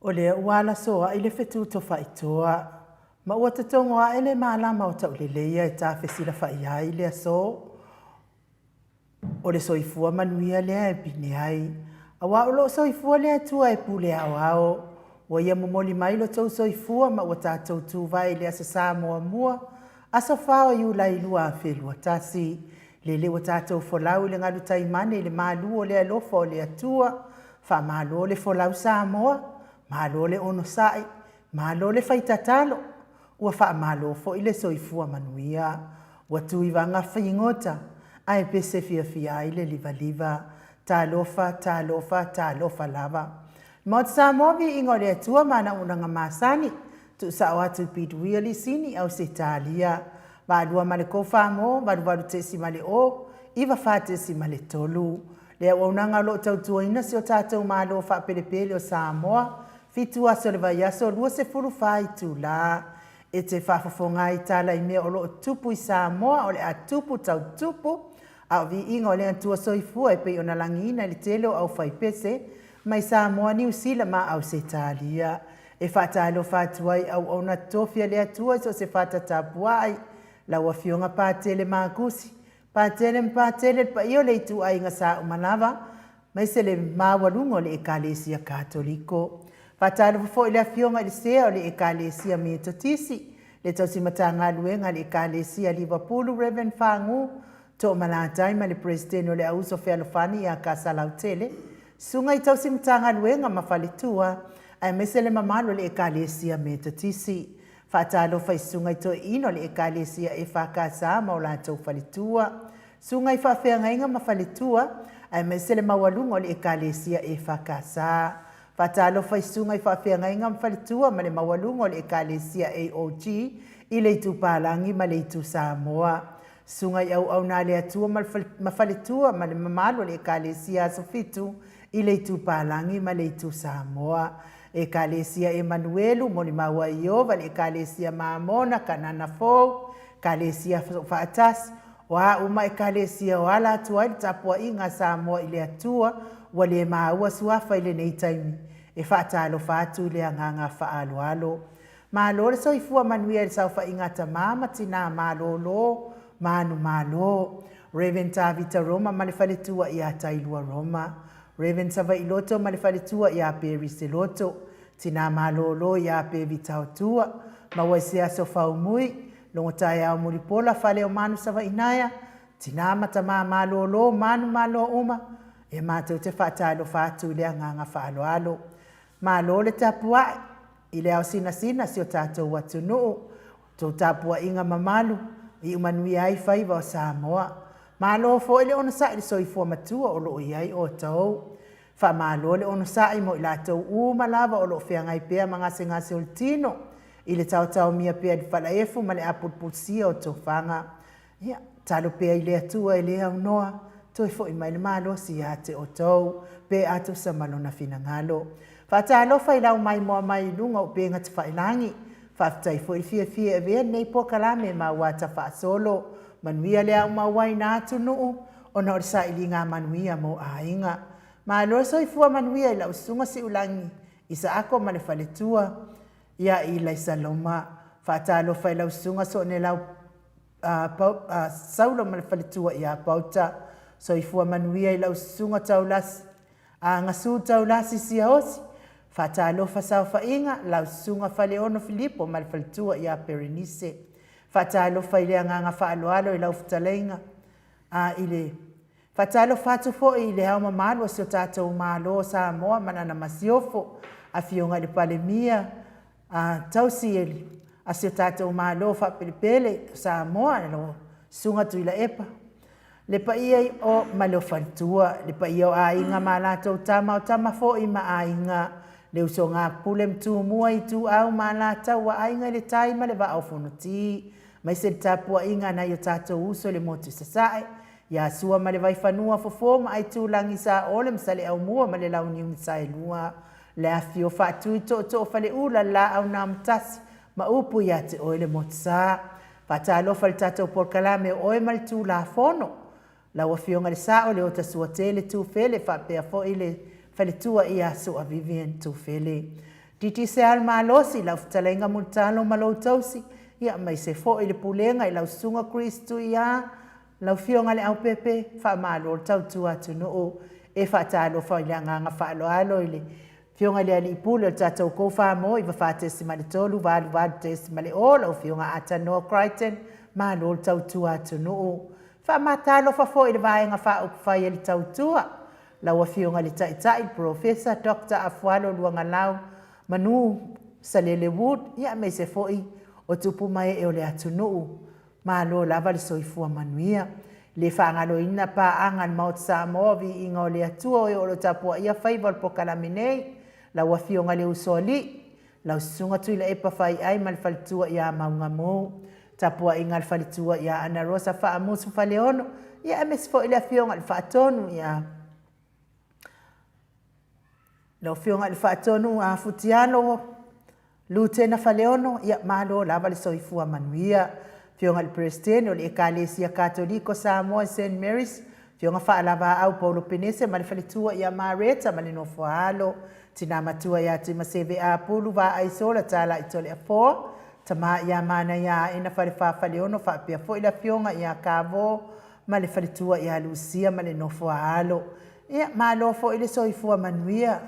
O le wala soa i le fetu to faitoa. Ma ua te tongoa ele maalama o tau le leia e ta fesila fai ai le aso. O le soifua manuia lea e bine ai. A wa ulo soifua lea tua e pule au au. Wa ia momoli mailo tau soifua ma ua tātou tu vai lea sa Samoa mua. Asa whao iu la ilua a whelua tasi. Lele wa tātou folau le ngadu taimane le maalu o lea lofa o lea tua. Fa malo le folau Samoa. Malo le ono sai. Malo le faitatalo. Ua wha malo fo ile soifua manuia. Ua tui vanga whaingota. Ai pese fia fia ile liva liva. Ta lofa lava. Maota Samoa vi ingo le atua mana unanga masani. Tu sa watu piduia li sini au se talia. Vadua male kofa mo, vadu te si male o. Iva fate si male tolu. Le unanga lo tautua ina si o tatou malo fa pelepele o Samoa. Fitu aso le vai aso lua se furu fai tu la. E te whafafonga i tala i mea o lo tupu i Samoa o le a tupu tau tupu. Au vi inga o le antua soifua e pei o na langina le telo au fai pese. Mai Samoa ni usila ma au se talia. E whatalo whatuai au au na tofia le atua so se whatatapuai. La wafionga pātele mākusi. Pātele pa io le tu ai nga sa umanava. Mai se le mawalungo le ekalesia katoliko. Whatalo fo ile afionga le sea o le ekalesia metotisi. Le tausi matanga luenga le ekalesia Liverpool Reverend Fangu. To malatai ma le presidente o le auso fealofani a Casa Lautele. Sunga i tausi matanga luenga mafalitua. Ai mese le mamalo le ekalesia metotisi. Whatalo fai sunga i to ino le ekalesia e whakasa ma o lātou falitua. Sunga i whawhea inga mafalitua. Ai mese le mawalungo le ekalesia e whakasa. Whatalo fai sunga i whawhea inga mafalitua ma le mawalungo le ekalesia AOG i le itu palangi ma le itu Samoa. Sunga i au na le atua mafalitua ma le mamalo le ekalesia sofitu i le itu palangi ma le itu Samoa. Ekalesia Emanuelu moni maua Iova le ekalesia Mamona kanana fo ekalesia faatas wa uma ekalesia wala atua i tapua inga Samoa ile atua wale maua suafa ile nei taimi e faatalo fatu le anganga faalualo malo le soifua manuia le saufa inga tamama tina malolo malo Reverend Tavita Roma malefaletua i atailua Roma Reverend Sava Iloto malefaletua i aperi seloto tina malolo i ape vitautua mawasea sofa umui longotai au muripola fale o manu Sava Inaya tina matama malolo manu malo uma e matau te whaatalo fatu le anganga whaaloalo malo le tapua i le au sina si o tatou watunuu tau tapua inga mamalu i umanui ai whaiva o Samoa malo fo ile ona sa i soifua matua o loo iai o tau Fa malo le ono sai mo ila tau malava o lo whiangai pea ngase o tino i le tau mia pea di whalaefu ma le aputputsia o tō whanga. Ia, talo pea i le atua i le au noa, toi fo i mai le malo si ate o tau, pe atu sa malona fina ngalo. Whatalo whai lau mai moa mai lunga o pe ngati whailangi, whaftai fo i fia e vea nei po kalame ma wata wha solo, manuia le au mawai na atu nuu, o na orisa ili ngā manuia mo a inga. Ma lo soifua manuia i lau sunga si ulangi, isa ako ma le faletua, ia i lai saloma, whaatalo whai lau sunga so ne lau saulo ma le faletua ia pauta, soifua manuia i lau sunga taulasi, ngasu taulasi si aosi, whaatalo whasau whainga, lau sunga fale ono Filipo ma le faletua ia Perenise, whaatalo whai lea nganga whaaloalo i lau futalenga, i le Whatalo whatu fo i le hao mamalo si o tātou malo Samoa manana masiofo a fionga le palemia tausieli a si o tātou malo whapelepele Samoa lo sunga tuila epa. Le pa ia o malo whantua, le pa ia o a inga malatou tama o tama fo i ma a inga le uso ngā pulem tu mua i tu au malatou wa a inga le taima le va au fonuti. Mai se tapua inga na i o tātou uso le motu sasae. Ya sua ma le vai whanua fofoma ai tūlangi sa ole msale au mua ma le launi umsai lua. Le afio whatu i to whale ula la au nā mtasi ma upu ia te oile motsa. Whatalo whale tatou por kalame oe ma le tū la fono. La wafionga le sa ole o ta sua tele tū fele whapea fo ile whale tua ia sua Vivian tū fele. Titi se al malosi lau fitalenga multalo malo tausi ia mai se fo i le pulenga i lau sunga Kristu ia lau fionga le au pepe fa malo tau tua tunu o e fa talo fa ilanga fa alo alo ile fionga le ali pule tata ko fa mo i fa tesi male tolu va tesi male o lau fionga ata no Crichton malo tau tua tunu o fa matalo fa fo ile vaenga fa o fa ile tau tua lau fionga le tai professor Dr. Afualo luanga lau manu salele wood ia me se foi o tupu mai e o le atunu malo lava le soifua manuia le whaangalo ina pa angan Maota Samoa Viiga o le atua o lo tapua ia faiva po kalaminei la wafionga le usoli la usunga tui la epa fai ai mal falitua ia maunga mo tapua ingal falitua ia ana rosa fa amusu faleono ia mes fo ile fionga le fatonu ia lo fionga le fatonu a futiano lutena faleono ia malo lava le soifua manuia fionga le presidente o le ekalesia katoliko Samoa St. Mary's fionga fa lava au Paulo Penese ma le falitua ia mareta ma le nofoalo tina matua ia tima seve a pulu va aisola tala itole a fo tama ia mana ia ina fale fa faleono fa pia fo ila fionga ia kavo ma le falitua ia lucia ma le nofoalo ia malo fo ile soifua manuia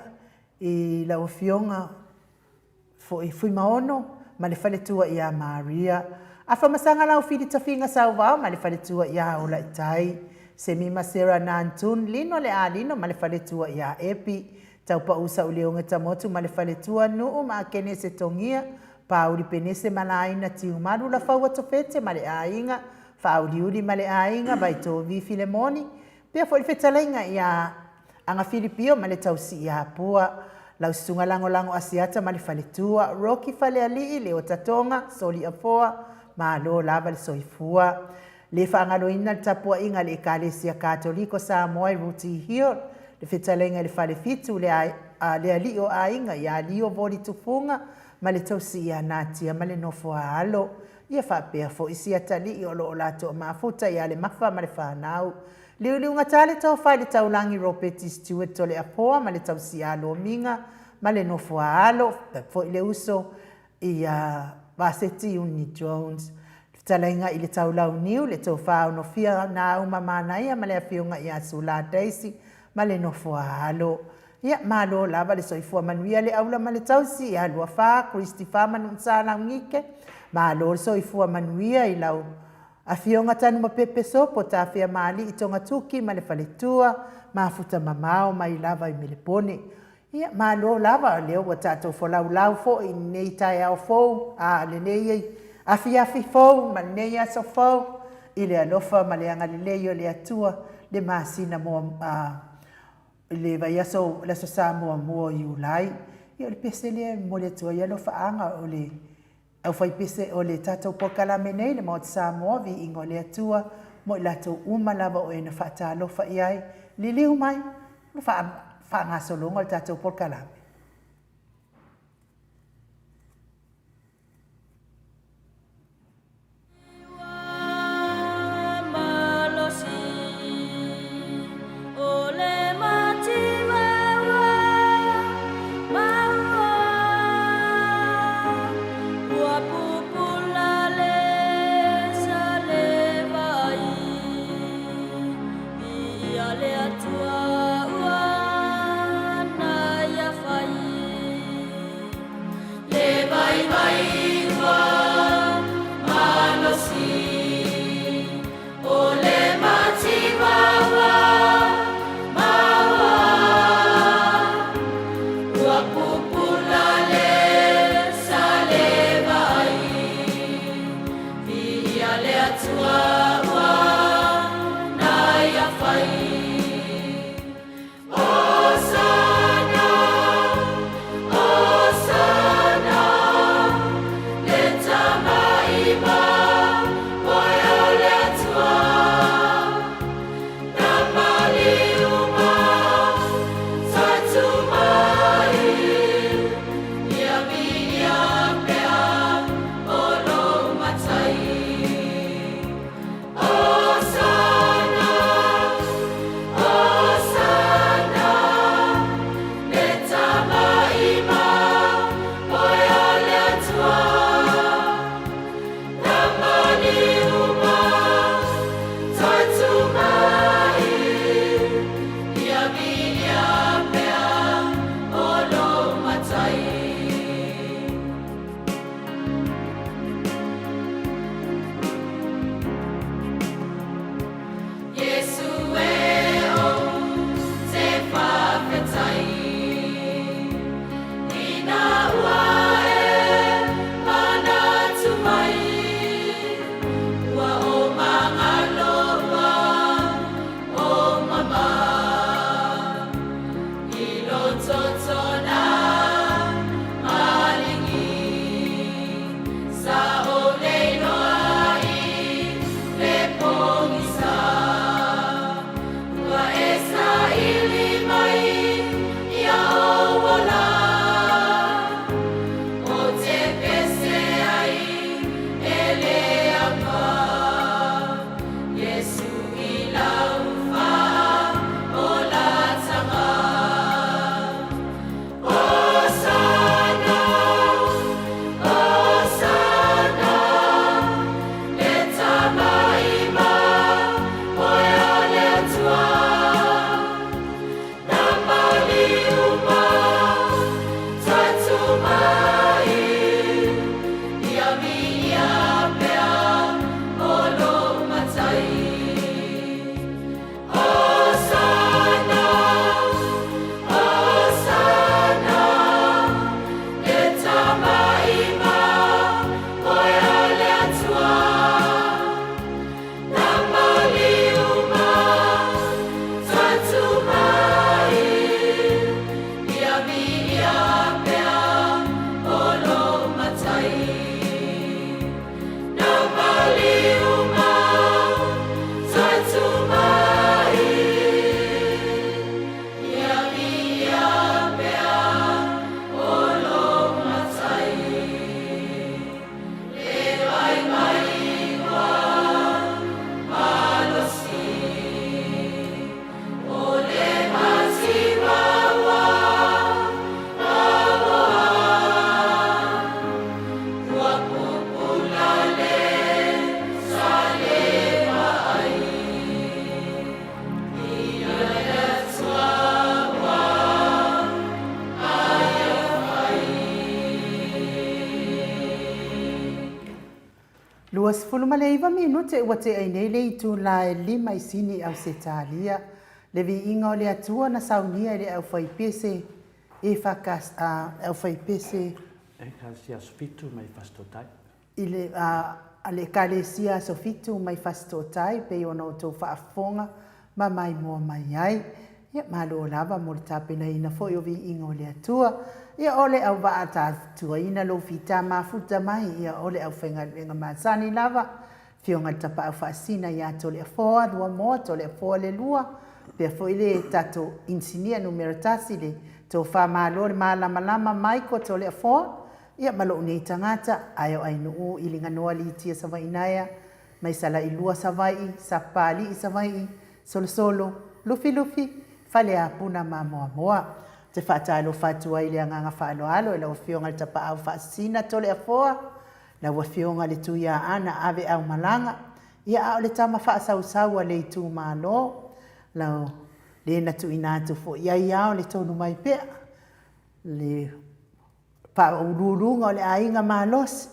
i la fionga fo i fui maono ma le faletua ia Maria afa masanga lau fili tafinga sauva ma le faletua ia ola itai se mi masera nantun lino le alino ma le faletua ia epi tau pa usa uleonga tamotu ma le faletua nuu ma kene se tongia pa uri penese malaina tiu maru la faua tofete ma le ainga fa uri ma le ainga baito vi filemoni pia fo i fetalainga ia anga Filipio ma le tausi ia pua lau sunga lango asiata ma le faletua roki fale ali le o tatonga soli afoa ma lo lava le soifua le whaangaloina le tapua inga le ekalesia katoliko Samoa Ruti Hill le fetalenga le fale fitu le ali o ainga ia ali o voli tufunga ma le tausi ia natia ma le nofo alo ia whapea fo isi atali o lo lato mafuta ia le mafa ma le whanau liu ngatale tau fai le taulangi Ropeti Stewart tole apoa ma le tausi alo minga ma le nofo alo fo ile uso ia Vaseti Uni Jones talainga i le taulau niu le tau whao no fia na uma manaia ma le afionga ia sula daisi ma le nofo alo ia malo lava le soifua manuia le aula ma le tausi ia lua wha Kristi whamanu nsana ngike malo le soifua manuia i lau afionga tanu ma pepe sopo ta fia mali i tonga tuki ma le faletua ma futa mamao ma i lava i melepone ia malo lava leo wa tatou folau fo i nei tai au fo a le nei afi fo ma nei aso fo i le alofa ma le anga le leo le atua le masina mo le vai aso la so Samoa mo i ulai ia le pese le mo le tua ia lofa anga o le au fai pese o le tatou pokala menei le Maota Samoa Viiga le atua mo i latou uma lava o ena faatalofa i ai liliu mai whaangasolonga le tatou pokala Atua, na ya fa 2 minute ua te ai nei le itu la e 5 i sini au se talia. Le viiga o le atua na saunia i le au faipese e fakas au faipese e kalesia sofitu mai fastotai. I le a le kalesia sofitu mai fastotai pe ona o tau faafoga ma mai moa mai ai. Ia malo lava mo le tapenaina foi o viiga o le atua. Ia ole au vaa tatuaina lo fita mafuta mai ia ole au whaingarenga masani lava fionga tapa au whaasina ia tole a foa lua moa tole a foa le lua pia foi le tato insinia numeratasi le tō whamalo le malama mai ko tole a foa ia malo nei tangata ayo ainu i linga noa li tia savainaya mai sala i lua savai sapali i savai solo lufi fale a puna moa te whaatalo whatua i le anganga whaaloalo e lau whionga le tapa au whaasina tole a foa lau whionga le tuia ana ave au malanga ia au le tama whaasausau le tu malo lau le natu inatu fo ia iao le tonu mai pea le paururunga o le ainga malos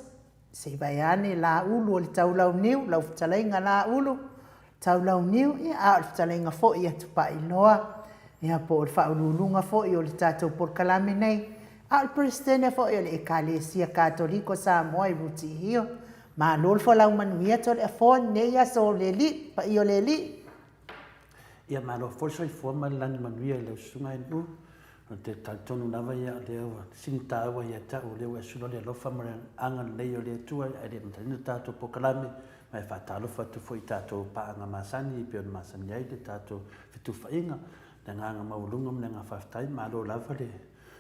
se vai ane la ulu o le taulau niu lau whtalainga la ulu taulau niu ia au le whtalainga fo ia tupa iloa ia po o whaururunga fo i o le tātou porkalame nei. A o presidente fo i o le ekalesia katoliko Samoa i ruti hio. Ma lol fo lau manuia tole a fo nei a so le li, pa i o le li. Ia ma lo fo soi fo ma lani manuia le sunga i nu. Te tonu nava ia le awa sinta awa ia ta o le suno le lofa mara angan lei o le tua e le mtani tātou porkalame mai whatalo fatu fo i tātou paanga masani i pion masani ai le tātou fitu whainga. Nga maulunga nga whaftai malo lava le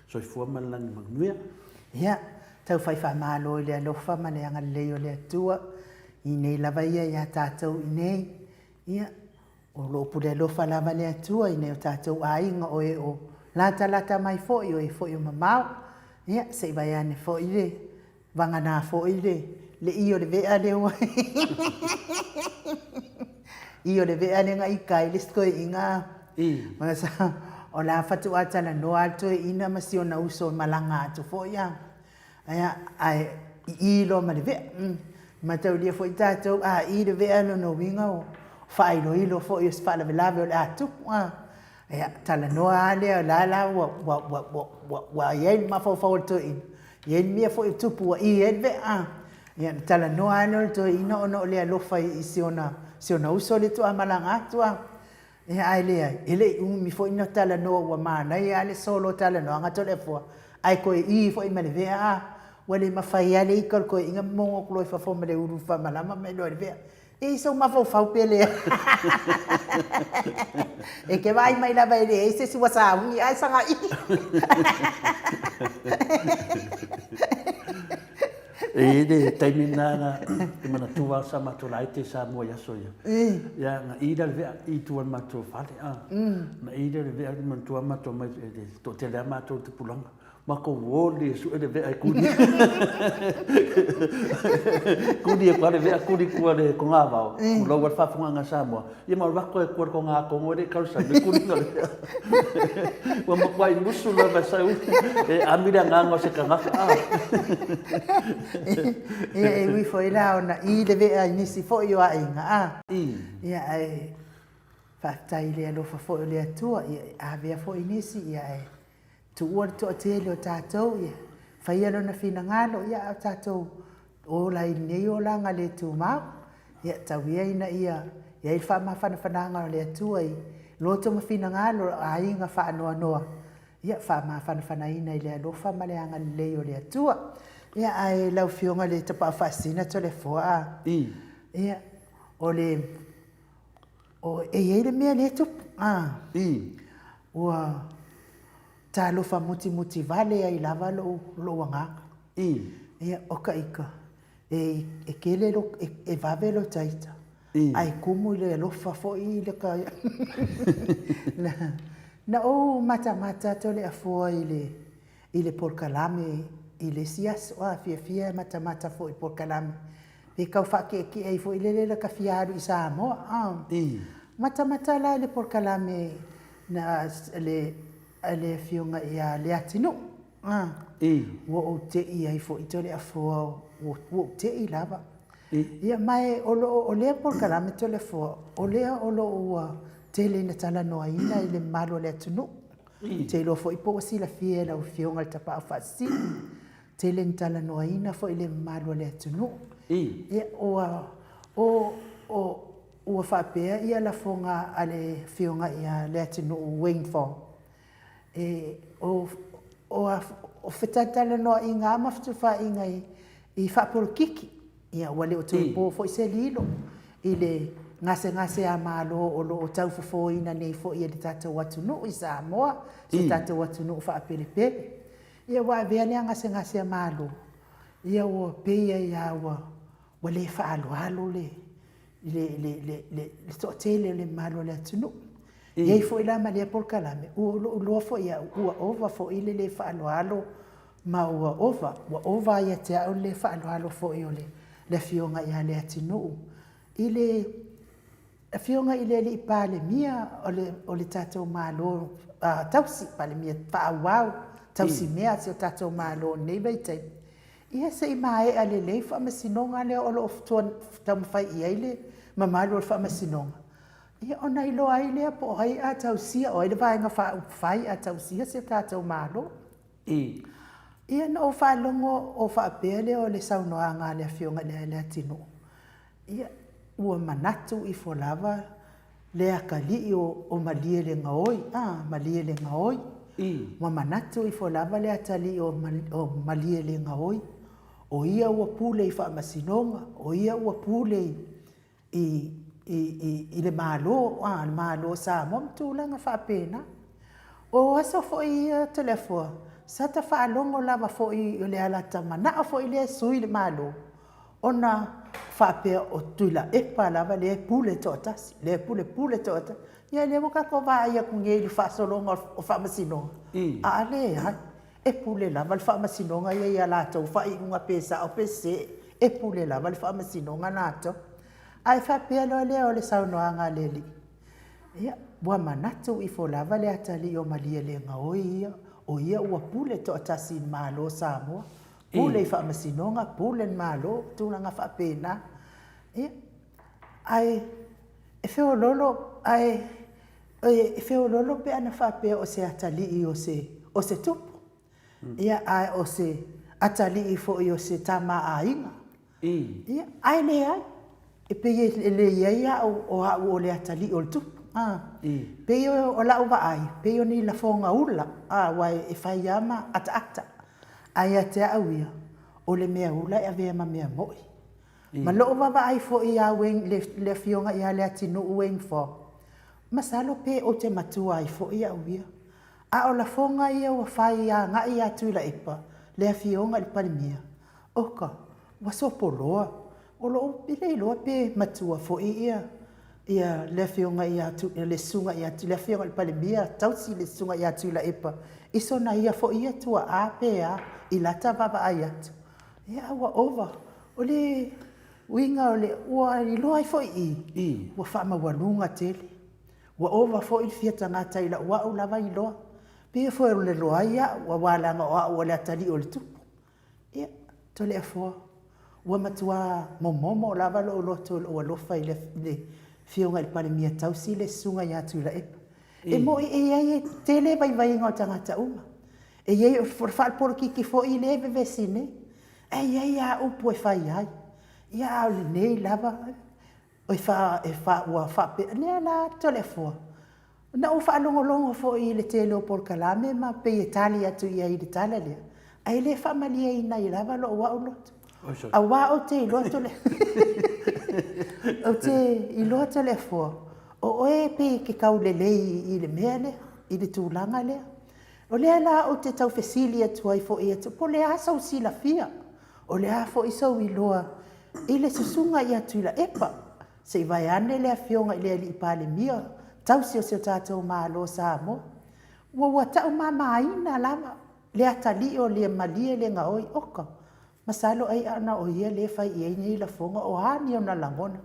soifua malani magnuia. Ia, tau whaiwha malo i le alofa ma le anga leo le atua. I nei lava ia tātou i nei. Ia, o lopu le alofa lava le atua i nei o tātou ainga o e o lata mai fo i o e fo i o mamau. Ia, se vai ane fo i le, vangana fo i le i o le vea le ua. I o le vea le nga i kai le skoi inga. Masa o la fatu ata la no alto ina masio na uso malanga atu fo ya aya ai I lo ma ve mata o dia fo tato I de ve no winga o fai lo ilo fo is fa la lave o atu aya tala no ale la wa yen ma fo to in yen mi fo tupu I yen ve ya tala no ale to ina no le lo fai siona uso le to malanga atu e ai le ele mi fo ina tala no wa mana ia le solo tala no anga tole fo ai ko I fo I mane ve wale mafai ale I ko inga mongo klo fa fo mele uru fa malama me lo ve e so ma fo pele e ke vai mai la vai le se si wasa ungi ai sanga I E de taimina e mana tua sa matulai te sa mo ya soia. Ya na ida ve I tua matu fale na ida ve man tua matu mai to te le matu te pulanga. Ma ko wole su e ve ai kuni. Kuni e pare ve kuni ku le ko nga va. Lo wa fa funga nga Samoa. Ia ma wa ko e ko nga ko ngore ka sa le kuni nga. Wa ma kwai musu la va sa e amira nga ngo se ka nga. E wi foi la ona I de ve ai nisi fo yo ai nga ia ai fa tai le lo fa fo le tua ia ave fo nisi ia ai tu or to te le tatou ia fa ia no na fina ngalo ia tatou o la nei o la ngale tu ma ia tawia ina ia ia fa ma fa na ngalo le tua I lo to ma fina ngalo ai nga fa no ia fa ma fa na ina le lo fa ma le anga le o le tua ia ai lau fionga le tapa fasina tole foa ia o e le mea le tup ua talo fa muti vale ai lava lo wanga ia o ka ika e kele lo e vave lo taita ai kumu le lo fa fo I le ka na o mata tole a fo I le porkalame I le sias o fia mata fo I porkalame e kau fa ke ai fo I le ka fiaru I Samoa mata la le porkalame na le fionga ia le atinu wo o te I ai fo I tole a fo wo te I lava Ia mai o lea por kalame tole fo. O lea o lo ua tele na tala noa ina i le malo le atunu. Te lo fo ipo sila fie la ufionga le tapa afasi. Tele na tala noa ina fo i le malo le atunu. Ia ua whapea ia la fonga ale fionga ia le atunu wing fo. O whetatala noa i ngā maftu wha inga i whaporo kiki. Ia wale o tui po fo i se lilo. I le ngase a malo o lo o tau fo ina nei fo i le tātou atunu i Samoa. Se tātou atunu wha apele pele. Ia wa vea lea ngase a malo. Ia o peia ia wale wha alo le to tele le malo le atunu. Ia i fo i la malia por kalame. Ua fo ia ua ova fo i le wha alo ma ua ova ia te au le wha alo fo i o le fionga ia le atinu. I le fionga i le li pale mia o le tātou malo tausi pale mia whaawau tausi mea se o tātou malo nei baitai. Ia se i mae a le lei whamasinonga le o lo tamawhai i eile ma malo o whamasinonga. Ia ona i loa i lea po hai a tausia o ele vaenga whai a tausia se tātou malo. Ia na o whalongo o whaapea lea o le saunoa ngā lea fionga lea le atinu. Ia ua manatu i wholava lea kali o malie le ngaoi. Malie le ngaoi. Ua manatu i wholava lea tali o malie le ngaoi. O ia ua pule i whaamasinonga. O ia ua pule i le malo. Le malo Samoa mtulanga whaapena. O aso fo i telefua. Sa ta whaalongo lava fo i le alata mana fo i le sui le malo. Ona whaapea o tuila epa lava le pule totasi. Le pule totasi. Ia le waka ko ia kunge i whaasolonga o whaamasinonga. A le hai. E pule lava le whaamasinonga ia lato. Wha i unga pesa o pese. E pule lava le whaamasinonga nato. Ai whaapea loa lea o le saunoanga leli. Ia bua manatu i fo lava le atali o malia le ngaoi ia. O ia ua pule to atasi malo Samoa. Pule i whaamasinonga, pule malo, tūnanga whaapena. Ai, e whio lolo pe ana whaapea o se atali i o se tupu. Ia ai o se atali i fo i o se tama a inga. Ia, ai le ai. E pe le ia o le atali o le tupu. Pei o la uwa ai, pei o ni la fonga ula, wai e whai ama ata. Ai a te auia, o le mea ula e avea ma mea moi. Ma lo wawa ai fo i a weng le fionga i a le atinu ueng fo. Masalo pe o te matua ai fo i a uia. A o la fonga i a wa whai a nga i a tuila ipa, le fionga le palimia. Oka, wasopo loa, o lo pile i loa pe matua fo i ia. Ia le fionga ia tu le sunga ia tu le fionga le palimia tausi le sunga ia tu la epa isona ia fo ia tua a pea i lata baba ai atu ia wa over o le winga o le ua i loa fo i wa whama walunga tele wa over fo i fiata ngata i la wa o lava i loa pe fo le loa ia wa walanga o le atali o le tupu ia to le fo wa matua momomo lava lo loto o lofa i le fionga i pale mia tausi le sunga ia tu la epa. E mo e tele vai ngā tangata uma. E iei whal poro ki fo i le vevesine. E iei a upo e whai ai. Ia au le nei lava. O e wha pe. Lea la tole fua. Na o wha longo fo i le tele o por kalame ma pe e tali atu ia i le tala lea. Ai le wha malia i nai lava lo wa o loto. A wa o te i loto le. O te i loto le fua. O e pe ke kau le lei i le mea lea, i le tūlanga lea. O lea la o te tau fesili atu ai fo i atu, po lea sau sila fia. O lea fo i sau i loa, i le susunga i atu i la epa. Se i vai ane lea fionga i lea li i pale mia, tau si o se o tātou maa lo Samoa. Ua tau maa maina lama, lea tali o lea malie le nga oi oka. Masalo ai ana o ia le fai i eini i la fonga o hani o na langona.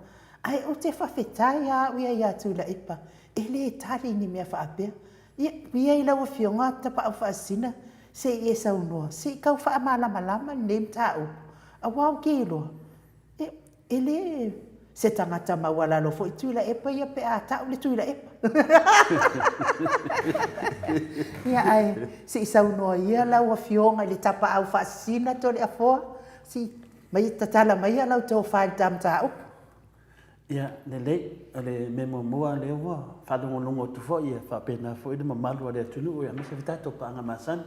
Ai o te whawhetai a uia i atu la ipa. E le tari ni mea whaapea. Ia i lau fionga tapa au whaasina. Se i e saunoa. Se i kau wha malama lama nem tau. A wau ke iloa. ele se tangata mawala lo fo tuila epa ia pe ata le tuila epa ia ai si sauno ia la wa fionga le tapa au fasina to le afo si mai tatala mai la to fa tam ta u ia le memo moa le wa fa do longo tu fo ia fa pena fo de mamalu le tunu ia masa vitato pa nga masan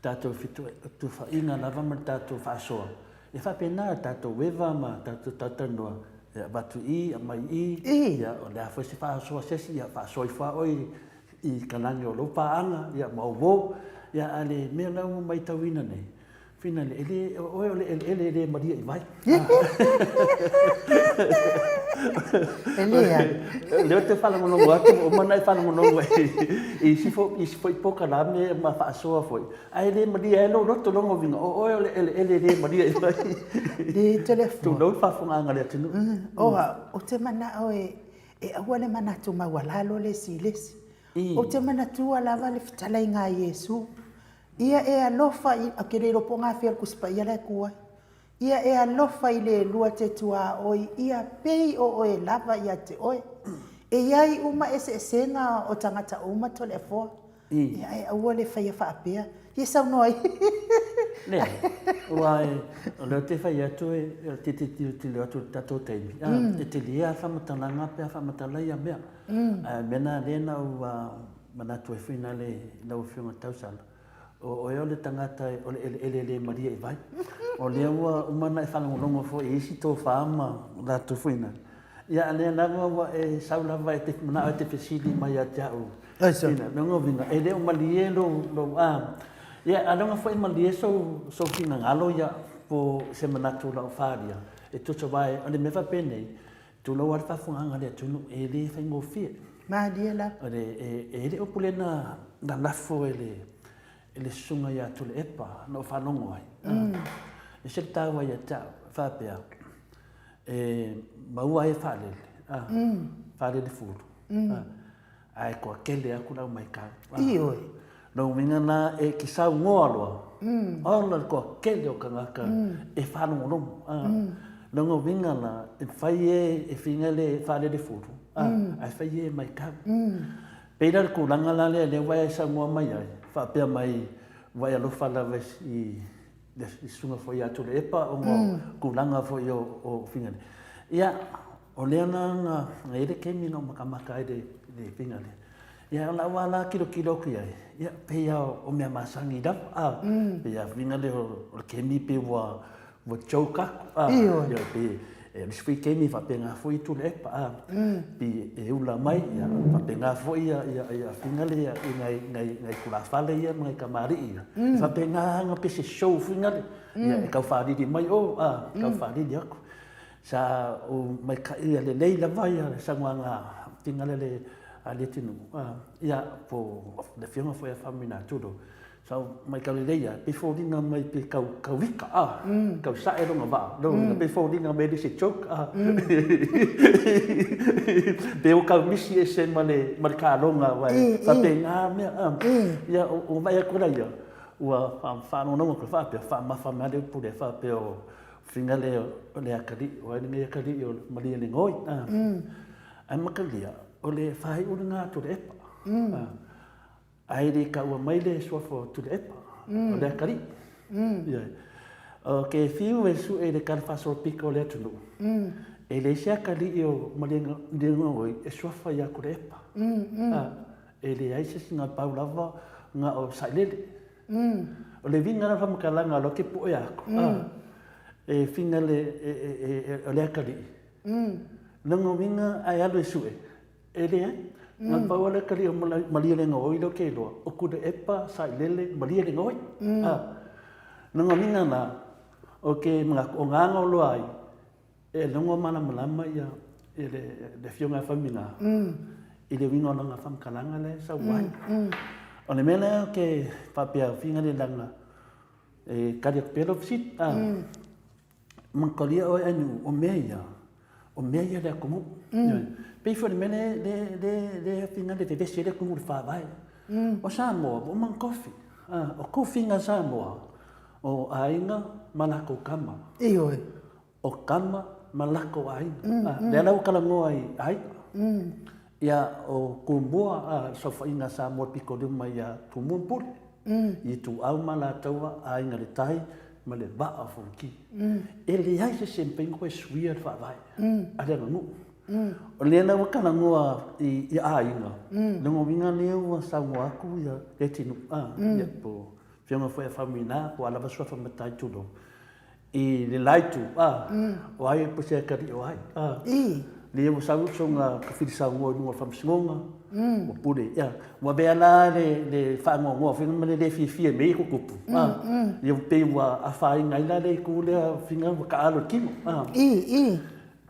tato fitu tu fa inga lava ma tato fa so e fa pena tato weva ma tato tatano ia batu i mai i ia o le afo se fa so se ia fa so i fa oi i kanani o lopa anga ia mau wo ia ale me la mai tawina nei fina ele ele maria i vai le te fala mo no atu o mana fala mo no e si foi pouca lá me ma fa so foi ai le maria elo roto longo vinga o ele maria i vai le telefone tu no fa funga ngale tinu o te mana o e awale mana tu ma wala lo le silesi o te mana tu ala vale fitala inga Yesu ia e alofa i akere ro ponga fer kuspa ia le kuai ia e alofa i le lua te tua oi ia pei o e lava ia te oi e iai uma ese senga o tangata uma to le fo ia e awale fa fa apea ia sa noi le wai le te fa ia tu e te le atu tato te e te lia fa matalanga pe fa matalai ia mea mena lena u mana tu e finale la u fiona tausala o le tangata o le maria i vai o le ua umana e whanongonongo fo e isi tō whaama la tu fuina ia le nanga wa e saulava e te mana o te pesili mai a te au ina nongo vinga e le umalie lo ia anonga fo e malie so fina ngalo ia po se manatu la wharia e tuto vai o le mewa penei tu lo ar whafunga le tunu e le whaingo fie ma diela e le opulena na lafo ele sunga ia tu le epa no whanongo ai. E se tawa ia tau, whapea, maua e whalele, whalele furu. Ai koa kele aku lau mai kau. Ioi. No winga na e ki sau ngoa loa. Ola koa kele o kangaka e whanongo nomu. Nongo winga na e whai e whingale whalele furu. Ai whai e mai kau. Peira ku langa lale le wai sa ngoa mai ai. Whapea mai vai alofa lawa i sunga foi atu le epa o mo kulanga foi o fingale. Ia o leana nga ele kemi no makamaka de fingale. Ia la wala kilo ki ai. Ia peia o mea masangi da peia fingale o kemi pe wa choka ia pe e sui kemi fa penga foi tu le epa pi e ula mai ia fa penga foi ia fingale ia ngai kula fale ia mai kamari ia fa penga nga pe se show fingale ia e ka fa di mai ka fa di aku sa o mai ka ia le leila vai sa nga fingale le ale tinu ia po le fiona foi a famina tudo so mai ka leia before dinga mai pe ka wika ka sa e longa ba no before dinga mai se chok pe o ka misi se male marka longa vai fa penga me ia o vai ko ia ua fa no no ko fa pe fa ma fa ma de pu de fa pe o fingale le akali o ni akali o mali le ngoi ai makalia o le fai o nga to de ai re ka ua mai le sofo tu le epa o le akari ia o ke fiu e su e le kalfa so piko le tunu e le sia kali o malenga ngoi e sofa ia ku le epa e le ai se singa paulava nga o sailele o le vinga na famakalanga lo ke po ia ko e finga le o le akari nango vinga ai alo su e le ai nga paula kali o malia le ngoi lo ke lo o ku de epa sai lele malia le ngoi nanga minga na o ke mga o nganga lo ai e longo mana malama ia e le fionga famina i le winga nga fam kalanga le sa wai o le mena ke papia finga le langa e kari pelo fit mankalia o anu o meia le komo pe fo mene de finga de vese de como fa vai o Samoa o man coffee o coffee nga Samoa o ainga mana ko kama oi o kama malako ai. Le lau kalangoa ai. Ia o kumbua so whainga sa mo piko luma ia tumumpuri. I tu au mala taua ai ngale tai ma le baa fonki. E le ai se sempeng koe suia le whaavai. Ale ngangu. O le lau kalangoa i ainga. Lungo winga leo sa waku ia le tinu. Ia po whianga whae whamina o ala wasua whamatai tulo. I le laitu. O ai po se kari o ai. Le mo sa songa ka filisa ngo no fam songa o pure ya wa be ala le fa ngo fi me le fi me ko kupu ye pe wa a fa ngai la le ku le finga ka alo kimo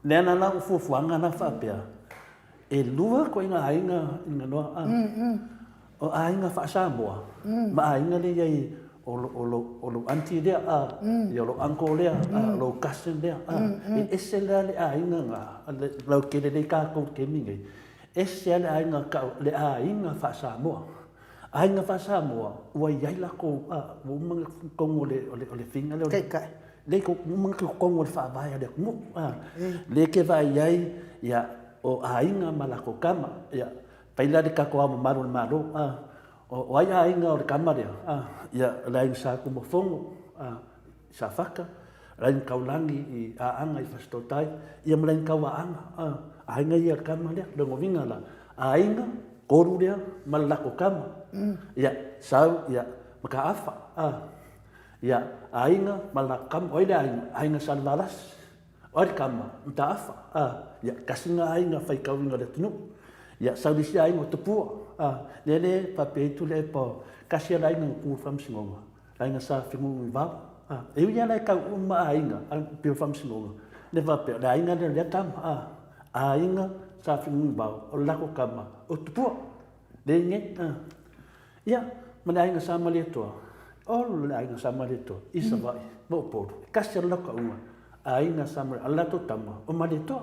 le na la fu anga na fa pe e lua ko inga ainga no o ainga fa Samoa ma ainga le ye o anti dia ya lo anko dia lo cousin dia esela le ainga lo ke le ka ko ke mingi esela ainga ka le ainga fa Samoa ainga fa Samoa wa yai la ko mo mang ko le finga le ko mang ko ngol fa ba ya de mo le ke va yai ya o ainga malako kama ya paila de ka ko maru o ai ainga o kamare ia lain sa ku mo fongo sa faka lain kaulangi i anga i fastotai ia lain kawaanga ainga ia kamare le ngovinga la ainga koru dia malako kama ia sau ia maka afa ia ainga malakam oi dia ainga salalas oi kama nta afa ia kasinga ainga fai kawinga le tunu ia sau disia ainga tupua lele pape tu le po kasia lai nang ku fam singonga lai nga sa fingu va e uia lai ka uma ainga al pe fam singonga le va pe lai nga le tam ainga sa fingu va o la ko kama o tu le nge ia mana ainga sa male to o lai nga sa male to isa vai bo po kasia la ka uma ainga sa male ala to tama o male to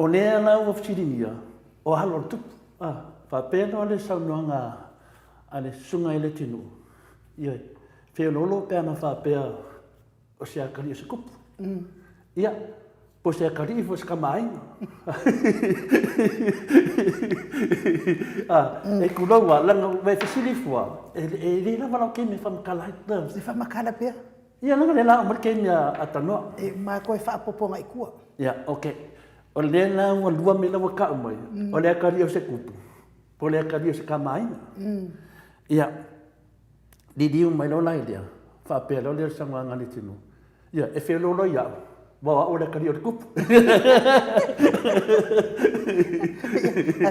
o le ala o fitinia o halo tu fa pena le saunanga ale sunga ele tinu ia fe lolo pena fa pe o se akali se kup ia po se akali fo se kamai e kulo wa langa we fasili fo e le la valo ke me fam kala ta se fa makala pe ia langa le la o ke me atano e ma ko fa poponga ikua ia okay o le la o lua me la ka mai o le akali o se kup po le akali o se kamai ia di mai lo lai dia fa pe lo le sanga ngani tinu ia e fe lo ia wa o le akali o kup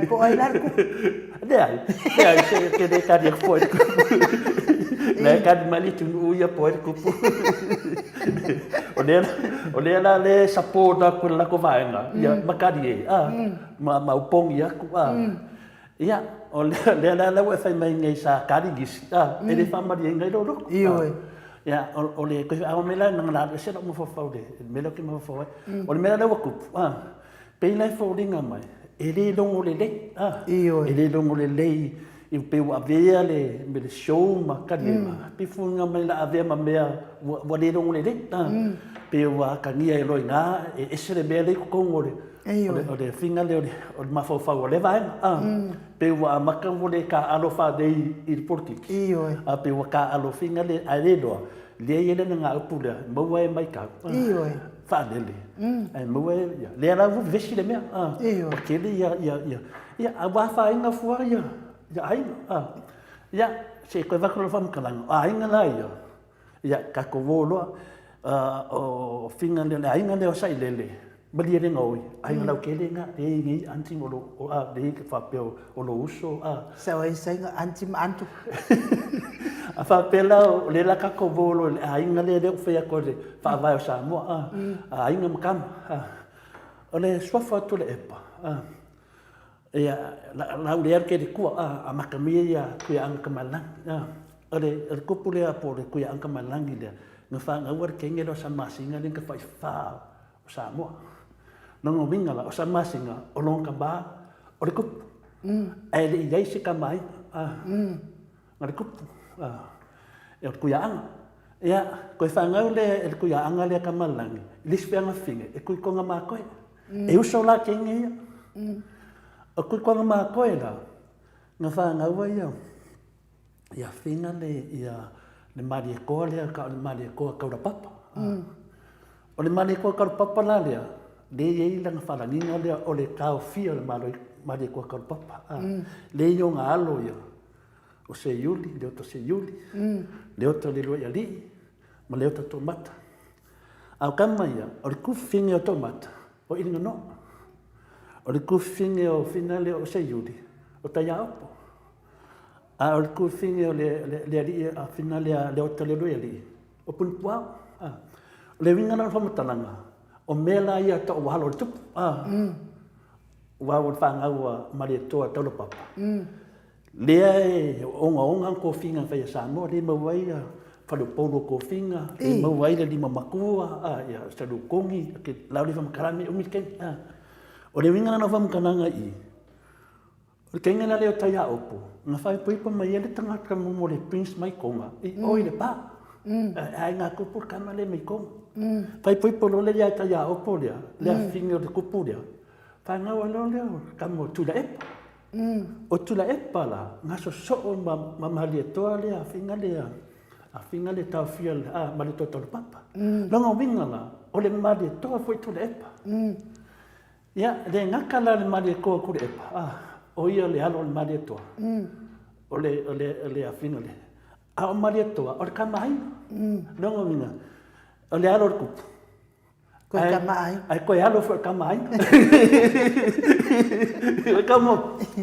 po ai largo dai se ke de ka dia po le ka di mali tinu ia po kup o le la le sapota ko la ko vaenga ia makadi ma upong ia ku ia o le la we fai mai ngai sa karigis e le fama di ngai do io ia o le ko a mela nang la se no mo fo de melo ki mo fo o le mela wa kup pe lai fo dinga mai e le longo le io e le longo le i pe wa vea le me le show ma kadema pe funga mai la ave ma mea wa le longo le pe wa kangia e loina e se le mele ko ngore o le finga le o ma fo fa o le vai pe wa maka le ka alo fa de i portik io pe wa ka alo finga le ale do le yele nga pula mo wa mai ka io fa le mo wa le ala vu vesi le mea ke le ya wa fa inga fu ya ai ya se ko va ko fam kalang ai nga la ya ka ko volo o finga le ai nga le o sai le bali le ngoi ai nga ke le nga e ngi anti mo o de ke fa pe o lo uso sa wai sai nga anti antu a fa pe la le la ka ko volo ai nga le fe ko le fa vai o Samoa ai nga makam o le sofa to le epa ia la le ke de ku a makamia ya ku ang kamalang ole el kupule a por ku ang kamalang ile nga fa nga war ke ngelo sa masinga ning ka fa Samoa nang minga la sa masinga o long ka ba o kup ai le yai se ka mai ngar kup e ku yang Ia, koe whangau le, e kui a anga lea kamalangi. Lispe anga whinge, e kui konga mā koe. E uso la kenge ia. O kui konga mā koe la, ngā whangau wa ia. Ia whinga le mari e koa lea, ka o le mari e koa kaura papa. O le mari e koa kaura papa la lea, le iei langa whalanginga lea, o le kao fia le mari e koa kaura papa. Le i o ngā alo ia. O se iuli, le ota se iuli. Le ota le lua ia li, ma le ota tō mata. Au kama ia, o le kuwhinge o tō mata, o iringa no. O le kuwhinge o whina le o se iuli, o tai a opo. A o le kuwhinge o le ali a whina le ota le lua ia li, o puni puao. O le winga na whamatalanga, o mela ia ta o wahalo le tupu. Wa o whangau a mari e toa taulo papa. Lea e onga ko whinga whai a Samoa, le mawai a whalupolo ko whinga, le mawai le lima makua, ia salu kongi, ke lau le whamakarame umi kei. O le winga na whamakananga i, o le kenga na leo tai a opo, ngā whai puipa mai e le tangata mo le prince mai konga, i oi le pā. Ai ngā kupu kama le mai konga. Whai puipa lo le lea tai a opo lea, lea whinga o le kupu lea. Whai ngau alo leo, kamo tula epa. O tula epa la, ngā so o mamali e toa lea, a whinga le tau fia le, mali toa tau papa. Longa winga la, o le mali e toa fwoi tula epa. Ia, le ngaka la le mali e koa kure epa. O ia le alo le mali e toa. O le a whinga le. A o mali e toa, o le kamahaina. Longa winga, o le alo le kupu. Koe kamahaina. Ai koe alo fwoi kamahaina.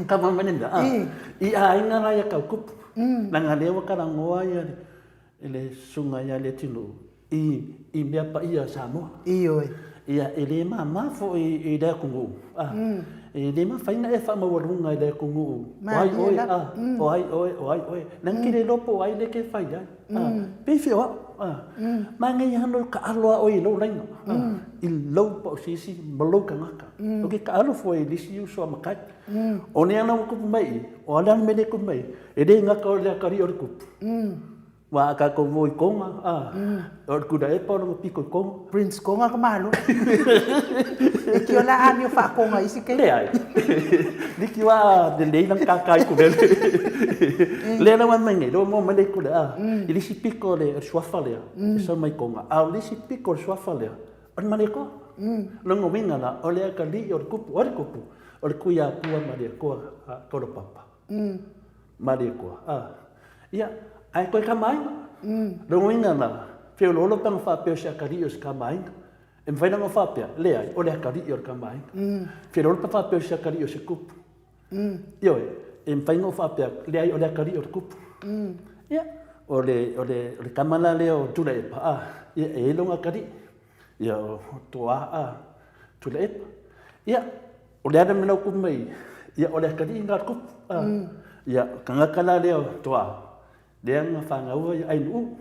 Kama menenda. I a inga la ia kau kupu. Nanga lewa karangoa ia le sunga ia le tinu. I mea pa ia Samoa. I oi. Ia ele mama fo i le kungu. E le ma faina e fa mawarunga i le kungu. Oi. Nang kire lopo ai le ke faia. Pe fio. Manga i hano ka aloa oi lo lainga. I lo pa sisi malo ka ngaka. O ke ka alo fo i lisi u so makai. O ne ana kupu mai, o ala me le kupu mai. E le ngaka o le akari o le kupu. Wa ka ko voi konga, o kuda e pa no piko konga. Prince konga ka malo. E ki ola ani o fa konga isi ke. Le ai. Liki wa de le lang kakai ku le. Le na wan mengi, do mo mele ku da. I lisi piko le swafa le. E so mai konga. A lisi piko swafa le. On mane ko. Longo winga la, o le akali o le kupu, o le kupu. O le kuia pua mare ko ko papa. Mare ko. Ia ai koe ka mai. Rongoinga na, whio lolo pang whapeo se akari o se ka mai. E mwhaina ngā whapea, le ai, o le akari o ka mai. Whio lolo pang whapeo se akari o se kupu. Ioi, e mwhaina ngā whapea, le ai o le akari o le kupu. Ia, o le kamala leo tula epa. Ia, e longa akari. Ia, o toa, tula epa. Ia, o le ana menau kupu mai. Ia, o le akari ngā kupu. Ia, kangakala leo toa. Dia nga whangaua i ainu.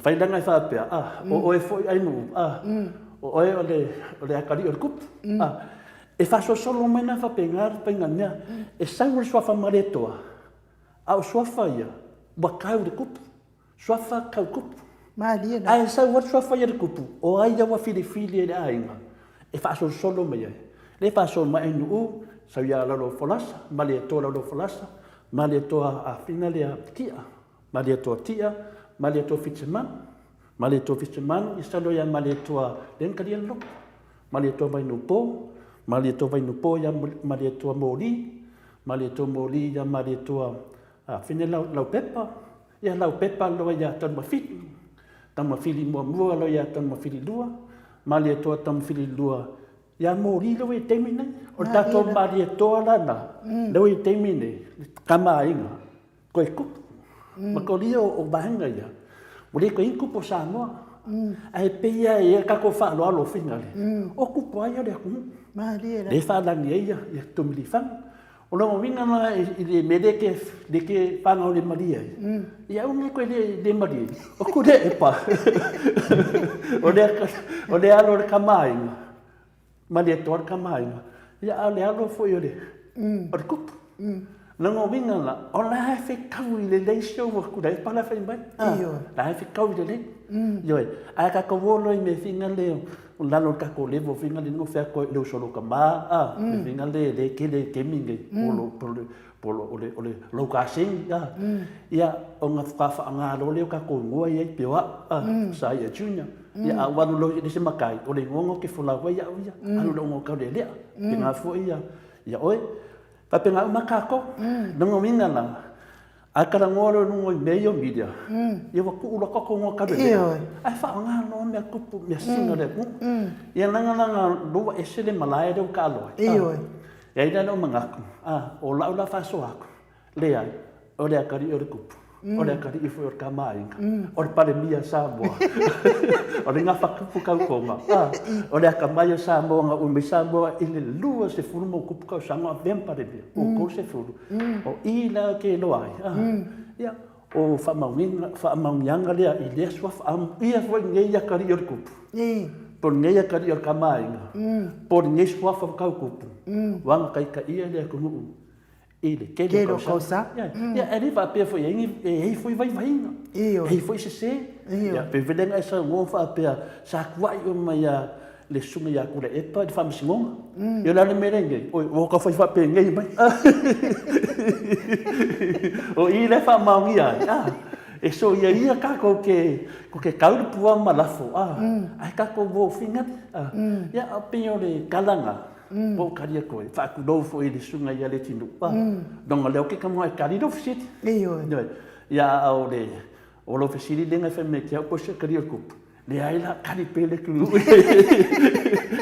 Whaina ngai whapea. O oe fo i ainu. O oe o le akari o le kupu. E whaso solo mena whape ngāra painga mea. E sangu le swafa maretoa. A o swafa ia. Wakau le kupu. Swafa kau kupu. Malia na. Ai sangu le swafa ia le kupu. O ai awa whiri e le ainga. E whaso solo mea. Le whaso ma ainu. Sau ia lalo folasa. Mali e toa lalo folasa. Mali e toa a whina lea tia. Mali e toa tia, mali e toa fitseman. Mali e toa fitseman, i salo ia mali e toa lenkari an loko. Mali e toa vainupo, mali e toa vainupo ia mali e toa mori. Mali e toa mori ia mali e toa whine lau pepa. Ia lau pepa loa ia tanu mawhiri. Tanu mawhiri mua loa ia tanu mawhiri lua. Mali e toa tanu mawhiri lua. Ia mori loa i teimi nei. O tato mali e toa lana. Loa i teimi nei. Kama inga. Koe kupu. Makolia o bahanga ia. Ule ko inkupo Samoa. Ai peia e kako fa lo alo finale. O kupo ai ole ku. Malia. Le fa la ni ia tumli fan. O lo winga na i medeke de ke fa na ole Maria. Ia unge ko de Maria. O ku de epa. O de alo kamai. Malia tor kamai. Ia ale alo foi ole. O kupo. Nanga winga la, o la fe kau I le leisio wa kudai pala fai mai. La fe kau I le le. Yoi, a ka kawolo I me finga leo. O lalo ka ko levo finga le no fea ko leo solo ka ma. Me finga le ke minge. Polo ole lo ka sing. Ia, o nga whakafa ngā lo leo ka ko ngua iei pewa. Sa ia junior. Ia a wanu lo I se makai. O le ngongo ke fulawa ia uia. Anu lo ngo kau le lea. Ke ngā fua ia. Ia oi. Pape ngā umakako, nungo minga la, a kara ngoro nungo I meio media. Ia wa kuula koko ngō kare lea. Ai wha ngā no mea kupu mea singa le mu. Ia nanga lua e sere malaya reo ka aloa. Ia ina no mangaku, o laula whaso aku. Lea, o rea kari o re kupu. O rea kari I fui o ka mainga. O re pare mia Samoa. O re ngā whakapu kau konga. O rea ka mai o Samoa ngā umi Samoa I le lua se furu mo kupu kau sango a vempare mia. O kou se furu. O I la ke loai. Ia, o whaamaungianga lea I lea sua ia fwai ngei a kari o re kupu. Por ngei a kari o ka mainga. Por ngei sua whakau kupu. Wanga kai ka ia lea kunu. Ele quero cosa ya ele vai pe foi e foi vai e foi se ya pe vedenga esa ngo fa pe sa kwai o mai le sunga ya kula e pa de fam singonga yo la le merengue o ka foi fa pe ngai mai o ile fa maungia e so ia ka ko ke kau pua malafo ai ka ko vo finga ya pe le kalanga po karia koe, whaaku nofo I le sunga ia le tinu. Donga leo ke kamoa kari no fisiti. Ia au le, o lo fisiri lenga wha me kia po se kari o kupu. Le aila kari pele kuru.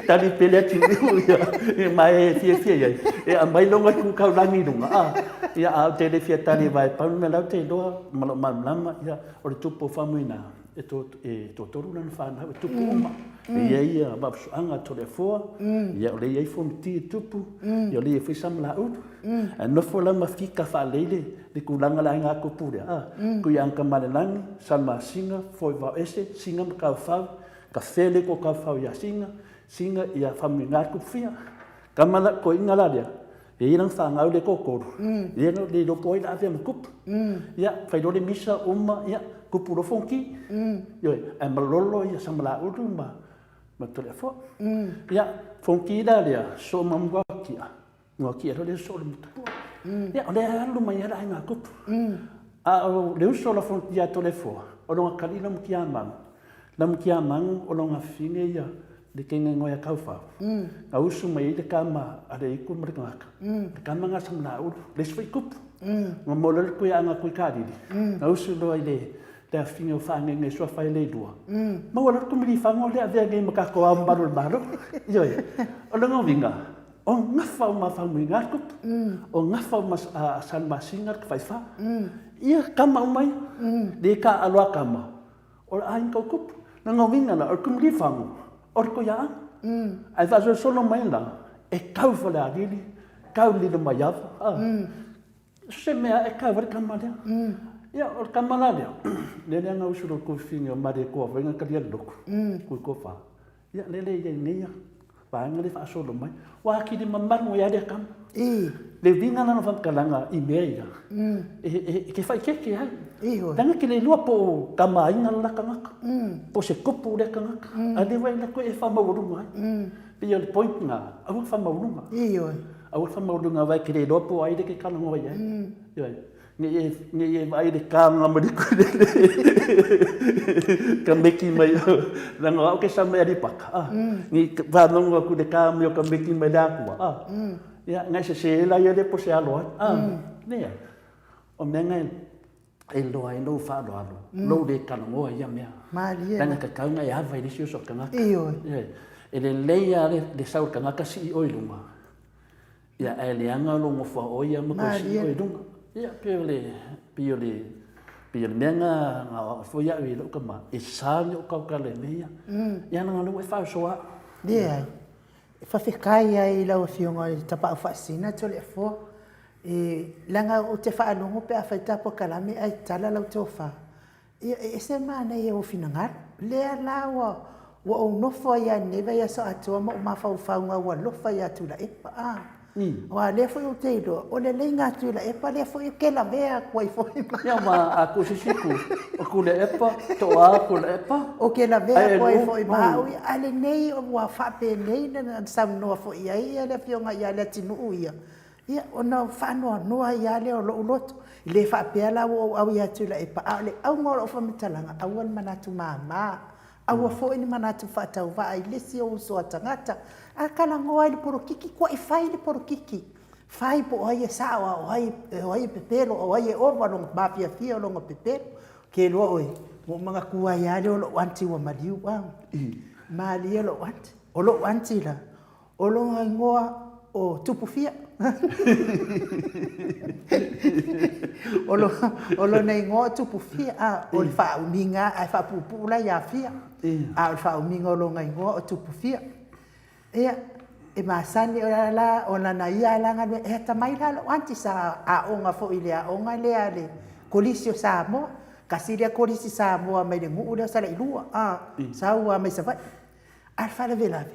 Kari pele tinu ia. Mai fia iai. E a mai longa ku kau rangi runga. Ia au te le fia tari vai. Pau me lau te doa, malo malama. Ia o le tupo whamuina. E to toru lana whanau. E tupo uma. Ia mapsuanga to le foa, ia o le iei fomiti tupu, ia o le iei samla utu. A nofo la mafika fa leile, le kulanga la inga kupure. Kui anka malelangi, salma singa, foi vau ese, singa ma kau fau, ka fele ko kau fau ia singa ia faminga kupfia. Kamala ko inga la lea, e irang whangau le kokoru. Ia no le lopo ila avea makupu. Ia, whaidole misa uma, ia, kupuro fonki. Ia, e malolo ia samla utu ma. Matole fo. Ya, fonki da dia, so mamwa kia. Ngwa kia le so le mutu. Ya, le alu mai era nga kup. Le so la fonki ya tole fo. O longa kalina mkia mang. La mkia mang o longa finge ya de kenga ngoya kaufa. A usu mai de kama ale iku mrikanga. De kama nga samna u le sfai kup. Ngwa molel ku ya nga ku kadi. A usu lo ile te fingo fange nge so fai le dua. Ma wala ku mi fango le ave nge maka ko am baro. Yo. O lo ngovinga. O ngafa ma fango ngar kup. O ngafa ma san masingar ka faifa. Ia kama mai. De ka alwa kama. O ain ka kup. Na ngovinga na o ku mi fango. O ko ya. Ai fa so solo mai la. E kau fa la dili. Kau li mai ya. Se me e kau ver kama dia. Ia, o kamala lea. Lele anga usuro ko finga mare ko venga kalia loko. Ko ko fa. Ia lele ia ngia. Pa nga le fa solo mai. Wa ki di mamar mo ya de kam. Le vinga na fa kalanga I meia. Ke fa ke ai. Danga ke le lua po kama inga la kanga. Po se kopu le kanga. Ade wa la ko e fa mawurunga. Pia le point nga. Awu fa mawurunga. Awu fa mawurunga vai ke le lua po ai de ke kana ngo ia. Ia. Nge vai de kanga madiku ka meki mai la nga ke sa mai di pak ni va no ku de kam yo ka meki mai da ku ya nga se la ya de po se alo ne o menga e lo ai no fa lo alo lo de ka no ya me Maria nga ka ka nga ya vai de so ka nga e le leia de sa ka nga ka si o iluma ya ele anga lo mo fa o ya mo ka si o iluma. Ia piole menga nga foia wi lo kama e sanyo ka le meia ia nga no e fa soa dia fa fikai ai la o fionga tapa fasina tole fo e langa o te fa no pe fa tapo kalame ai tala la o fa e se mana e o finanga le la o no fo ia neva ia so atua ma fa nga wa lo fa ia tu la e Wa le foi o te lo o le lenga tu la e pa le foi ke la vea koi foi ma. Ia ma a ku sisiku o ku le epa to a ku le epa. O ke la vea koi foi ma o ale nei o wa fa pe nei na sam no foi ai le fionga ia le tinu ia. Ia ona fa no ia le o lo lot le fa pe la o au ia tu la e pa ale au ngoro fa mitalanga au manatu mama. Aua foi ni manatu fa tau va ai le si o so tangata. Akala ngoa le porokiki ko i fai le porokiki. Fai po ai sawa o ai pepelo o ai ova no mafia fia no pepelo ke lo oi mo manga kua ya le lo wanti wa maliu wa mali lo wanti o lo wanti la o lo ngoa o tupu fia o lo nei ngoa tupu fia o le fa uminga ai fa pupu la ya fia a fa uminga o lo ngai ngoa o tupu fia e masani la ona na ia langa e tamai la anti sa a onga fo ilia onga le ale kolisio Samoa kasilia kolisi Samoa mai le ngu le sala ilua sa ua mai sa vai al fala velave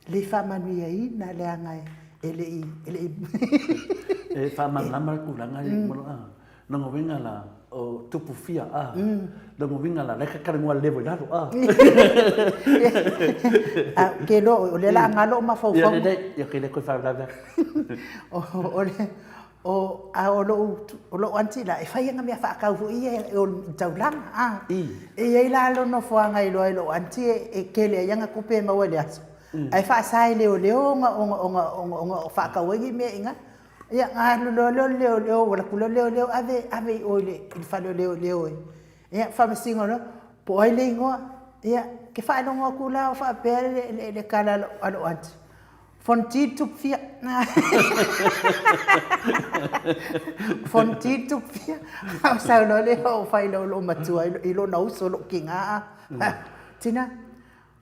le fa manu ia ina le anga ele e fa man lama ku langa mo no ngo vinga la o tupu fia no ngo vinga la le ka ngwa level la ke lo le la ngalo ma fo ya le ya ke le ko fa la o lo anti la e fai nga me fa ka fu ia o taulang e la lo no fo nga lo anti e ke le yanga ku pe ma wele aso ai fa sai le nga fa ka wengi me nga ya nga lo wala ku lo ave o le il fa le ya fa singo no po ai le ngo ya ke fa no ngo ku la fa pe le kala lo anti Fonti tu fia. Fonti tu fia. Sa lo le o fai lo matua ilo na uso lo kinga. Tina.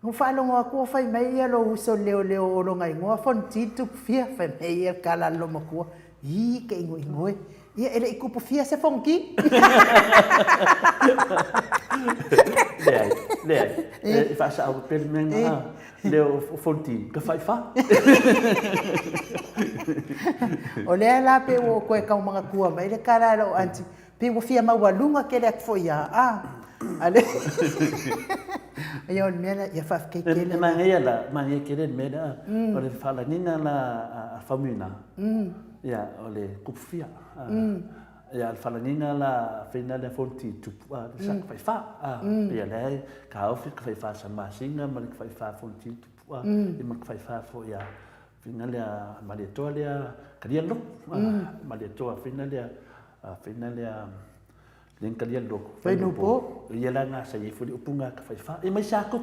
No fa lo ko fai mai lo uso le lo ngai ngo fonti tu fia fa mai kala lo makua. I ke ngoi. Ia ele ikupu fia se fonki. Le fa sa o pel menga. Leo fonti ka fai fa o le la pe o ko ka mga kua mai le kara lo anti pe wo fia ma walunga ke le fo ya ale yo mena ya fa ke ke le ma ngia la ma ngia ke le mena o le fa la nina la famina ya o le kupfia ya al falanina la fina le fonti tu sa fai fa ya le ka o fai fa sa masinga ma fai fa fonti tu e ma fai fa fo ya fina le ma le to le kalia lo ma le to fina le len kalia lo fai no po ya la nga sa yifu upunga ka fai fa e mai sa ko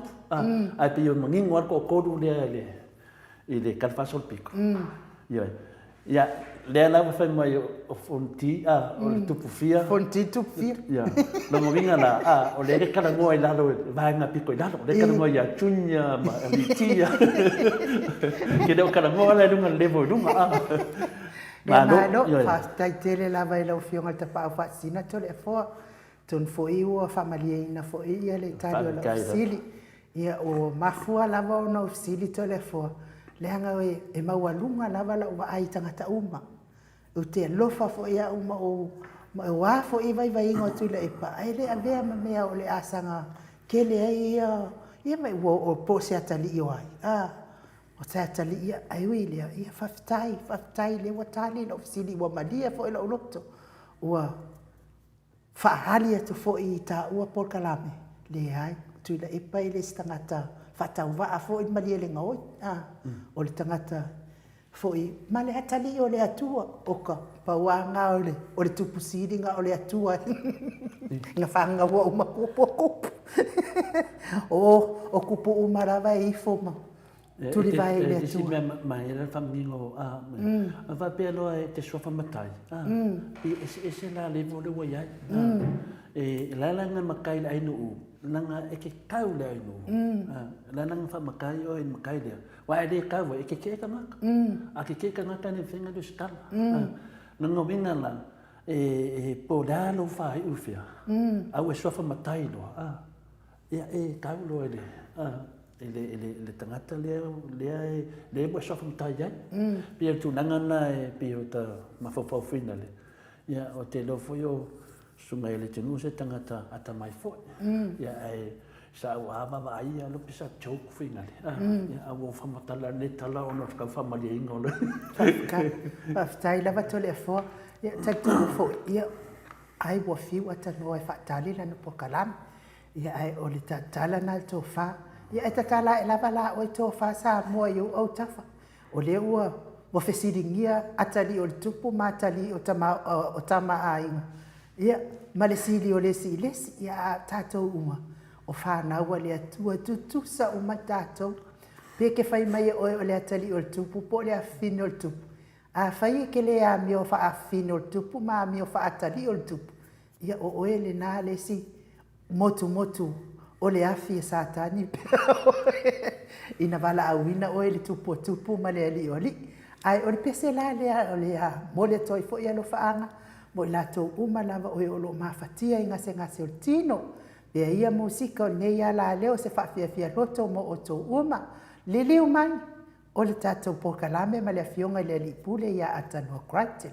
ai pe yo mangi ngor ko du le kan fa sol pico ya le la fa mai o fonti o tupu fia fonti tu fia ya no mo vinga la o le ka ngoi la lo vai na pico la le ka ngoi ya chunya ma vitia ke do ka ngoi la dunga levo dunga ma no fa tai tele la vai la fio ngal pa fa sina to le fo ton fo iu familie na fo ia le tadio la sili ia o mafua la va no sili to le fo le hanga e mawalunga lava la wa ai tangata uma o te lofa fo ia uma o wa fo i vai ngo tu le pa ai le ave ma me o le asanga ke le ia mai o po se atali i ai o se atali ia ai wi le ia faftai le wa tali lo sili wa malia fo ilo loto wa fa halia to fo i ta ua por kalame le ai tu le pa ile stangata fata wa fo i malia le ngoi o le tangata fo i male atali o le atua oka pa wa nga o le tupu sidi nga o le atua nga fanga wa uma kupu o kupu umara vai i fo ma tu li vai le atua ma era famingo va pelo e te sofa matai e se la le vo le wa ya e la nga makai la inu nanga e ke kau le inu la nanga fa makai o e makai le wa e kau e ke ka ngaka a ke ka ngaka ne finga do stala nanga vinga la e po da lo fa i ufia a we sofa matai lo e kau lo ele le tangata le wa sofa mtai ai pia tu nanga na pia ta mafofo fina le ia o te lo foi o sunga ele tenu se tangata ata mai fo ia ai sa wa va ai lo pisa choke fina le ia o fa matala le tala o no ka fa mali ingo le ka stai la va tole fo ia ta tu fo ia ai wa fiu ata no fa tali la no pokalam ia ai o le tala na to fa ia e tatala e lava la o to fa sa mo eu au tafa o le ua wa fesiringia atali o le tupu matali o tama ai ia malesili o le silesi ia tatou uma o fa na wa le atua tutu sa o matatou pe ke fai mai o le atali o le tupu po le afino le tupu a fai ke le a mi o fa afino le tupu ma mi o fa atali o le tupu ia o ele na le si motu o le afi e satani ina wala awina o ele tupu ma le ali oli ai o le pese la o le a mo le toi fo ia lo faanga mo la to uma lava o lo mafatia inga se ngase o tino pe ia musika o nei ala leo se fa fia loto mo o to uma le liu man o le tatou pokalame ma le afionga le ali pule ia atanua Crichton.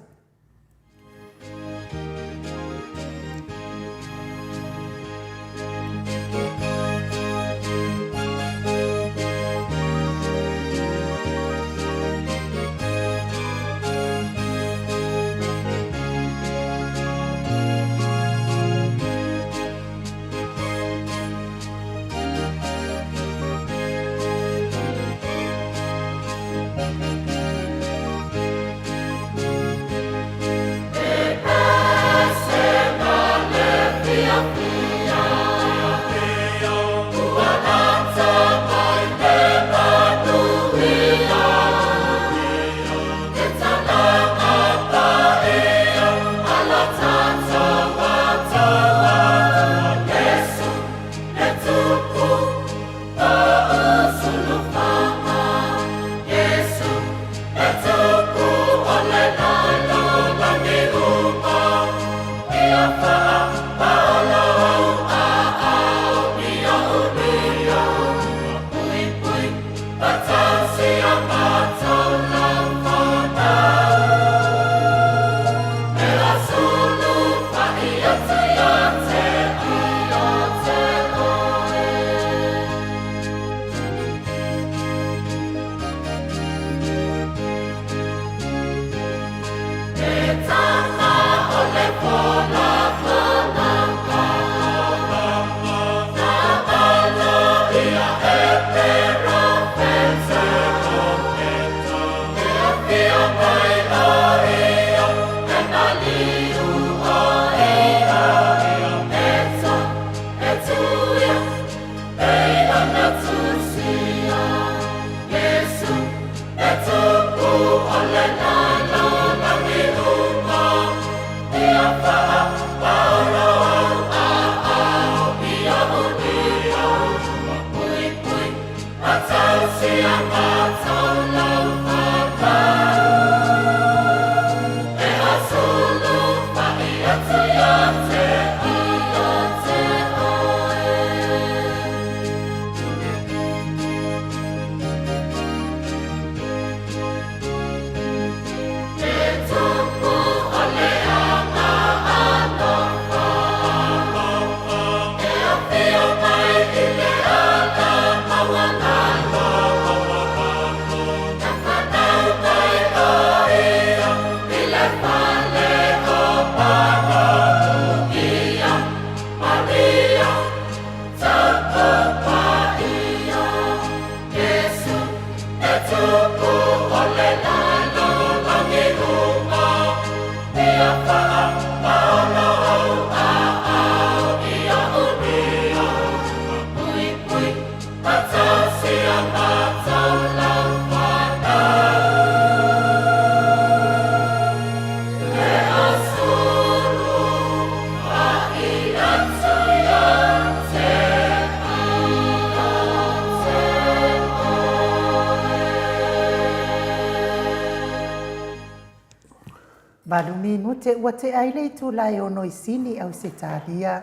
Maluminu te ua te aile i tu lai o noi sini au se tālia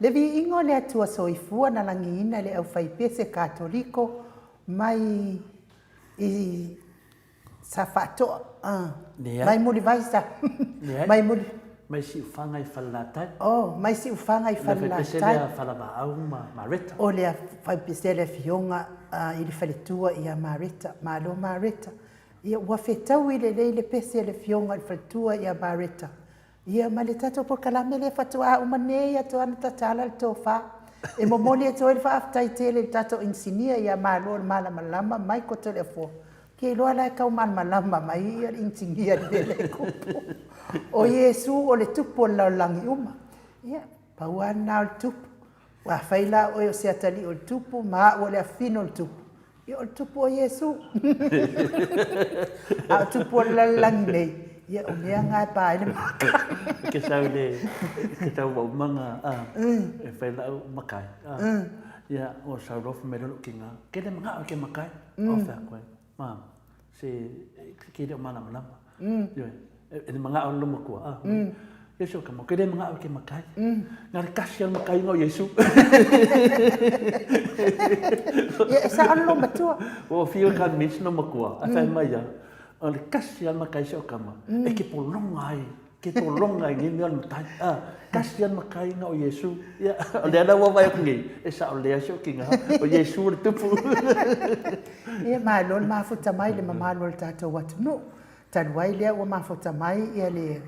Le viingo le atua soifua na langiina le au faipese katoliko mai i sa fatoa. Mai muli vaisa. Mai muli. Mai si ufanga i whalatai. Oh, mai si ufanga i whalatai. Le whaipesele a whalaba au mareta. O le whaipesele fionga i le whaletua i a mareta. Malo mareta. Ia ua whetau i le pese le fionga i whaletua i a mareta. Ia ma le tato por kalame le fatua umane ia to ana tatala le tofa. E momoli e to le whaaftai te le tato insinia ia malo mala malama mai ko te le fo. Ke loa la kau malama mai ia insinia le kupu. O Yesu o le tupu la langi uma. Ia pauana o le tupu. Wa faila o se atali o le tupu ma o le afino o le tupu. Ia o le tupu o Yesu. A tupu la langi nei. Ia o mea ngai pa ele maka. Ke tau wau manga e whaila au makai. Ia o sa rofu me lolo kinga. Ke le mga o ke makai. O whea koe. Mam, se ke le o mana malama. E le mga o luma kua. Yesu kamo, ke le mga o ke makai. Ngare kasi al makai ngau Yesu. Ia sa alo matua. O fio kan mis no makua. A whai mai ya. O le kasi al makai se o kama. E ke polonga ai. Ke polonga ai ngini al makai. Kasi al makai ngau Yesu. Ia, o le ana wawai o ngi. E sa o lea se o kinga. O Yesu le tupu. Ia malol mafuta mai le mamalol tatou watu no. Tanuai lea ua mafuta mai ia le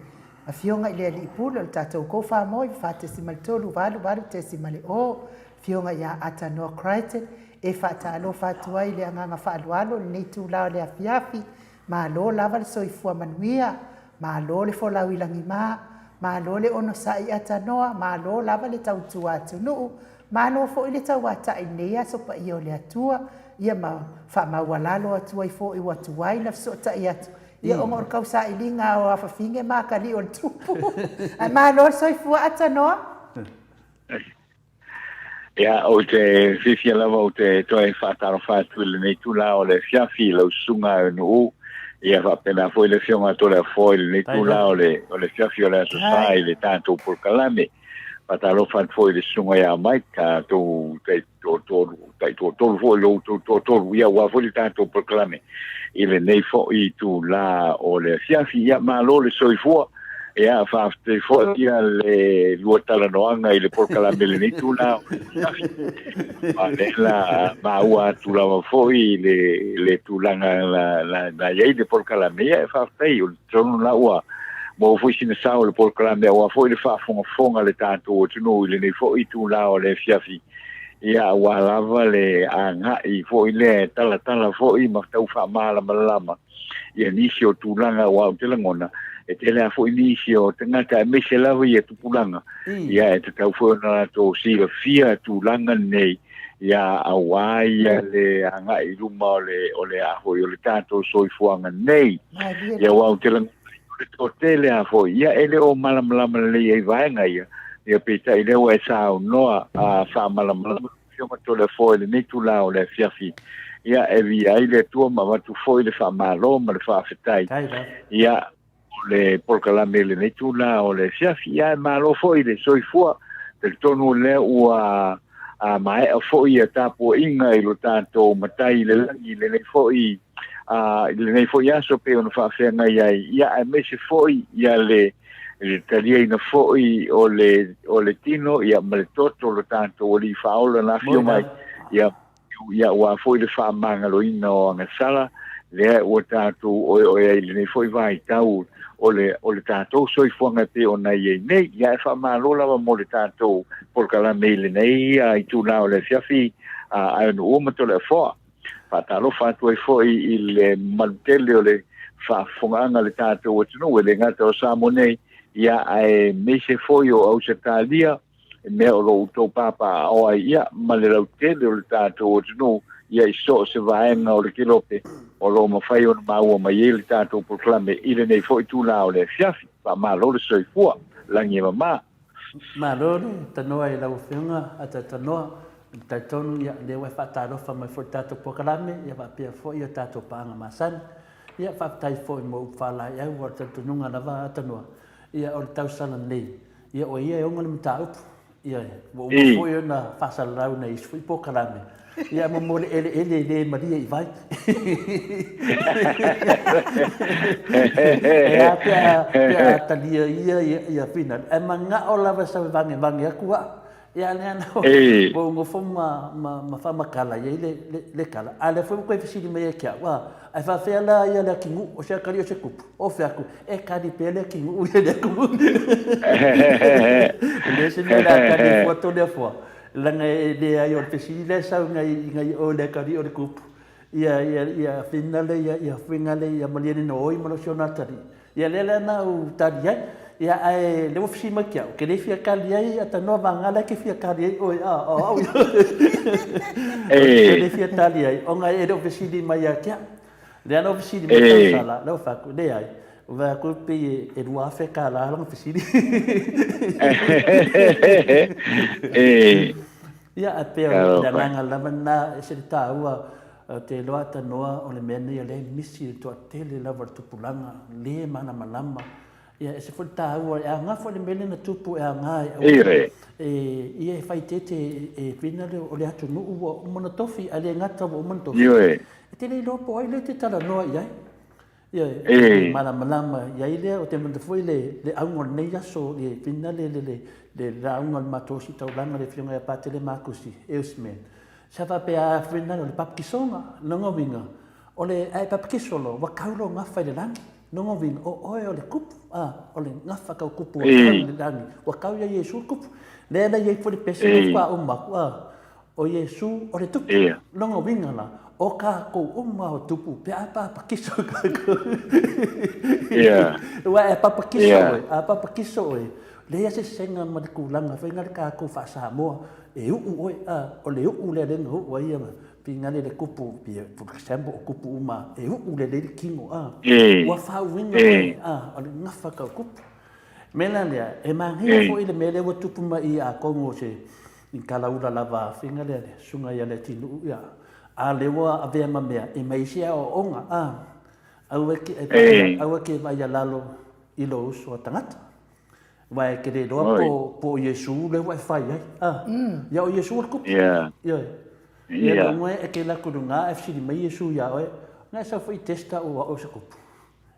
a fionga ile li pula le tatou ko fa moi fa te simaltolu valu te simale o fionga ia ata no Crichton e fa talo fa tuai le anga fa alualo le tu la le afiafi ma lo lava le soifua manuia ma lo le fo la wilangi ma lo le ono sai ata noa ma lo lava le tau tua tu no ma no fo ile tau ata inea so pa io le atua ia ma fa ma walalo atua i fo i watu wai na so ta ia ia o mor kausa ilinga o afafinge makali o tupu. Ma lo soifua ata noa? Ia o te fifia lava o te toi whātaro whātuile nei tula o le fiafi lau sunga no ia whapena foi le fionga to le foi nei tula o le fiafi o le asosai le tātou por kalame. Whātaro whātfoi le sunga ia mai ka tō foi lo tō ia wa foi le tātou por kalame. Ile nei fo I tu la o le fiafi ia malo le soifua ia fa te fo ia le luatala noanga I le porkalame le nei tu la ma le la ma ua tu la fo I le tu langa la ia de porkalame ia fa te o tonu la ua mo fo sina sa o le porkalame ua fo le fa fonga le tanto o tunu ile nei fo I tu la o le fiafi ia wa lava le anga I fo ile tala fo I ma tau fa mala malama ia nisio tulanga wa telangona e tele fo inisio tangata me se lava ia tupulanga ia e tau fo na to sila fia tulanga nei ia awaia le anga I luma o le a ho le tato soifuanga nei ia wa telangona to tele a fo ia ele o mala malama le ia vaenga ia peta ile o sa noa a fa malama fioma to le foi le nitu la o le fiafi ia e via ile tua ma va tu foi le fa malo ma le fa fetai ia le porkalame le nitu la o le fiafi ia malo foi le soifua del tonu le ua a mai a foi a tapo inga I lo tanto matai le foi le nei foi aso pe ona fa fenga ia e me se foi ia le talia ina foi o le tino ia male toto lo tanto o li faola na fio mai ia wa foi le fa manga lo ina o nga sala le o tanto o ele ne foi vai tau o le tanto soi fonga te o na ye nei ia fa malo la mo le tanto por kala mele nei ai tu na o le fiafi a no o mato le fo fa talo fa tu foi il mantelle o le fa fonga le tanto o tu le ngata o samone ia ai me se foi o au se talia me o lo to papa o ia ma le laute le tato o no ia so se vai na o le kilope o lo ma fai on ma o ma ile tato proclame ile nei foi tu la o le fiafi pa ma lo le soifua la ngi ma lo tanoa I la ufinga ata tanoa taitonu ia le wa fataro fa mai for tato proclame ia va pia foi o tato panga masan ia fa tai foi mo fala ia wa tatunga na va tanoa ia o tau sala nei ia o ia o ngana mtaupu Ia, mo foi na fasalau na isso foi pouca lá me. Ia mo mole ele Maria e vai. É a talia ia final. É manga o lava sa vange aku ia na bo ngo foma ma fama kala ia le kala. Ale foi ko fisili me kia wa. Ai fa fela ia le kingu o se kali o se kupu. O fe aku e kadi pele kingu ia le kupu. Le se me la kadi foto le fo. Langa le ai o fisili le sa ngai o le kadi o le kupu. Ia finale ia finale ia maliene no oi malo sionatari. Ia le na u tadi ia ai le ofisi makia ke le fia kali ai ata no vangala ke fia kali ai oi ke le fia tali ai onga e ofisi di mai kia le ana ofisi di mai sala lo fa ku le ai va ku pe e rua fe kala lo ofisi di ia a pe la langa la mana se ta ua te loa ta noa o le mena ia le misi to tele la var tupulanga le mana malama ia se foi ta ua e nga foi le mena na tupu e nga ia fai tete e fina le o le atu no ua mona tofi ale ngata o mona tofi e te le lopo ai le te tala noa ia mana malama ia ile o te manda foi le aunga nei aso le fina le aunga matosi taulanga le fionga e pate le makusi eusmen sa va pe a fina le papkisonga longa winga o le ai papkisolo wa kaulo nga fai le langa nonga winga o le kupu o le ngafa ka kupu o le langi wa kau ia Yesu kupu le na ye foi pese kwa o maku o Yesu o le tupu longa winga la o ka ko uma o tupu pe apa pakiso ka ko wa e papa kiso le ia se senga ma ku langa fa ngar ka ko fa Samoa e o le le ngo wa ia pinga le kupu pe por exemplo o kupu uma e le kingo wa fa winga o le ngafa ka kupu mena le e mangi fo ile mele o tupu ma i a kongo se in kala ula lava finga le sunga ia le tinu ia a le wa ave ma mea e mai sia o onga au ke vai lalo i lo uso tangata vai ke le do po Yesu le wa fai ia o Yesu ko ia mo e ke la kurunga FC di mai Yesu ia na sa foi testa o se kupu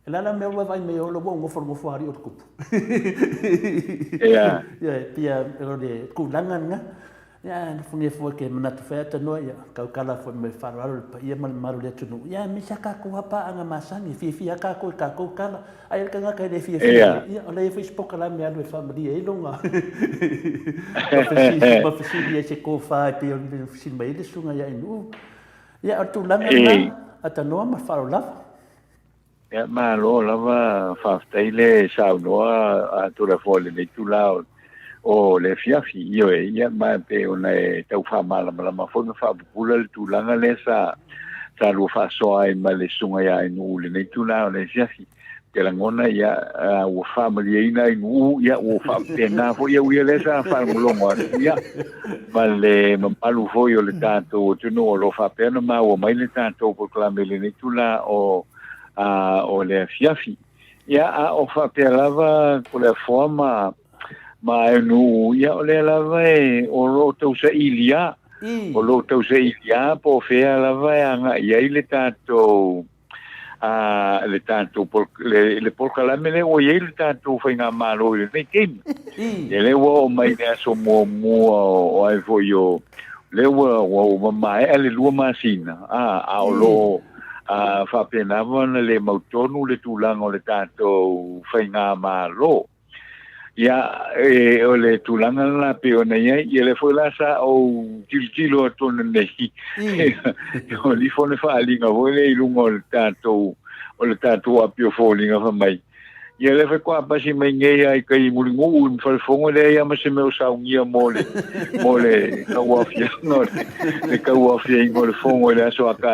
ela la me vai me o lo bongo formo fari o kupu ia pia ero de kulanga ia funge fo ke manatu feta no ia kau kala fo me faralo pa ia mal maru le tunu ia me saka ko apa anga masangi fi ka ko kala ai ka nga ka de fi ia ole Facebook la me alo family e longa pa fisi dia se ko fa pe o fisi mai le sunga ia inu ia tu langa ata no ma faralo ia ma lo lava fa taile sa no a tu la fo le tu la o le fiafi io ia ma pe ona e tau fa mala ma fo fa pula le tulanga le sa lu fa so ai ma le sunga ia inu le nei tula le fiafi ke la ngona ia o family ina inu ia o fa pena fo ia le sa fa mulongo ia ma le malu fo io le tanto tu no lo fa pena ma o mai le tanto por clame le nei tula o le fiafi ia o fa pelava con la forma ma no ia o le lava o lo tau sa ilia o lo tau sa ilia po fe lava anga ia le tanto por le por calamele o ia le tanto fa nga malo le tem ele o mai ne so mo o ai fo yo le o mai ele lua masina o lo fa pena le mautonu le tulanga le tanto fa nga malo ia o le tulanga la peona ia le foi la sa o kilo ton nei o li fo ne fa linga vo le lungo le tato a pio fo linga fa mai ia le foi qua pasi mai ngai ai kai mulingu un fa fongo le ia ma se me o sa ungia mole ka wa fia no le ka wa fia ngo le fongo le so aka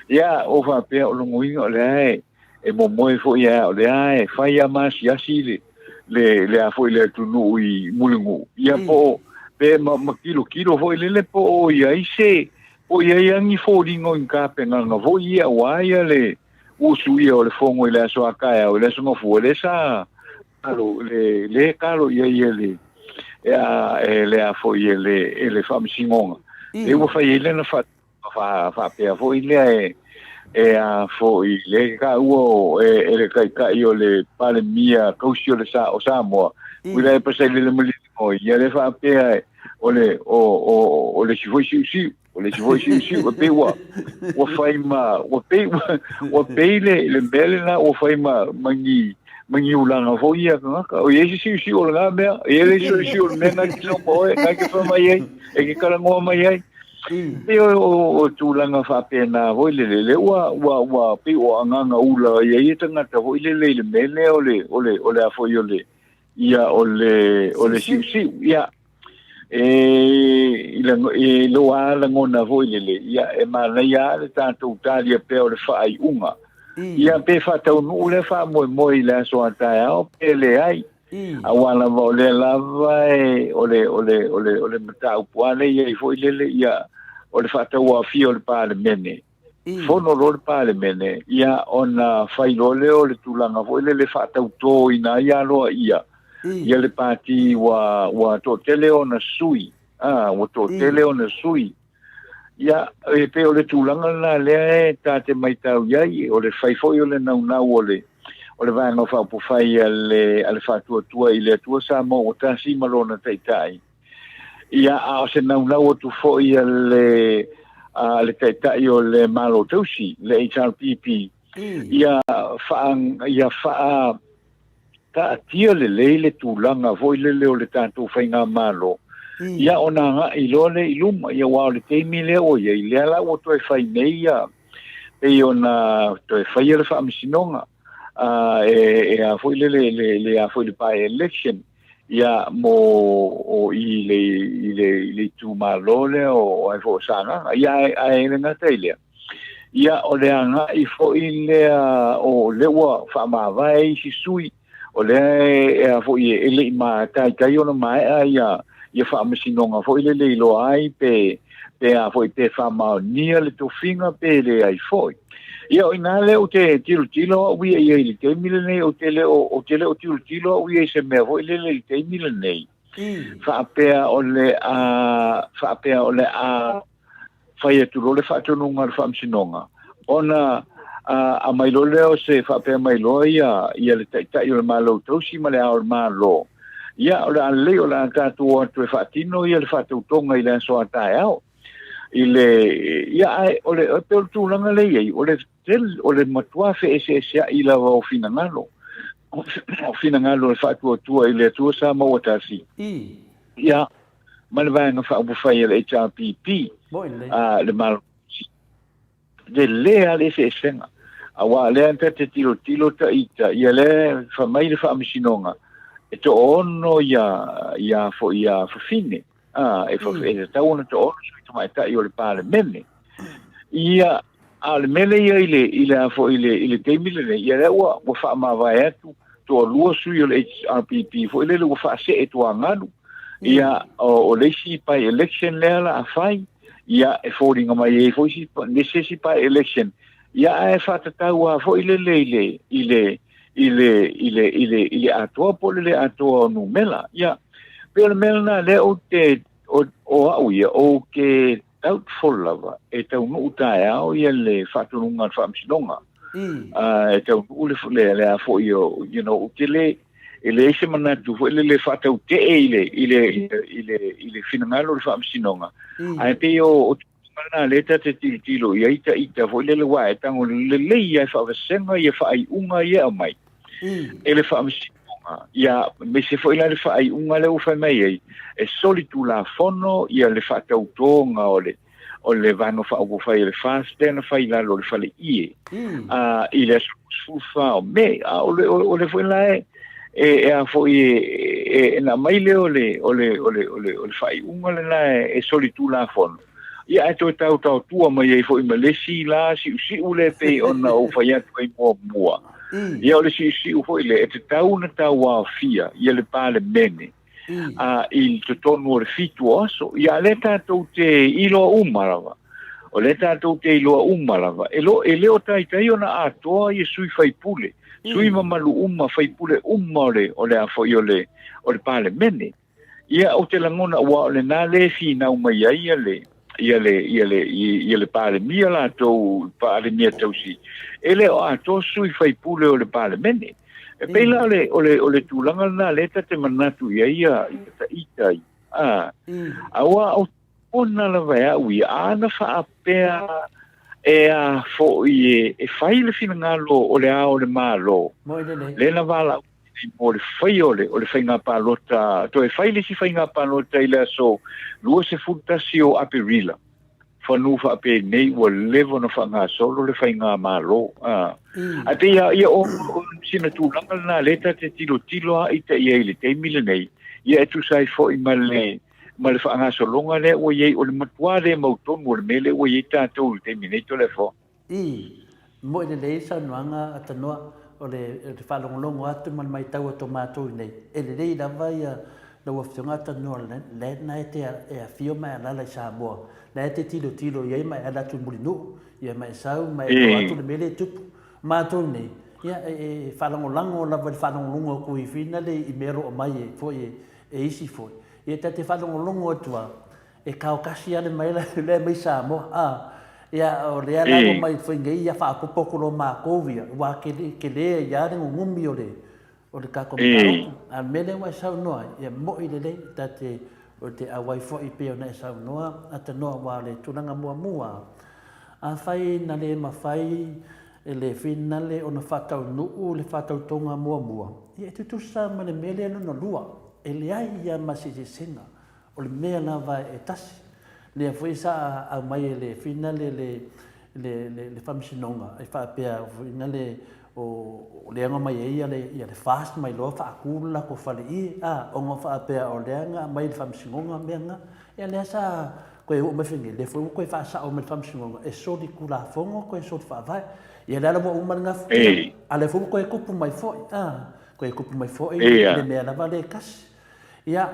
ia o fa pe o lungu ingo le e mo fo ia o le ai fa ia mas ia si le a foi le tunu i mulingu ia po pe ma kilo foi le po ia ise o ia ngi fo dingo in ka pe nga vo ia wa ia le usu ia o le fongo ile so aka o le so fo le sa alo le kalo ia le le a foi ele fa misingonga e wo fai ele na fa pe foi le a foi le ka uo ele kai o le pale mia kausio le sa o Samoa ule pa sai le mali o ia le fa pe o le si foi si o le si foi si o pe wa fai ma o pe le bele na o fai ma mangi ulanga fo ia ka o ye si o nga me ele si o me na ki no mo na ki fa mai e ki kala ngo mai ai e o tulanga fa pena ho le wa pe o anga ula ye tanga ta ho le mele ole a fo le ia ole si ia e lo ala ngona fo le ia e ma na ia le tanto talia pe o le fa ai unga ia pe fa tau nu le fa mo le so ata o pe le ai awala mo le lava ole mata o puale ia fo le ia ole fa tau a fi o le parlemene fono lo le parlemene ia ona fai lo le tulanga fo le fa tau to ina ia lo ia le pati wa to tele ona sui wa to tele ona sui ia e pe o le tulanga na le tate mai tau ia o le fai foi o le na ole o le vanga fa po fai ale fa tua ile tua Samoa o ta si malona tai ia a se na o tu foi ale tai o le malo tusi le HRPP ia fa ta tia le tulanga foi le o le tanto fai nga malo ia ona nga ilole iluma ia wa le teimile o ia ile ala o to fai meia e ona to fai le fa misinonga a foi le a foi le pa election ia mo o ile tu malole o ai fo sanga ia ai nga tele ia o le anga I fo ile o le wa fa ma vai si sui o le fo ile ma kai ona mai ia fa misinonga fo ile lo ai pe a foi pe fa ma ni le to finga pe le ai foi ia ina le o te tilo wi ia le te milene o tele o tilo wi se me fo ile le te milene fa pe o le fai tu le fa tu nunga fa misinonga ona a mai lo le se fa pe mai lo ia le tai o malo to si male o malo ia ora le ola ka tu o tu fatino ia le fatu tonga ile so ata ao ile ia ole pe tu langa le ia ole matua fe ese ila o finangalo le fatu tu ile tu sa mo tasi ia malvanga fa bu fa ile HRPP le mal de le ale se senga awa le ante te tilo ta ita ia le fa mai le fa misinonga e to ono ia fo fine e fo e ta ono to ono so mai ta io le parlemene ia al mele ia ile fo ile temile ia le wa fa ma vai atu to lua su io le HRPP fo ile le fa se e to anganu ia o le si pa election le la fai ia e fodinga mai e fo si necessity pa election ia e fa ta wa fo ile Atua po le Atua numela ia per melna le o te o au ia o ke doubtful lava e te unu uta au ia le fatununga famsinonga e te unu le a fo io utile ele se mana tu fo le fatu te ile finangalo le famsinonga ai pe o mana leta te tilo ia ita fo le wa e tango le ia fa vesenga ia fa ai unga ia mai ele fa misinonga ia me se foi la fa ai unga le fa mai e solitu la fono ia le fa tautonga o le vano fa o fa ile fast ten fa ila lo fa le ile sufa me o le foi la a foi na mai le o le fa ai unga le na e solitu la fono ia e to tau tua mai e foi malesi la si ule pe ona o fa ia tu mua ia ole si foi le te tau na tau a fia ia le pale mene il te tonu o fitu oso ia le tatou te ilo umarava o le tatou te ilo umarava e leo tai ona atoa ia sui fai pule sui mamalu fai pule o le a foi o le pale mene ia o te langona ua o le nā le finau mai ai ia le palemia latou palemia tausi ele o ato sui faipule o le palemene e peila o le tulaga lana le tate manatu ia taʻita aua o ona lava ea'u ia ana fa'apea e a fo'i e fai le finagalo o le a o le mālō le na vala mo le fai o le whainga pālota to e fai le si whainga pālota i le aso lua se futasi o aperila whanu wha ape nei ua levo na whanga solo le whainga mālo a te ia o sina tūlanga na leta te tilo a ita ia i le teimile nei ia e tu sai fo i ma le whanga solonga le ua iei o le matua le mautonu o le mele ua iei tātou le teimile nei to le fo mo i le leisa nuanga atanoa o le whalongolongo atu man mai tau ato mātou nei. E le rei lava ia na wafionga atanoa le na e te e a fio mai alala i Samoa. Na e te tilo iai mai alatu mulinu, ia mai sau, mai atu le mele tupu mātou nei. Ia e whalongolango lava le whalongolongo kui whina le i mero o mai e foi e isi foi. Ia te whalongolongo atua e kaokasi ane mai le mai Samoa. Ia o le ala mai whaingai ia whaakopoko lo mākovia. Wā ke lea ia ringo ngumi o le kakomitaroku. A mele wai sau noa, ia mo i le lei tate o te awai fwoi peo na e sau noa, ata noa wā le tunanga mua. A whai na le mawhai e le whina le o na whatau nuu, le whatau tonga mua. Ia e tutusa ma le mele anu na lua, e le ai ia masisi singa, o le mea na vai e tasi. Le foi sa a mai le final le famsinonga e fa pe na le o le nga mai ia le fast mai lo fa kula ko fa le o nga fa pe o le nga mai le famsinonga menga e le sa ko o me fingi le foi ko fa sa o me famsinonga e so di kula fongo ko so fa vai e le mo uma nga ale fu ko e kupu mai foi ko e kupu mai foi le me na vale kas ia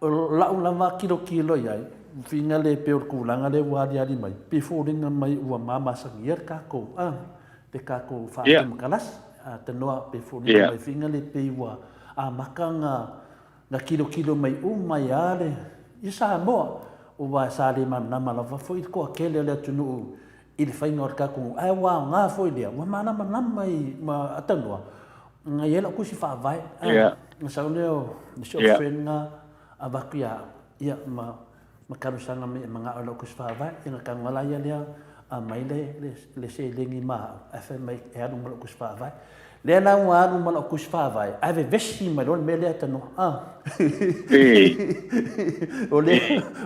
la un lava kilo ia Finga le peo kulanga le wadi ali mai. Pifo ringa mai ua mama sangier kako. Te kako whaate makalas. Te noa pifo ringa mai finga le peo a makanga na kilo mai mai ale. Isa moa. Ua sale manama lava foi ko akele le tunu i le whainga o kako. Ai wa ngā foi lea. Ua manama i ma atanua. Nga iela kusi whaavai. Nga sau leo nisho whenga a wakia. Ia makarusanga me mga alo kuswava ina kangala ya lea a mai le se lengi ma afa mai e anu malo kuswava le na wa anu malo kuswava ave vesti mai don mele atano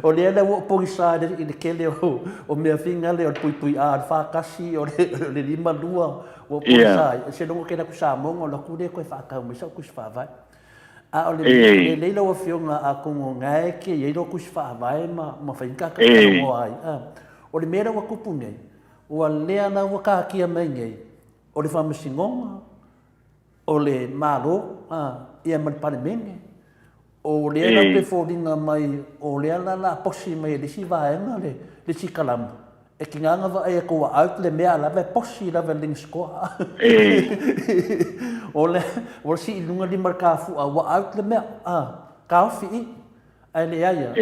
o le na wo polisa de in kele o me finga le o pui a fa kasi o le lima lua o polisa se no ke na kusamo lo ku de ko fa ka mo sa kuswava a o le leila o fionga a kongo ngai ke ye lo kus fa vai ma fainka ka mo ai o le mera wa kupu nei o le ana wa ka ki mai nei o le famasingonga o le malo ia mal panemene o le ana pe fodinga mai o le ana la posi mai le si vai na le si kalam e ki nganga va e ko out le mea la ve posi la ve ling sko o si lunga di markafu a wa out le mea ka fi ai le ia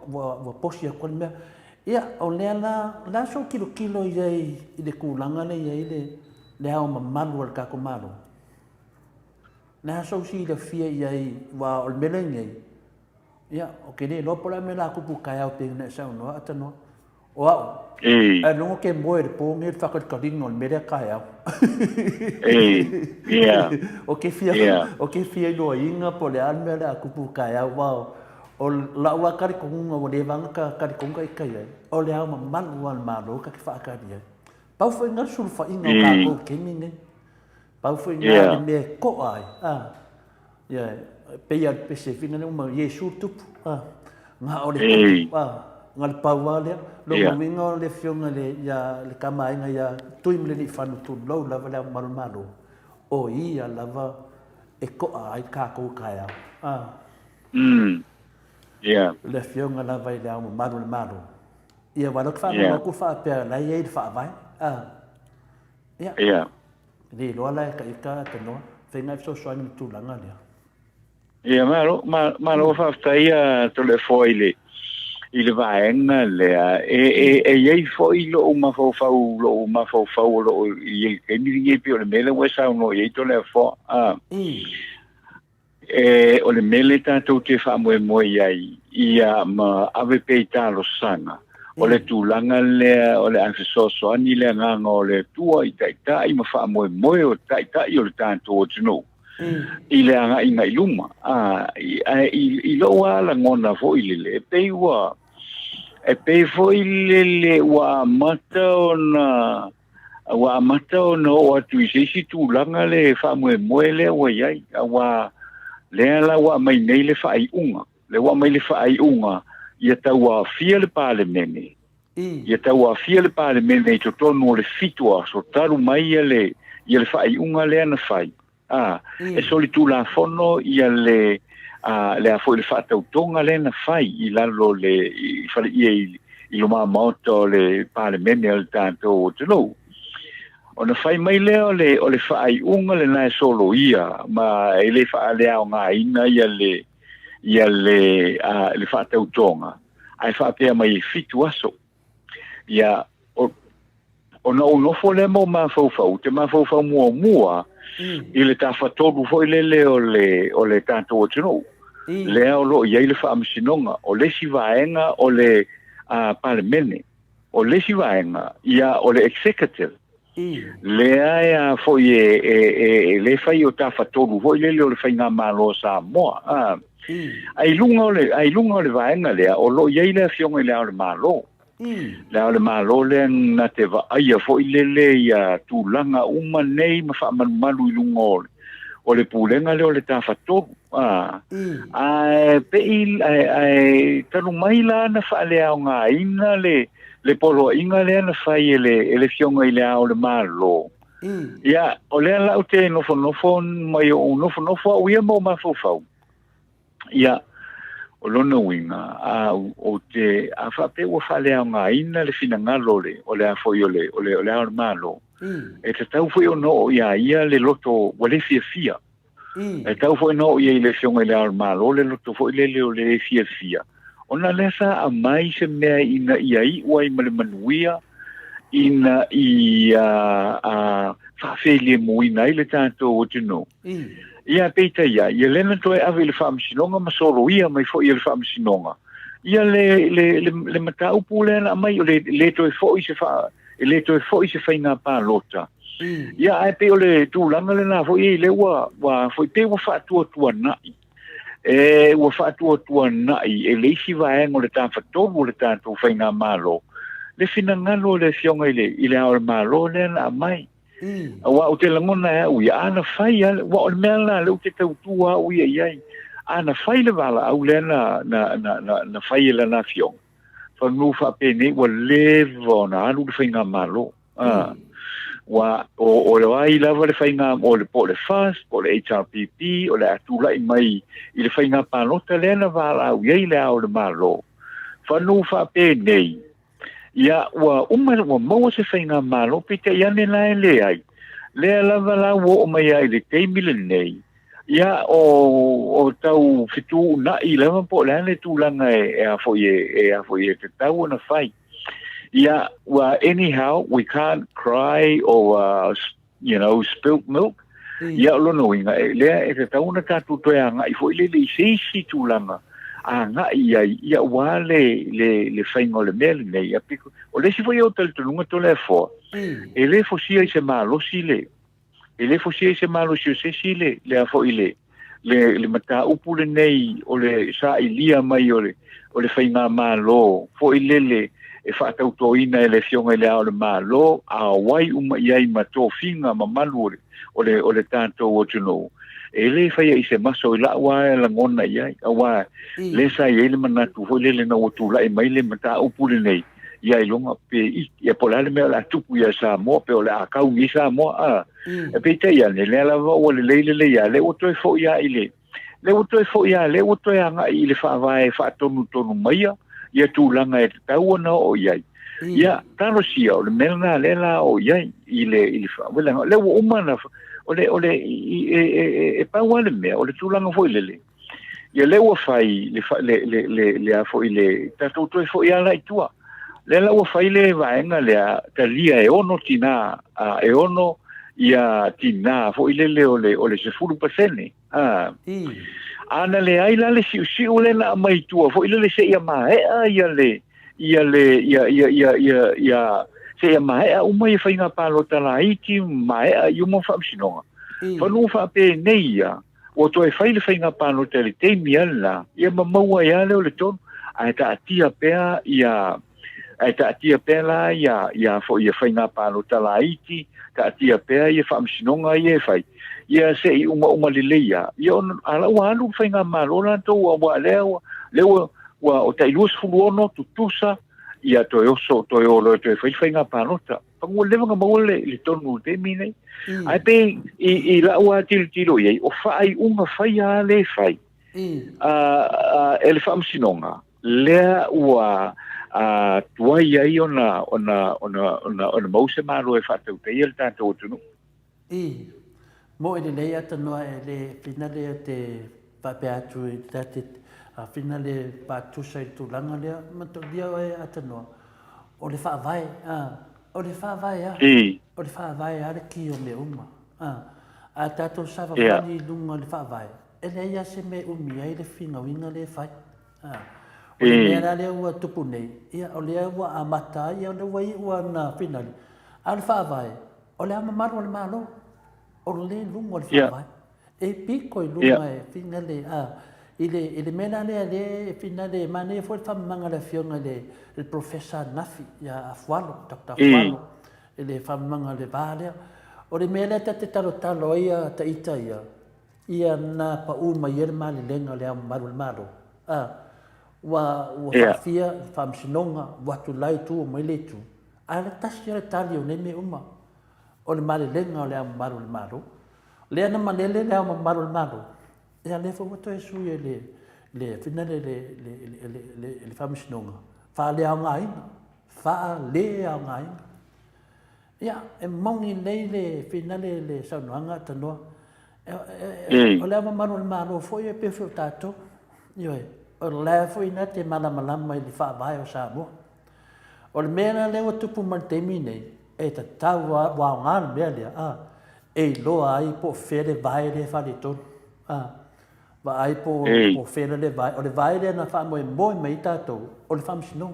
wa posi ko le mea ia o le ana la so kilo ia i le kulanga le ia le ha ma malu ka ko malu na so si le fia ia wa o melenga ia o ke le lo pola me la ku pu ka au te na sa no atano o não que morre por ele faz aquele carinho no meio da caia o que fia do inga por ele me dá cupu caia uau o lá o cari com o levang cari com cai caia o le uma manual malo que faz caria pau foi ngal sulfa inga o que minga pau foi ngal me ko ai peia pese fina uma yesu tup nga o le ngal pawale lo mingo le fionga le ya le kamainga ya tuim le fanu tu lo lava le malu o ia lava e ko ai ka ko kaya le fionga lava le malu ia wala ka fa ko fa pe la ia fa vai le lo ala ka te no fenga so so ni tu langa le Ia malo whaftaia to le foile I le vaenga lea e iei foi lo mafofau lo I e ni pio le mele wa sa no iei to le fo o le mele tātou te whamoe iai ia ma ave peita lo sanga o le tūlanga lea o le anfisoso ani lea nganga o le tua I taitai ma whamoe o taitai o le tātou o tino I le anga I ngai luma I loa la ngona fo I le peiwa e pei foi le wa mata ona o atu I seisi tūlanga le whamoe le wa iai wa le la wa mai nei le whai unga le wa mai le whai unga ia taua fia le pale mene ia taua fia le pale mene to tonu le fitua so taru mai ia le whai unga le ana whai e soli tūla fono ia le a foi le fatau tonga le na fai I lalo le I fale I lo Maota le pale mene al tanto o tino ona fai mai le o le fai unga le na solo ia ma ele fa le au nga ina ia le fatau tonga ai fa pe mai fitu aso ia ona no fo le mo ma fo te ma fo mua ile ta fa todo foi le o le tanto o tino lea lo ia le whaamisinonga o le sivaenga o le palemene o le sivaenga ia o le executive lea ia foi le fai o tawhatoru foi le le whainga malo Samoa ai lunga o le vaenga lea o lo ia le fionga lea o le malo lea o le malo le na te va aia foi le ia tūlanga uma nei ma whaamalu I lunga o le pulenga le o le tawhatoru pe I tanu mai la na whaale au ngā ina le polo inga le na whai ele fionga I le au le malo ia o le lau te nofo mai o nofo au ia mo mafofau ia o lona winga o te a whape o whaale au ngā ina le finangalo le o le a foi o le au le malo e te tau foi o no ia le loto wale fia e tau foi no ia le fionga le au malo le loto foi le fia ona lesa a mai se mea ina ia I ua I male manuia ina I whawhele muina I le tātou o tino ia peita ia lena toi ave le whaamisinonga masoro ia mai foi le whaamisinonga ia le mataupu lena mai o le toi foi se le toi foi se whainga pālota ia ai pe o le tūlanga le nā foi le wa foi pe wa whātua nai wa whātua nai leisi vaenga o le tāwhatoru o le tātou whainga malo le finangalo le fionga I le au malo le na mai wa o te langona ui ana whai wa o le mea la le o te tautua ui ai ana whai le wala au le na whai le na fionga whanu whapene wa levo na anu le whainga malo wa o le ai lava le whainga o le po le fast po le HRPP o le atula I mai I le whainga panota le na wala au iei le au le malo whanu whapene ia wa maua se whainga malo pita iane lai le ai le lava la o mai ai le teimile nei ia o tau fitu na I lava po le tūlanga e a foi te tau na whai yeah, well, anyhow, we can't cry or, spilt milk. Yeah, lono winga. Lea, e te tauna tātou toi a ngai, fo ile le seisi tūlanga. A ngai ia wā le whainga o le mea le nei. O le si fo iau tali tununga to le fo. E le fo sia I se mālosi le. E le fo sia I se mālosi o se si le a fo ile. Le mata upu le nei, o le sa I lia mai o le whainga mālo. Fo ile le. E whaatautoina e le fionga le ao le malo, a wai uma iai mato finga mamalu o le tātou o tuno. E le whaia I se maso I la wai la ngona iai, a wai le sa iai le manatu hoi le na o tūla e mai le mata upule nei, iai longa pe I polale mea la tupu ia Samoa, pe o le akau ni Samoa, e pe te ia ne le lava o le le ia, le o toi fo ia I le. Le o toi fo ia, le o toi anga I le whaavae whaatonu tonu maia, ia tūlanga e te tauana o iai. Ia, taro sia, o le melna lela o iai, I le whawelanga. Le o umana, o le, e paua le mea, o le tūlanga foi lele. ia le ua fai le a foi le tatou toi foi ala itua le la ua fai le vaenga le talia e ono tina e ono ia tina foi le o le se fulu pasene ana le ai la le si o le na mai tua foi le se ia mai ia se ia mai o mai fai nga palo tala iki mai ia mo fa sinonga fa no fa pe neia o to e fai le fai nga palo tele te miala ia maua ia le o le ton ai ta tia pea ia ai ta tia pela ia fo ia fai nga palo tala iki ta tia pea ia fa sinonga ia fai ia se uma lileia ia ala wa lu fai nga malola to wa le wa o tai lus fuluono tutusa ia to oso to lo to fai nga panota pango le nga mo le tonu te mine ai pe i la wa tilo ia o fai uma fai a le fai ele fam sinonga le wa tua ia ona mo se malo e fa te ia tanto tunu mo ele le ata no ele finale te papeatu te a finale pa tu sai tu langa le ma to dia e ata no o le fa vai o le fa vai o le fa vai a ki o me uma a tato sa va ni lunga le fa vai ele ia se me umi ai le finga winga le fai o le mera le ua tupu nei ia o le ua amata ia o le wai ua na finale a le fa vai o le amamaru le malo o le lunga le fa vai e pico i lunga e finale ile mena le finale mane foi famanga le fionga le professor Nafi ya afualo Dr. Afualo ele famanga le vale o le mena te talo ia ta ia na pa uma ia mali lenga le maru wa fia fam sinonga wa tu lai tu mo le tu ala tasira tali o ne me uma o le mali lenga le maru le na manele le maru ia le fo to su le finale le famous nonga fa le ngai fa le ngai ia e mongi le finale le sa nanga tano o le mano fo e pe fo tato io o le fo ina te mala mai le fa vai o sa mo o le mena le o tupu mantemine e ta tawa wa ngal me e lo ai po fere vai le fa le ton va ai po fere le vai o le vai le na fa mo mai tato o le famsino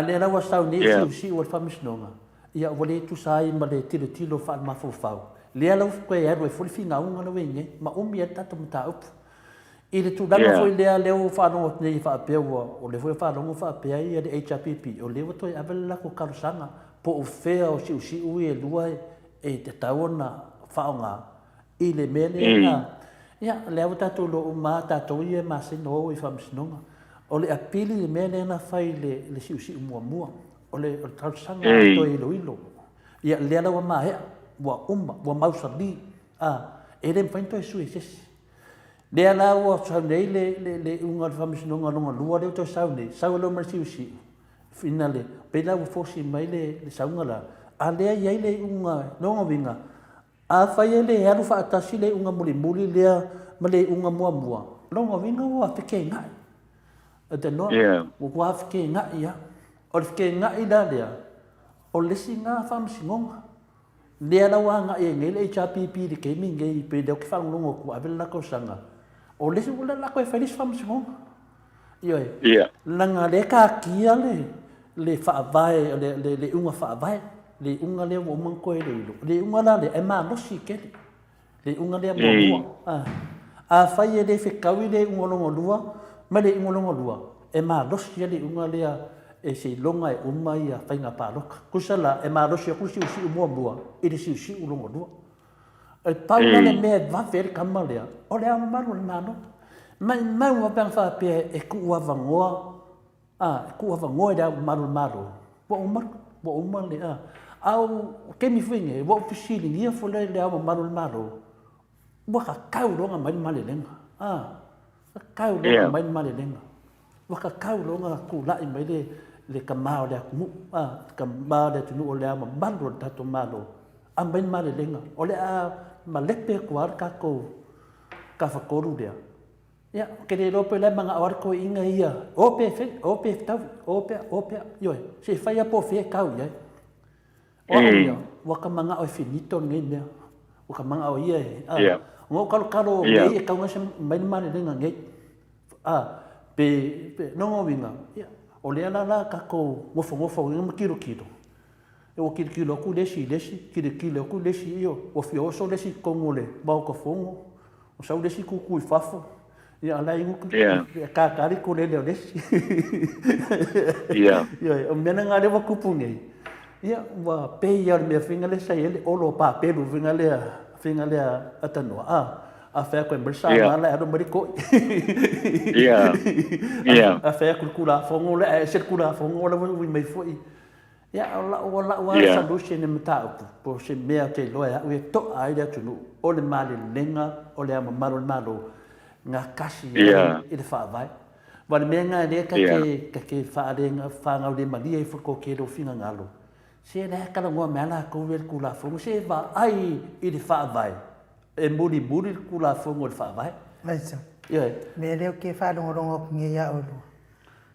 le la wa sa ni si o le famsino ia vole tu sai ma le tilo fa ma fo fa le ala ko e ro fo finga un no venge ma o mi tato mta up ile tu danga foi le o fa no nei fa pe o le foi fa no fa pe ia de HPP o le to avela ko karusanga po o fe o si u e lua e te taona fa nga ile mele ia le au tatu lo ma tatu ia ma se no i fam sinonga o le apili me le na fai le si mua o le tau sanga to ilo ia le ala wa ma he wa mausali e le fai to su ese le ala wa sa nei le unga fam sinonga no lua le to sa nei sa lo ma si finale pe la fosi mai le saunga la ale ia le unga no vinga a fai le haru fa atasi le unga muli le ma le unga mua longa vinga wa fike ngai ate no wa fike ngai ya o fike ngai da le o le singa fam singonga le ala wa ngai ngele HPP de ke minge pe de ke fa longo ku avela ko sanga o le sula la ko feliz fam singonga yo langa le ka kia le fa vai le unga fa vai le unga le mo manko le unga la le e ma no sike le unga le mo a fai le fe kawi le unga longo lua ma le unga longo lua e ma no sike le unga le e se longa e uma ia fai nga paloka kusala e ma no sike kusi mo e le si longo lua e pau le me va ver kamale o le amaru le mano mai wa ben fa pe e ku wa vangoa ku wa vangoa da maru bo umar le au ke mi finge wo fisili ia fo le maru wa ka kau longa mai lenga kau longa mai lenga wa ka kau longa ku la mai le kamao le mu kamao le tunu le maru tato malo mai lenga o le ma lepe ko ar ka ko ka fa koru dia Ya, ke le lope le manga awar ko inga ia. Ope tau, ope, yo. Se fai a po fe kau ia. O ia, waka manga o finito ngai mea. Waka manga o ia. Ngo kalo ngai kau ngase mai mane lenga ngai. Pe nongo winga. Ya, o le ala ka ko ngofo ngai kilo. O kilo ku lesi, kilo ku lesi yo. O fio so lesi kongole, ba ko fongo. O sa lesi ku fafo. Ya ala ingu ka kari ko le lesi. Ya. Ya, o mena ngare wa kupunge. Ya, wa pe ya me fingale sa ele olo pa pelu fingale atano. A fe ko embrsa mala ado mariko. Ya. A fe ko kula fongo le circula fongo le wi mai foi. Ya wa solution em ta po se mea te loya we to ai da tunu o le mali lenga o le malo nga kasi i le fa vai wa le menga le ke fa lenga fa nga le mali e fo ke do finga ngalo se le ka ngo mala ko we kula fo se va ai i le fa vai e muri kula fo ngol fa vai mai sa ye me le ke fa rongo ngi ya o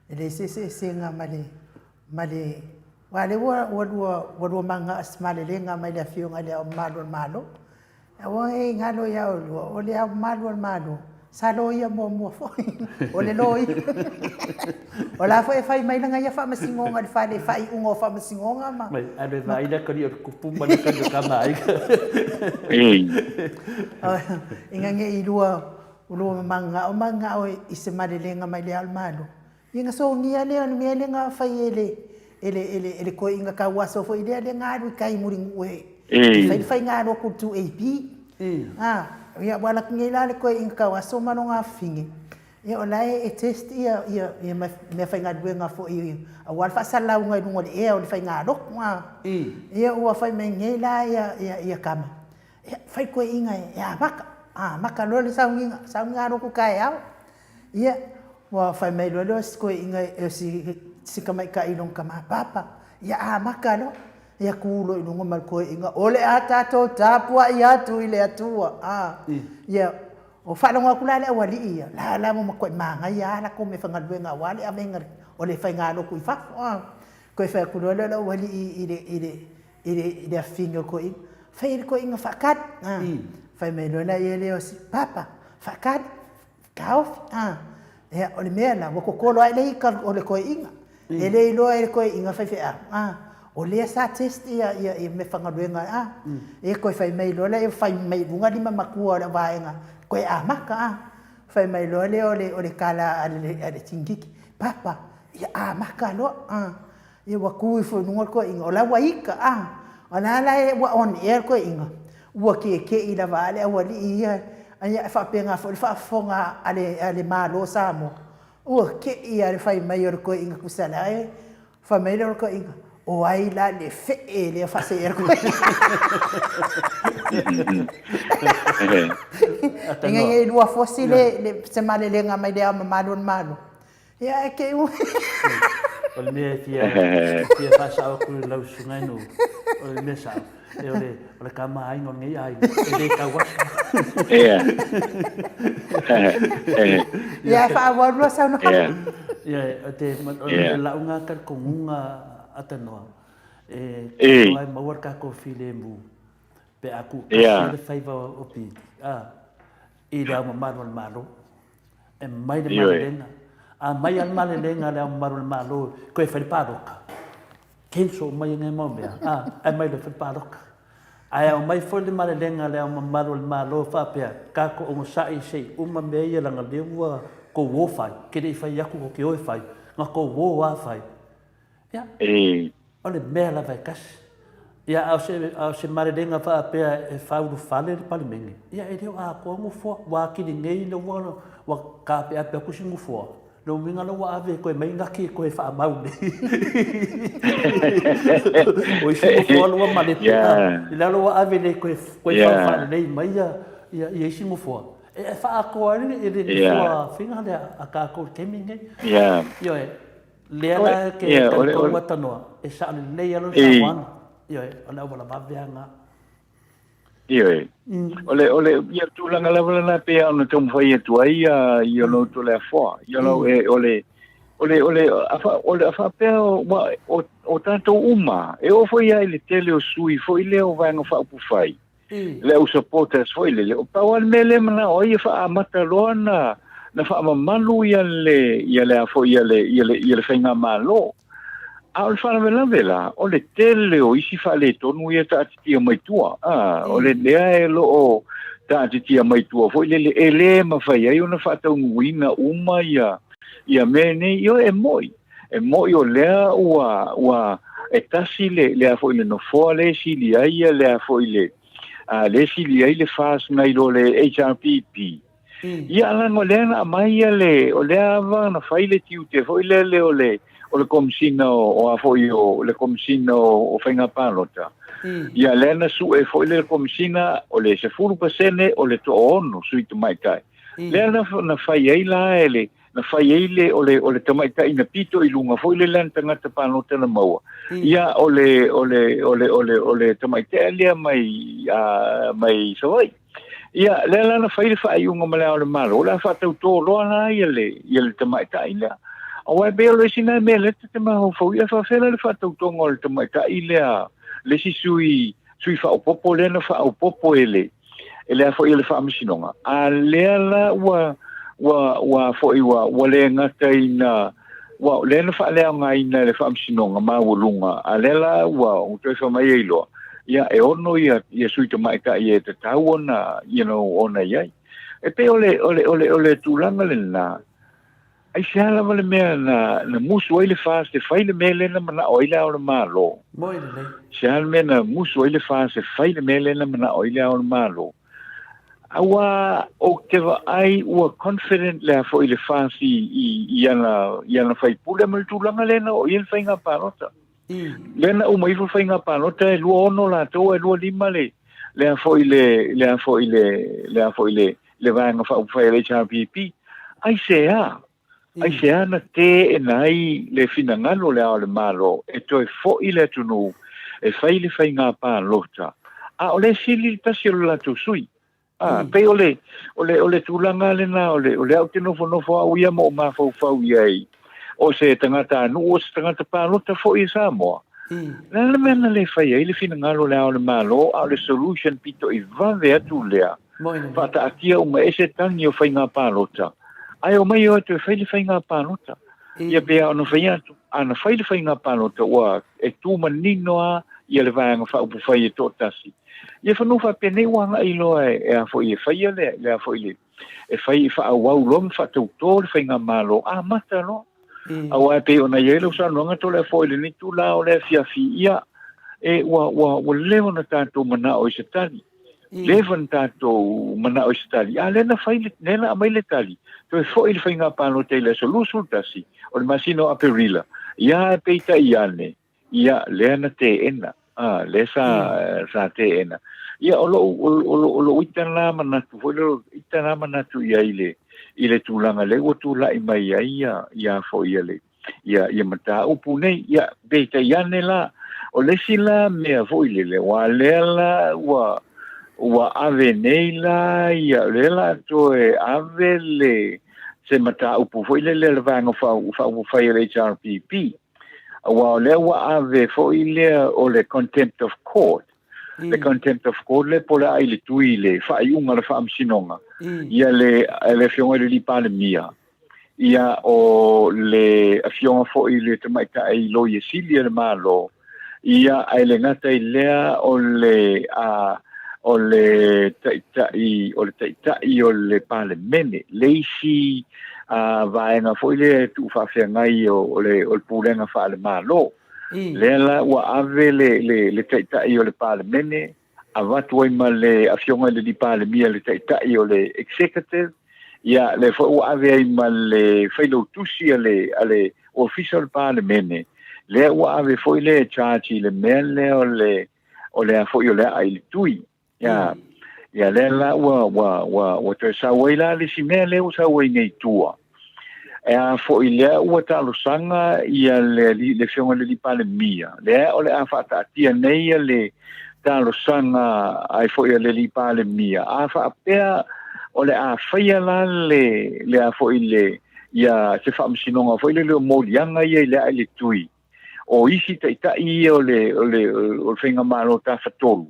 ele se nga mali wale wa manga asmale lenga mai le fio nga le malo wa e ngalo ya o le malo salo ia mo fo o le loi o la foi fai mai nga ya fa masingonga le fa le fai ungo fa masingonga ma mai ade vai da kali ku pumba le kan ka mai inga nge ilua manga o isemale lenga mai le almalo inga so ngia le nga fai ele ko inga ka waso fo ile le ngaru kai muring we fai ngaro ku tu ap ya wala ngila le ko inga ka waso mano nga fingi ya ola e test ia me fai ngadu nga fo a wal fa sala nga no le e o fai ngado ya o fai me ngila ya kama fai ko inga ya maka lo le sa ngaro ku kai ya wa fai me lo ko inga si kamai ka ilong kama papa ya makalo ya kulo ilong mal ko inga ole ata to tapua ya tu ile atua ya o fa nga kulala wali ya la mo ko manga ya la ko me fanga nga wali amenga ole fa ngalo ku fa ko fa kulo la wali ile fingo ko in fa il ko inga fakat fa me lo la yele o si papa fakat kauf ya ole mela wo ko lo ai ka ole ko inga ele lo ele ko inga fa o le sa test ia me fanga luenga e ko fa mai lo le fa mai bunga di mama ku ora vaenga ko maka fa mai lo le ole kala ale tingiki papa ya maka lo e wa ku fo nungol ko inga ola wa ika ona la e wa on air ko inga wa ke ila vale awali ia anya fa penga fa fonga ale malo samo ke ia le fai mai or ko inga kusala fa mai or ko inga o ai la le fe le fa se er ko inga e dua fosile le semale le nga mai de malo ya ke o le me fia fa sa ko la sunga no o le me sa e ole kama ai ngon ngai ai e ka wa ya fa wa lo sa no ya te la unga ka konga atano ai mawar ka ko filembu pe aku le faiva opi e da malo e mai de malenga mai al malenga le malo ko e fa paroka kenso mai ngai mo me mai le fa paroka ai o mai foi de malenga le malo fa pe ka ko o sai sei uma me ia langa lewa ko wo fai ke dei fai aku ko ke o fai nga ko wo wa fai ya ole mela vai kas ya au se malenga fa pe e fa u fale de palimengi ya e deu ko ngo fo wa ki nei no wa ka pe pe ku singu fo no minga no wa ave ko mai ngaki ko e fa mau ni o singu fo lo ma le ila lo wa ave le ko fa nei mai ya singu fo e fa ko ani e de fo finga le aka ko keminge yo le ala ke ko watano e sa le le alo sa wan yo ona wala ba bianga Ie. Ole ia tulanga lava na pe ona tom foi tu ai ia no to le fo. Ia no ole afa pe o tanto uma. E o foi ai le tele o sui foi le o vanga fa pu fai. Le o supporters foi le o pawal mele mana o ia fa amata lona na fa malu ia le afo ia le fenga malo. Al fala vela o le tele o isi fa le tonu ia ta tia mai tua o le lea lo o ta tia mai tua foi le ele ma fai ai ona fa ta uina uma ia mene io e moi o lea ua e tasi le foi le no fo le sili ai le foi le sili ai le fas ngai lo le HRPP ia la no le na mai le o le ava na fai le tiu te foi le o le komsina o afoi o le komsina o whainga pālota. Ia lena su e foi le komsina o le se 4% o le to ono sui tu mai kai. Lena na whai ei la ele, na whai ei le o le tamai kai na pito i lunga foi le lana tangata pālota na maua. Ia o le tamai kai lea mai sawai. Ia lena na whai le whai unga malea o le malo. O le whatau tō roa na ia le tamai kai lea. Awa belo sina mele te maho fo ia fa fela le fa tau tongo le mai ka ile le si sui fa o popo le na fa o popo ele fo ile fa misinonga a le la wa fo iwa le ngata ina wa le na fa le nga ina le fa misinonga ma wolunga a le la wa o te fa mai ilo ia e ono ia sui te mai ka ia te tau ona ona ia e pe ole tulanga le na ai sala vale mea na musu ai le fas te fai le mele na mana oile au le malo. Moi le. Sala mea na musu ai le fas te fai le mele na mana oile au le malo. Awa o te wa ai ua confident le fo i le fas i ana fai pule mal tulanga lena o il fai nga parota. Lena o mai fai nga parota e lua ono la to e lua lima le fo i le vanga fa fai le HRPP. Ai sea. Ai se ana te e nai le finangalo le ao le malo e toi fo i le tunu e fai le fai ngā pā lota. A o le sili tasi o la tu sui. Pe o le tūlanga le na o le au te nofo au ia mo ma fau iai. O se tangata anu o se tangata pā lota fo i Samoa. Nana mena le fai ai le finangalo le ao le malo a le solution pito i vave atu lea. Fata atia uma ese tangi o fai ngā pā lota. Ai o mai o te fai le fai ngā pānota. Ia bea ono fai atu. Ana fai le fai ngā pānota ua e tūma ninoa ia le vāanga wha upu fai e tō tasi. Ia whanuwha pene wanga i loa e a fo i e fai le a fo i le. E fai i wha awau lom wha tau tō le fai ngā mālo. Mata no. Awa e pe ona ielo sa noanga tō le a fo i le ni tū lao le fiafi ia. E ua leo na tātou mana o i se tali. Levan tātou mana o i se tali. Lena fai le, lena amai le tali. Toi fo il fai ngā pāno te le solusu tasi, o le masino a perila. Ia e peita i ane, ia leana te ena, le sa te ena. Ia o lo itana manatu, fo lo itana manatu ia ile tūlanga le, o tūla i mai ia fo ia le. Ia mata upu nei, ia peita i ane la, o le sila mea fo ile le, wa lea la, ua ave nei la, ia lela to e ave le se mata upu foi le vanga fa fai le HRPP. Ua le ua ave foi le o le contempt of court. Le contempt of court le pola ai le tui le fai unga le fa amsinonga. Ia le fionga le lipa le mia. Ia o le fionga foi le tamaita ai lo ye silia le malo. Ia ai le ngata i lea o le taitai o le pale mene leisi vaenga foi le tu fa ngai o le pulenga fa le malo le la wa ave le taitai o le pale mene avatu ai ma le afionga le di pale mia le taitai o le executive ia le foi wa ave ai ma le failo tusi ale official pale mene le wa ave foi le charge le mele o le foi o le ai tui ya le la wa te sa waila le simele o sa wai nei tua e a fo ile o talo sanga ia le fionga le pale mia le o le a fata tia nei le talo sanga ai fo ia le lipa le mia a fa apea o le a faia la le a fo ile ia se fa msinonga fo ile le molianga ia le ai le tui o isi ta ia o le fenga malo ta fatolu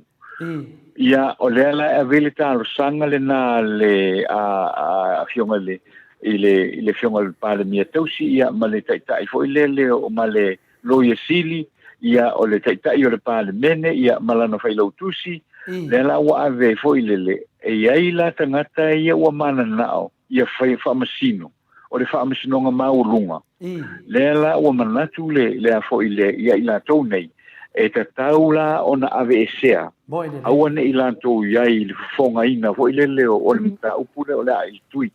ia o le ala avele talo sanga le na le a fionga le ile fionga le pa le mia tausi ia ma le ta fo ile le o ma le loia sili ia o le taitai o le palemene ia malana failo tusi le la wa ave foi le e ai la tangata ia wa mananao ia fai fa masino o le fa masino nga maulunga le la wa manatu le a foi le ia ila tau nei e ta taula ona ave esea au ne ila tau ia i fonga ina foi le o le ta upule o le ai tui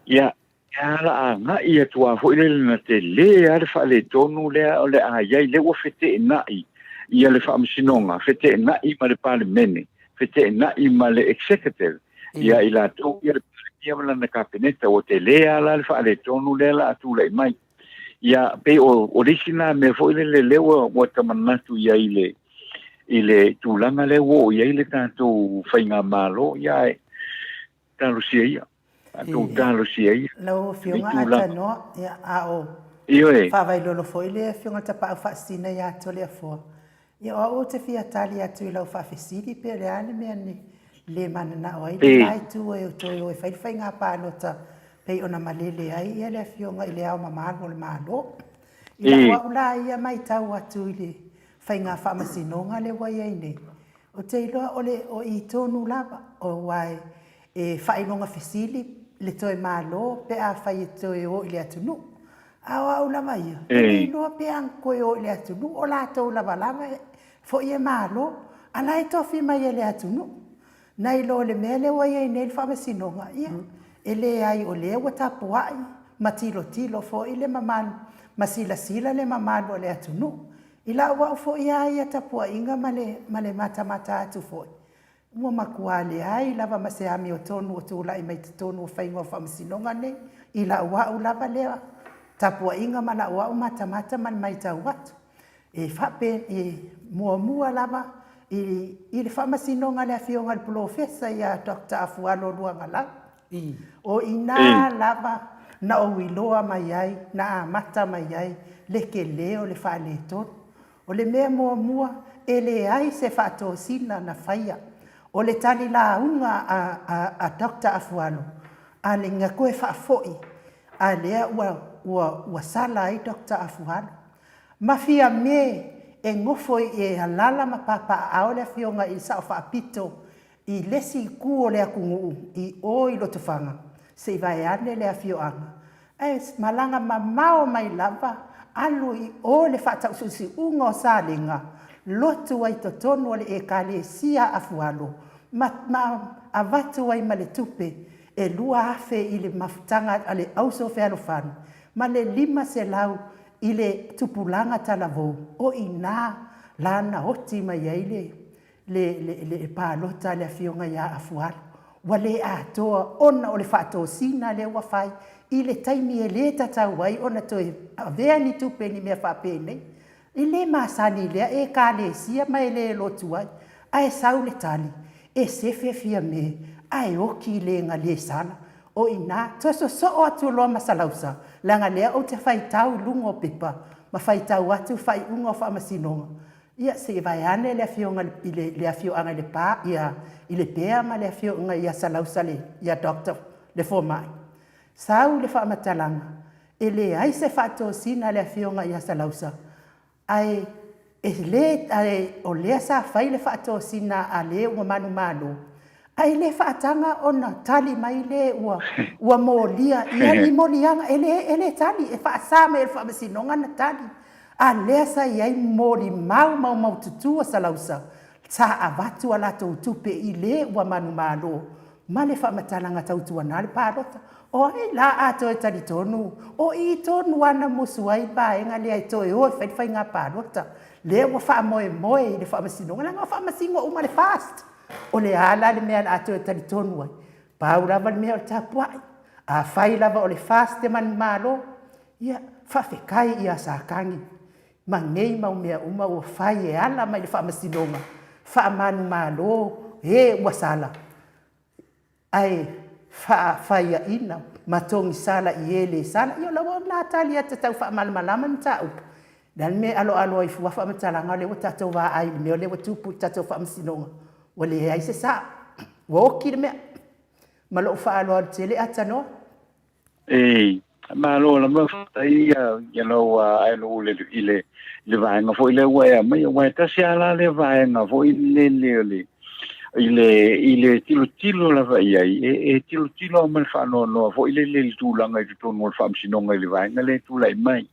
ia ala nga ia tua fo ile na te le ar fa le tonu le o le a ia le o fete nai ia le fa msinonga fete nai ma le parlemene fete nai ma le executive ia ila to ia ma na kabineta o te le ala le fa le tonu le la tu le mai ia pe o original me fo ile le o tamanatu ia ile tulanga le o ia ile tanto fainga malo ia talo sia tu talo sia lo fionga ata no ya ao io fa vai lo foi le fionga tapa fa sina ya to le fo ya o te fia tali atu lo fa fesidi pe le ane me ni le manana o ile mai tu e to e fai nga pa no ta pe ona malele ai ya le fionga ile ao mama no le malo ila wa ula ia mai tau atu ile fai nga fa masinonga le wa ia ine o te ilo ole o i tonu lava o wai e fai nonga fesili le toe malo pe a fai toe o ile atunu awa ula mai e no pe an ko o ile atunu o la to la balama fo ye malo ala to fi mai ile atunu nai lo le mele wa ye nei fa masinonga ia ele ai o le wa tapuai matilo tilo fo ile maman masila sila le mamalo le atunu ila wa fo ia tapua inga male mata atu fo mo makuale ai lava maseami o tonu o tula i mai tonu o faingo fa msinonga ne ila wa lava le tapua inga mala wa mata man mai tau watu e fa pe e mua lava i le fa msinonga le fionga le professor ya Dr. Afualo Luangala o ina lava na o wiloa mai ai na mata mai ai le ke leo le fa le tot o le mea mua ele ai se fa to sina na faia o le tali la unga a Dr. Afualo a le nga koe fa foi a lea ua sala ai Dr. Afualo mafia me e ngofo e halala ma papa a ole fionga i sa fa pito i lesi ku o le akungu i o i loto fanga se vai ane le afioanga es malanga mamao mai lava alu i o le fata ususi ungo salinga lotu ai totonu o le e kale sia Afualo ma avatu ai male tupe e lua afe i le mafutanga ale auso fe alofano ma le lima se lau i le tupulanga talavou o ina lana oti mai ai le palota le afionga ya Afualo wale atoa ona o le fato sina le wafai i le taimi e le tatau ai ona toe avea ni tupe ni mea whapene i le masani lea e ka le sia mai le lotu ai ai sau le tali e sefe fia me ai oki le nga le sana o ina toso so o atu loa masalausa langa lea o te whai tau lungo pepa ma whai tau atu whai ungo wha masinonga ia se vai ane le afionga le afionga le pa ia i le pea ma le afionga ia salausa le ia doctor le formai sau le wha matalanga e le ai se whato sina le afionga ia salausa ai e le ai o le sa fai le whato sina a le ua manu ai le whaatanga ona tali mai le ua molia ia ni molianga ele tali e whaasame e whaamasinonga na tali a lea sa iai mori mau tutua salausa sa avatu ala tupe i le ua manu ma le whamatalanga tautua na le pārota o ai la ato e tali tonu o i tonu ana musuai baenga le ai toe o whai ngā pārota le ua whaamoe i le whaamasinonga langa whaamasingo uma le fast o le ala le mea ato e tali tonu ai pau lava le mea o tapuai a whai lava o le fast te manu malo ia whawhekai ia sa kangi ma ngei mau mea uma o whai e ala mai le whaamasinonga whaamanu malo, ua sala. Ai, whaia ina, matongi sala i ele sala, io lawa na tali ata tau whaamalama ni tau. Dan me alo ai fuwa whaamatalanga le wa tatou wa ai, me le wa tupu tatou whaamasinonga. Wale ai se sa, wa oki le mea. Malo whaalo tele ata no? Malo la ma ia ai no le vaenga fo ile wa ta sia le vaenga fo ile tilo la va ia tilo ma fa no fo ile le tulanga i to no fa msinonga le vaenga le tula mai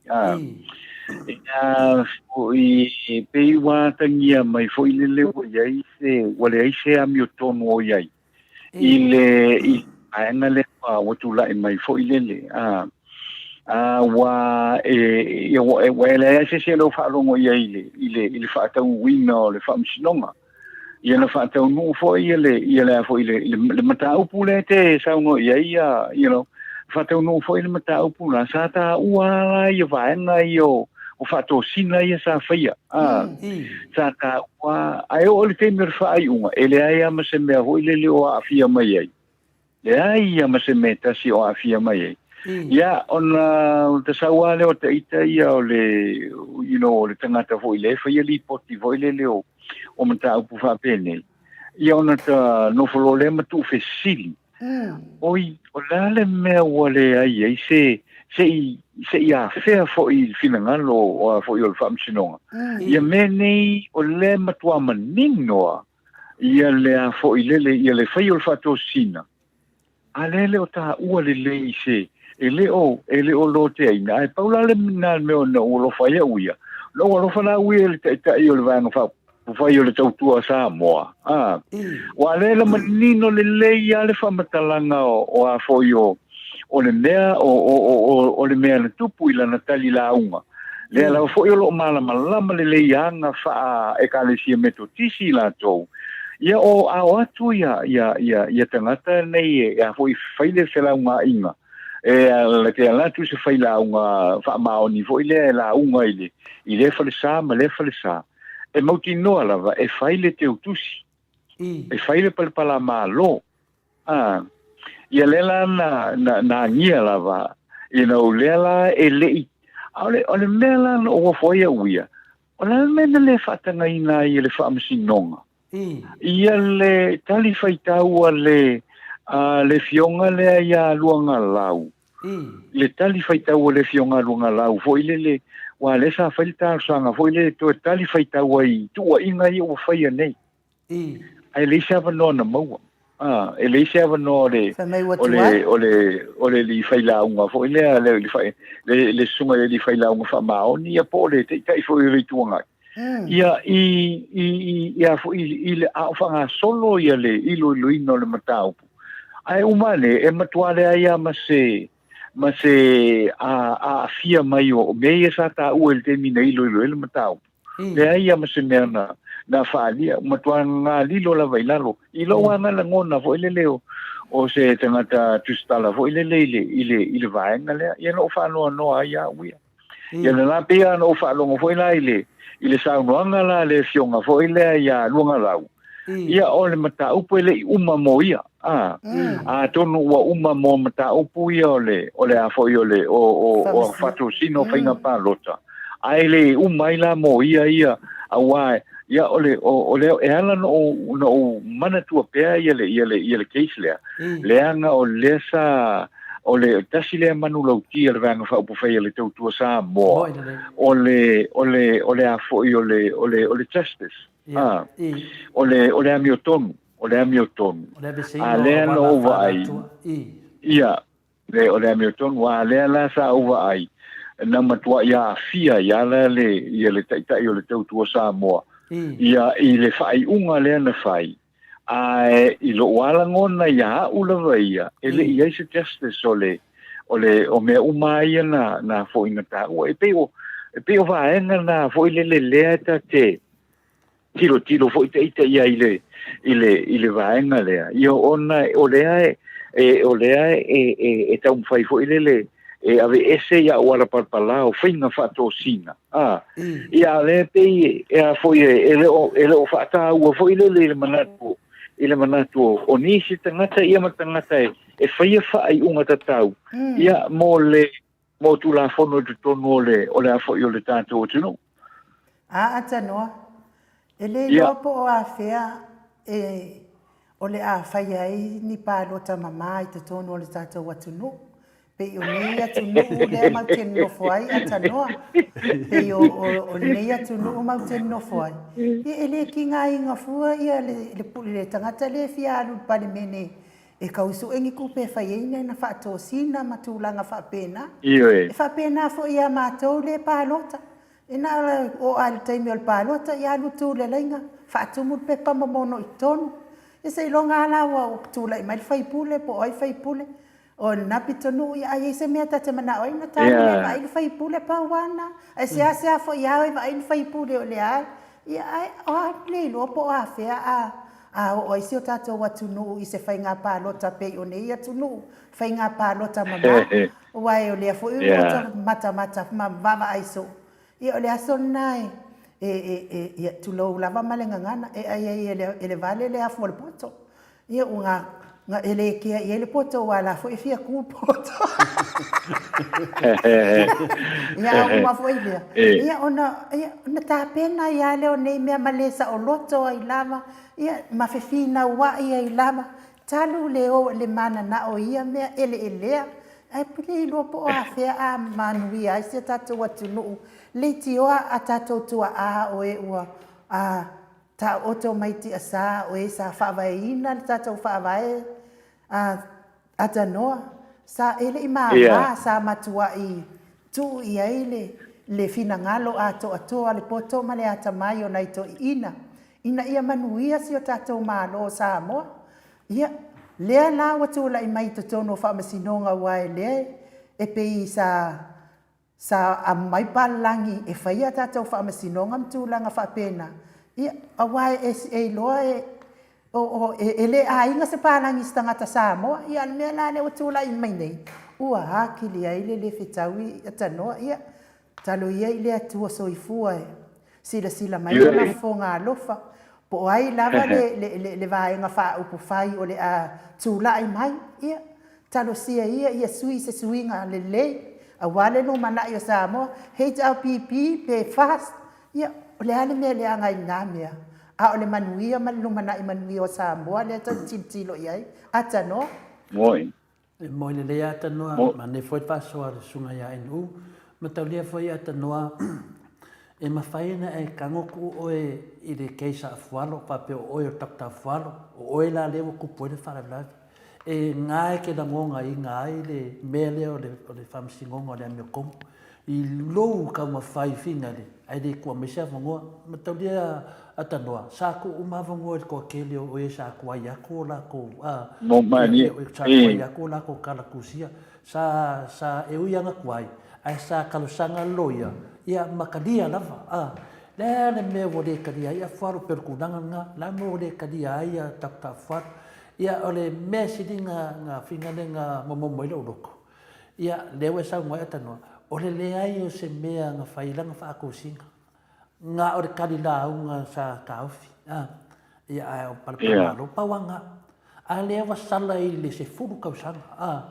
i pe wa tangia mai fo ile le ia wale se amio tono ia ile aenga le wa tula mai fo ile wa le se lo fa longo ia ile fa ta wina le fa msinonga ia na fa ta no fo ile fo ile le mata upule te sa no ia fa ta no fo ile mata upula sa ta ua ia va na io o fa to sina ia sa faia sa ka wa ai o le te mer fa ai uma ele ai ama se me ho ile le o afia mai ai le ai ama se me ta si o afia mai ai ia ona te sawa le o te ita ia o le le tangata fo ile fa ia li poti fo ile le o mata upu fa pene ia ona ta no fo le matu fe sili oi o le me wale ai se ia fe fo il finangalo o fo il famsinonga ia meni o le matua manino ia le fo ile le fa il fato sina alele o ta ua le se ele o lo te ina ai paula le minal me o no lo fa ia uia lo fa la uia le ta io le vanga fa io le tautua Samoa wa le manino le ia le fa matalanga o a fo io o le mea o le mea na tupu ila na tali launga le la fo io lo mala le ianga fa e ka le sia metotisi la tou ia o atu ia tangata nei ia fo i faile se launga inga le ke la tu se faila unga fa maoni fo ile la unga ile fa le sa e mauti no lava e faile te utusi e faile pala malo ia lela na ngia lava lela ele ole mela no fo ia uia ole mena le fatanga ina ile fa msinonga ia le tali faitau le fionga le ia luanga lau le tali faitau le fionga luanga lau fo ile wa le sa faita sanga fo ile to tali faitau ai tu inga i o faia nei ai le sa no na mo ele se no ole li faila unga fo ile le sunga li faila unga fa maoni ia pole te tai fo i tuanga ia fo ile a fa solo ia le ilo ino le matau ai umane e matuale ai ma se a fia mai o me sa ta o el termina ilo le matau le ai ma se merna na falia matuanga lilo la vailalo ilo wana la ngona fo ile leo o se tangata tustala fo ile vaenga le ia no fa no ai uia ia na pia no fa lo fo ile sa noanga la le fionga fo ile ia luanga lau ia ole mata upu ele uma moia tonu wa uma mo mata upu ia ole a fo ole o fatu sino fainga pa lota aile uma ila moia ia awai ia ole e ala no mana tua pea ia le case le anga o lesa ole tasile manu lauti le vanga fa upu fai le tautua Samoa ole a fo ole justice ole amiotonu ale no vai ia le ole amiotonu wa le la sa over ai na matua ia fia ia le tai ole tautua Samoa ia ile fai unga le na fai ai ilo wala ngona ia ula vaia ele ia se justice ole o me umai na fo ingata o e peo va na fo le ta te tiro fo ite ia ile va le io ona ole ai e tau fai fo ile e ave ese ia ora parpala o finga fato sina ia le pe e a foi ele o fata o foi le manatu o nisi tangata ia matangata e fai fa ai unga tatau ia mo tu la fono tu tono o le foi o le tanto o tino ata noa ele lopo o afea e o le a fai ai ni pa lota mama i te tono o le tato watunu pe o nei atu nuu le mauten no foai ata noa pe o nei atu nuu mauten no foai ia ele ki ngā inga fua ia le puli le tangata le fia alu pale mene e kausu engi kupe fai eina na whaato sina matulanga whaapena e whaapena fo ia mātou le pālota e nā o ale taimi o le pālota ia alu tū le lainga whaatumu pe pamamono i tonu e sei longa alawa o tūla i mai whaipule po oi whaipule o napi tonu ia ai se mea tate mana oi na tānu le vai whaipule pauana ai se ase fo ia oi vai whaipule o le ai ia ai o le lopo a fea a o isi o tātou watunu i se whai ngā pālota pe o nei atunu whai ngā pālota mama o wai o lea fo i o mata mama aiso ia o lea sonai e tulou lava malenga ngana e ai ele vale le afu le poto ia unga ele kia ele poto wala fo e fia ku poto ia o ma fo ia ona ta pena ia le o nei mea malesa o loto ai lama ia ma fe fina wa ia i lama talu le o le mana na o ia mea ele ai pili lo po a fe a manui ai se tatu watunu le tioa a tatu tua a o e ua a ta oto maiti asa o e sa whawaina tatu whawai a tanoa sa ele i maa sa matua i tu i aile le fina ngalo a to atoa le poto ma le ata mai o nai to ina ia manuia si o tatu malo Samoa ia lea la watu la i mai to tono wha masinonga wai lea e pei sa a mai palangi e whaia tātou wha masinonga mtūlanga wha pena. Ia, a wai e loa e le a inga se palangi stangata Samoa, ia mea la le watula i mai nei. Ua haki li aile le whetaui atanoa, ia, talo ia i le atua soifua e. Sila mai ona fonga alofa. Po ai lava le vaenga wha upu whai o le a tūla i mai, ia, talo sia ia sui se suinga le lei. A wale no mana i o Samoa, HLPP, pe fast, ia, o le ale mea le anga i ngā mea. A o le manuia, no mana i manuia o Samoa, le ata tilo iai, ata no? Moi. Moi le lea ata noa, ma ne foi pasoa le sunga ia inu, ma tau lea foi ata noa, e mawhaina e kangoku oe i le keisa a fualo, pape o oe o takta a fualo, o oe la lewa kupu le wharaulavi. E ngai ke na ngonga i ngai le mele o le whamsingonga o le amio kongo. I lou ka mawhai whina le, ai le kua mesea whangoa, ma tau lea atanoa. Sāko umawangoa le kua kele o e sāko ai ako o lako. Mo mani. Sāko ai ako o lako kalakusia. Sa e uianga kuai. Ai sa kalosanga loia. Ia makalia lava. Lea le mea wo le kalia ia wharu perkunanga nga. La mo le kalia ia takta wharu. Ia ole mea sidi ngā whingane ngā momomoile o loko. Ia lewe sau ngoe atanoa. Ole lea i o se mea ngā whailanga whaakosinga. Ngā ore karilaunga sa kauwhi. Ia ai o palapamalo pawanga. A lea wasala i le se furu kausanga.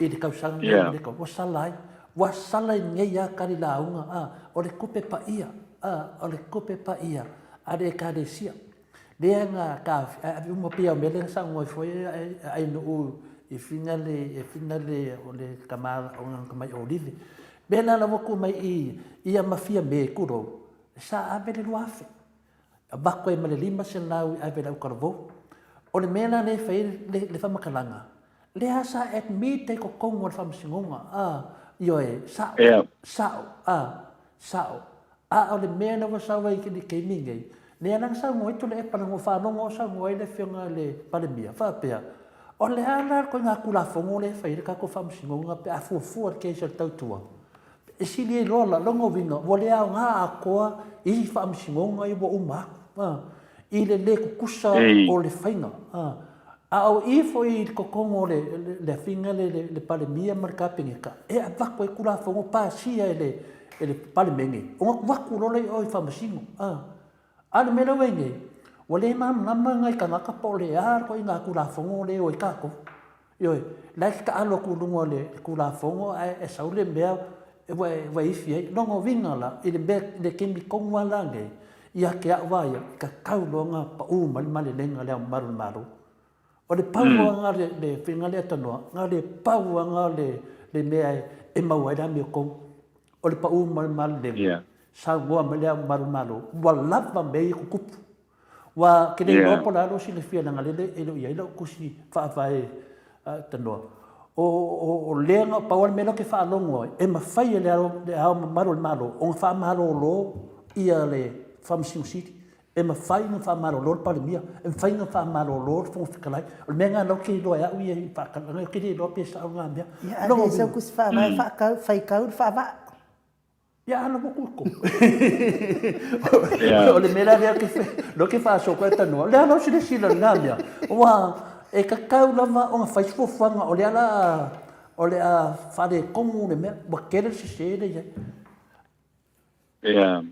I le kausanga le kau. Wasala ai. Wasala i ngei a karilaunga. Ole kupe pa ia. Ole kupe pa ia. A le karesia. Lea ngā kāwhi, a uma pia o mele sa ngoi foi ai no i finale o le kamala o ngā kamai o livi. Bena la waku mai i a mafia me kuro, sa a mele luafe. A bako e male lima se lau i a vela ukaravo. O le mena le fai le whamakalanga. Lea sa et mi te ko kongo le whamasingonga. Ioe, sao. A o le mena wa sawa i kini keimingei. Nea nang sa ngoi tu le e panango whanongo sa ngoi le whionga le palemia, whapea. O le ana koe ngā kulafongo le whaire kako whamsingonga pe a fuafua ke sa tautua. E sili e rola, longo winga, wo le au ngā akoa i whamsingonga i wa umaku. I le kukusa o le whainga. Au I foi kokongo le finga le palemia marka pingeka. E a wako e kula fongo pa sia ele palemenge. O wako lo le o I famasingo. Ale mera wenge. Wale nama ngai kanaka po le ar ko inga kula fongo le o I kako. Yoi, lai ka alo kulungo le kula fongo e saule mea e wa ifi e longo vinga la i le mea le kemi kongwa lange. Ia ke a waya ka kaulonga pa mali lenga lea maru. O le paua ngā le whinga le atanoa, ngā le paua ngā le mea e maua e rami o kou. O le paua maru lenga. Samoa me lea maru. Wa lava mei ko kupu. Wa kene lopo la alo si le fia nanga lele ilo ia ilo kusi whaawhae tanoa. O lea ngā paua me lo ke whaalongo e mawhai e le ao maru le malo. O ngā whaamaro lo ia le whamasiu siti. E mawhai ngā whaamaro lor palemia, e mawhai ngā whaamaro lor whongo whikalai. O le mea ngā lau ke loa au ia I whakalanga, ke re loa pesa au ngā mea. Ia ane sau kusi whaikau whaama. Ia ana mo kuko. O le mea rea ke lo ke whaasoko e tanoa. Le ana o sila ngā mea. Wa e kakau lava o ngā whaisfofanga o le ala o le a whare kongu le mea. Wa kere se le ia. Ia.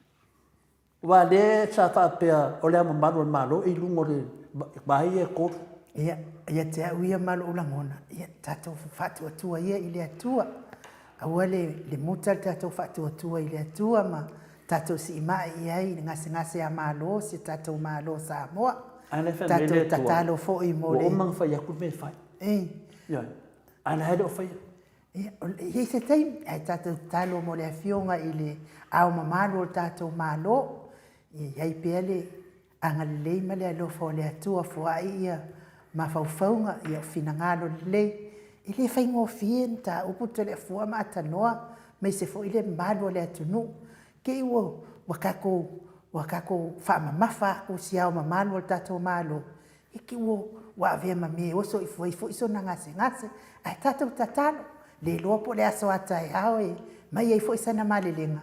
Wa le sa whaapea o le ama maru malo I lungo le mahi e koru. Ia te au ia malo ulangona. Ia tatou whatu atua ia I le atua. Aua le muta tatou whatu atua I le atua ma tatou si imai iai ngase a malo si tatou malo Samoa. Tatou tatalo fo I mo le. O mang whai aku me whai. Ia. Ana hede o whai. Ia se taim ai tatou talo mo le afionga I le au mamalo o tatou malo. Iai pea le angalelei ma le alofa o le atua fuai ia ma faufaunga ia finangalo lelei. I le whaingofie ta upu te le fua ma atanoa mai se fo I le mbalo le atunu. Ke iwo wakako whaamamafa ko si au mamalo o tatou malo. I ki iwo wa avea ma me oso I fo iso na ngase. Ai tatou tatalo le lopo le aso atai hao mai ai fo isana malelenga.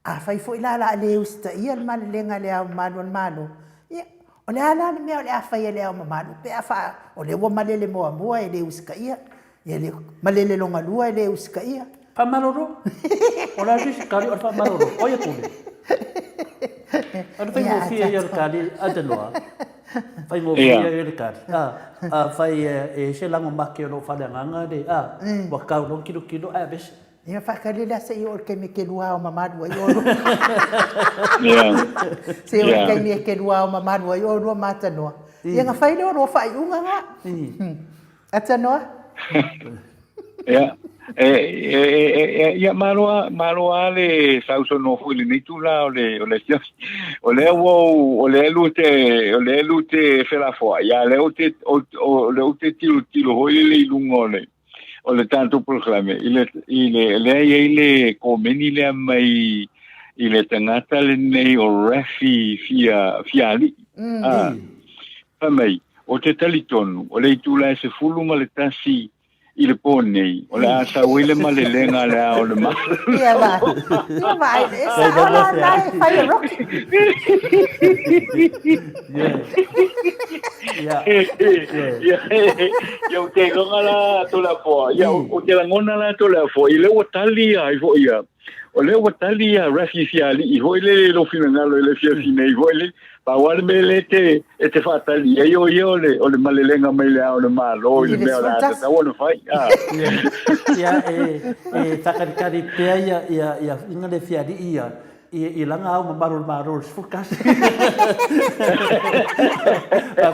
A fai fo ila le usta ia le malelenga le au malo. Ia o le ala le mea o le afai le au malo. Pe afa o le wa malele moa le uska ia. Ia le malele longa lua le uska ia. Pa maroro. O la risi kari o fa maroro. O ia kule. Ano fai mo fia ia kari atanoa. Fai mo fia ia kari. Fai e se lango make o lo fa le nganga de. Wa kau long kilo bes. Ia whakarela se I o ke me ke lua o mamadua I oro. Se o ke me ke lua o mamadua I oro matanoa. Ia ngā whaile oro o whai unga ngā. Atanoa? Ia. Ia maroa le sauso no fu le nitu la o le lute fela fo. Ia le ute tilo hoi le ilungole. O le tanto proclame ile komeni le mai ile tangata le nei o refi fiali mai o te talitonu o le tula se fulu ma le tasi ile pone o le asa wile ma le lenga le o le ma ia vai esa ola nai fai rock Yo te longa la to la fo. O te ngona la to la fo. Ile o tali ai fo ia. O le o tali a refugiali I ho ile lo finangalo ile fia fine I ho ile pa wal mele te fa tali. Yo o le malelenga mai le o le malo ile me la ta wona fai. Ia takari pea ia inga le fia di ia. I langa au maru fukas.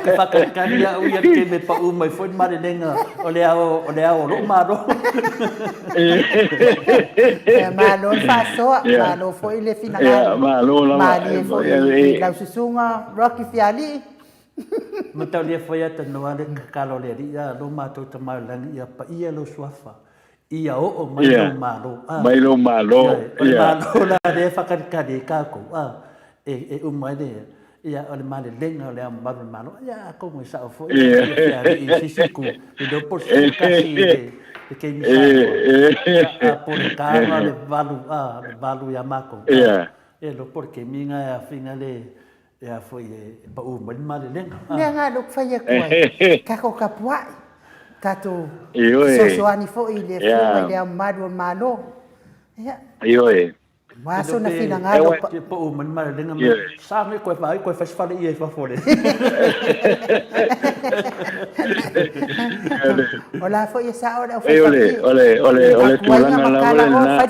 Ke whakakari ia uia ke me pa umai foi marenenga o le ao lo maro. Malo fasoa, malo foi le finangalo. Malo la. Mali foi lau susunga Rocky Fiali. Matau le foi ata noa le kakalo le ia lo matou tamaulani ia pa ia lo suafa. Ia o mai lo malo. Mai lo malo. Malo la de whakarikari kako. Umai le. Ia o le male lenga o le amaru malo. Ia ko mo sa o fo. I sisiku. I do por si kasi de ke mi sa. Por kama le valu ia mako. Ia. Lo porque minga a finga le ia foi pa u mali lenga Nea ngā luk whaia koe. Kako ka puai. Tato sosoani fo i le fuanga i le amadu malo. Ioe. Maso na fina ngā luk. Pa u mali lenga sa me koe fai ia fa fole. Ola fo ia sa ora fai. Ole tulanga la na.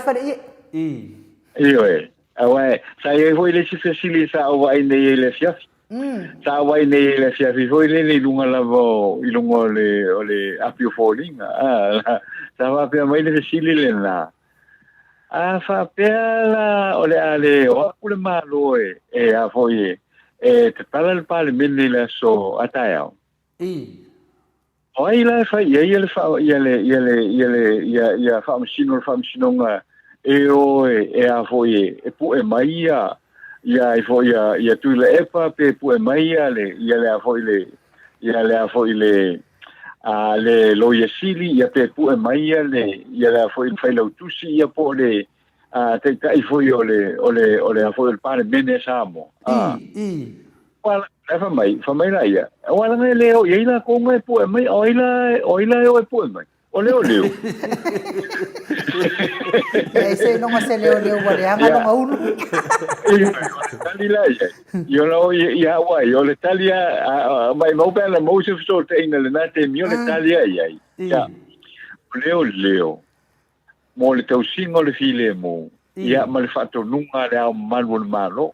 Ioe. Awe, sa ia foi le si facili sa o vai nei le fiaf. Sa vai nei le fiaf foi le lunga lavo, i lunga ole apio folinga. Sa va pe mai le facili le na. Fa pe la ole ale o le malo a foi te tala le pale mini le so atao. Oi la fa ia fa msino nga a foi pu mai ia foi ia tu le epa pe pu mai le a foi le a le lo yesili ia pe pu mai le foi fai lo tusi ia po le te kai foi ole a foi el pare bene samo wala fa mai la ia wala le o ia ko mai pu mai oila o pu mai Oleo. Ese no se leo wale anga no maulu. Tali la yo lo ya wa yo le talia mai mo bela mo se so te ina le nate mi le talia ya. Leo. Mo le tau singo le file mo. Ya mal fatto nunga le au malo.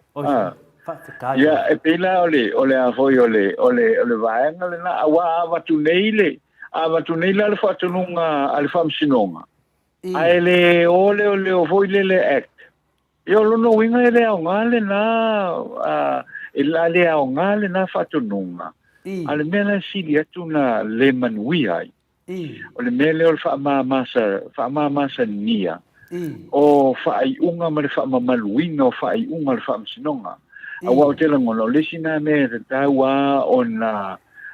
Ya e pela ole a foi ole vai nga le na wa tu neile. Ava tu nei la fa tu nunga al fam sinonga ele ole o foi le act io lo no winga ele au ngale na ele au ngale na fa tu nunga al mena silia tu na le manui ai ole mele o fa masa nia o fa ai unga ma fa maluina o fa ai unga al fam sinonga awa te la ngono le sina me ta wa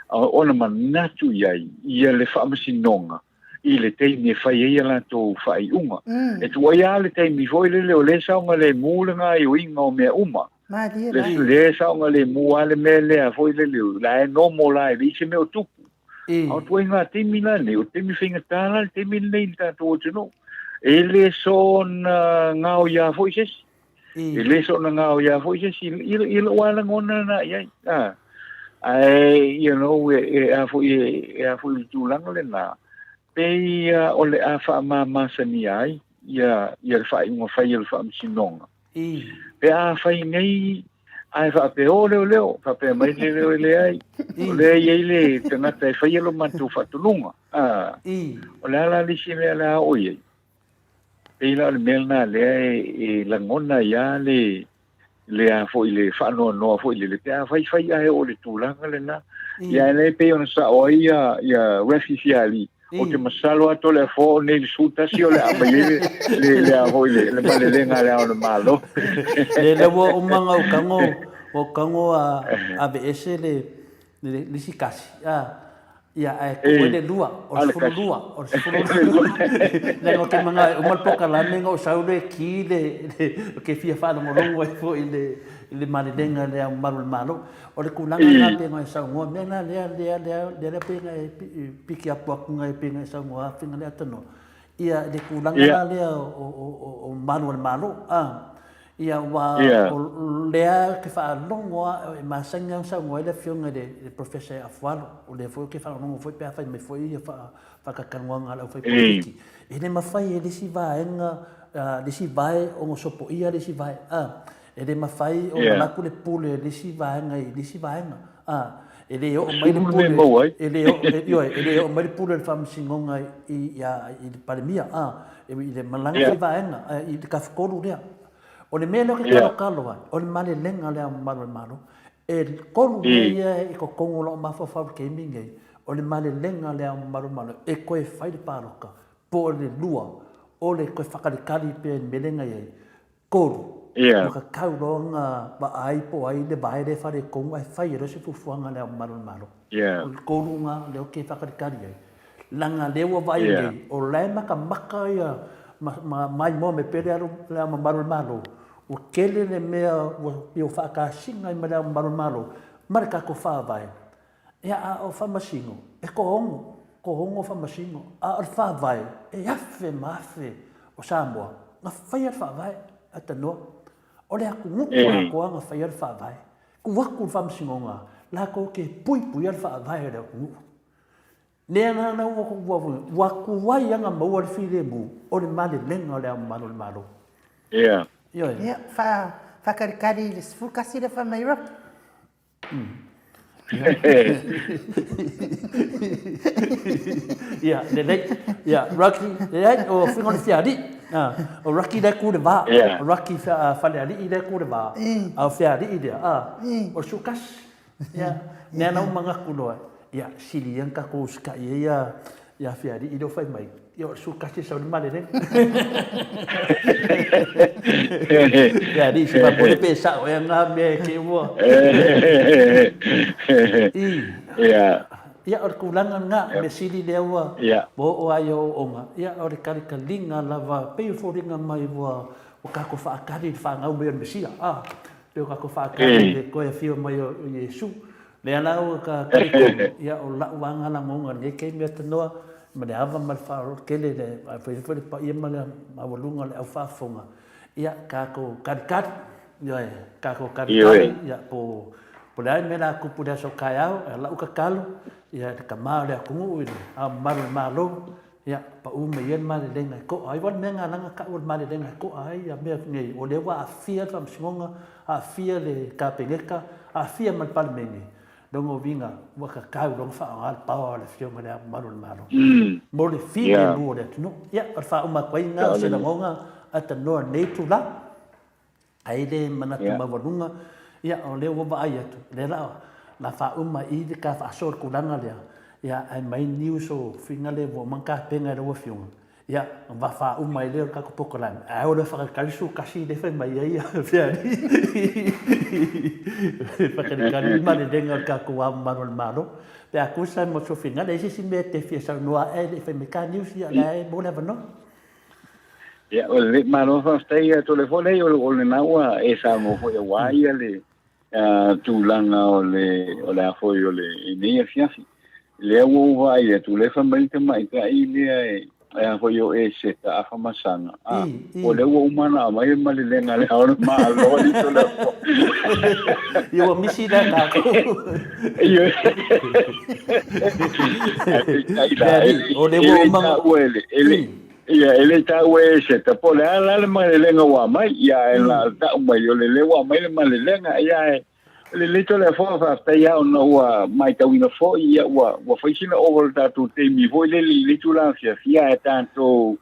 ona manatu ia le whaamasinonga i le teimi e whai ia la tō whai unga. E tu ia le teimi foi le le saunga le mūlanga i o inga o mea uma. Le saunga le mua le mea lea foi le la e nomo la e lise meo tupu. Au tu inga teimi la ne, o teimi whinga tāla, le teimi nei le tātou o tino. E le son ngao ia foi sesi. E le son ngao ia foi sesi. I le wala ngona na iai. A foi tu lang le na pe ole a fa ma sani ai ia fa un fa il fa sinonga pe a fa nei ai fa pe ole fa pe mai le ai le le tena te fa il man tu fa tu lunga ole la li si le la oye pe la melna le la ngona ya le a foi le fa no foi le pe a fai a o le tulanga le na ia le pe ona sa o ia refugee ali o te masalo ato le fo ne le suta si o le a le a foi le male le nga le malo le wo manga o kango a BS le sikasi ia ko le lua o fulu lua le ngo ke manga o mal poka la mengo saule ki le ke fia fa no longo e fo le malidenga le malo o le kulanga na pe ngai sa ngo mena le pe ngai piki apu ngai pe ngai sa ngo afinga le atano ia le kulanga le o malo ia wa lea ke fa longo ma sanga sa ngo le fionga de professor afwalo o le fo ke fa longo fo pe fa me fo ia fa ka kanwanga la fo politiki ele ma fa ele si va le si vai o so po ia le si vai ele ma fa o la ku le pule le si va ele o mai le pule ele o mai pule fa msingonga i pandemia ele malanga si va i ka fkoru le o le mele ke kalo o le male lenga le malo e kolu ia i ko kongo lo mafa fa gaming o le male lenga le malo e ko e fai de paroka po le lua o le ko whakalikali pe melenga ia kolu ka kaulonga ba ai po ai le vai le fare kongo ai fai re se fufuanga le malo o kolu nga le o ke whakalikali ia langa lewa vai o le maka ia mai mo me pere aro le malo o kele le mea o whaakasinga i mara malo mara kako whaavai. Ia a o whamasingo, e ko hongo whamasingo, a o whaavai, e afe maafe o Samoa, ngā whaiar whaavai a tanoa. O le aku nguku a koa ngā whaiar whaavai, ku waku whamasingo ngā, la ko ke pui ar whaavai e reo nguku. Nea ngā waku wai anga maua le while mu, o le male lenga o le malo. Yeah. Ia, whakarikari le sifukasi le whamaira. Ia, le Rocky, o whingo le whiari, o Rocky le kure wā, o Rocky whaleari i le kure wā, o whiari i lea, o sukas, ia, nea nau mga kunoa, ia, sili ang kako ska ia whiari i lo whai mai. Yo suka si sa male ren. Ya di si pa boleh pesa o yang ngabe ke wo. Ya. Ya or kulangan nga mesili lewa. Bo o ayo onga. Ya or kali kalinga lava pe foringa mai wa o ka ko fa kali fa ngau me mesia. Pe ka ko fa kali ko e fio mai o Yesu. Le ana o ka kali ya o la wanga la ngonga ne ke me tanoa. Ma le ava mal faro kele le foi pa ia mal awalunga le au fafonga ia kako karkat ia kako karkat ia po lai mena ku puda so kaiao la uka kalu ia ka ma le ku a malo ia pa u me yen mal lenga ko ai wan menga langa ka wan mal lenga ko ai ia me ngi o le wa afia tam singonga afia le kapeleka afia mal palmengi dongo vinga waka kau dong fa al power le fio mena malo mo le fia mo le no ya fa uma koinga se la ngonga ata no nei tu la ai le mana tu ma volunga ya o le wa ai atu le la fa uma i de ka fa sor kulanga le ya ai mai news so finga le wo manka penga le fio ya va fa uma le ka ko pokolan ai o le fa ka su kasi de fa mai ya fia Pakai kali mana dengar kaku malo. Pe aku sa mo so finga dai si me te fia sa noa e fe mekanius ya lai bona vano. Ya o le malo fa stai a telefone o le naua e sa mo ho wa ia le tu langa o le a foi o le ni fia fi. Le o wa ia tu le fa mai te mai ka i le a foi o e se ta fa masanga. O le o mana mai mali lenga le o ma lo ni to le. Yo misi da ka. Yo. O le o ma ia ele ta we se ta po le ala mai lenga wa mai ia la ta mai o le wa mai le lenga ia le to le fo fa sta ia no wa mai ta wina fo ia wa fa sina over ta tu te mi vo le tu la fia tanto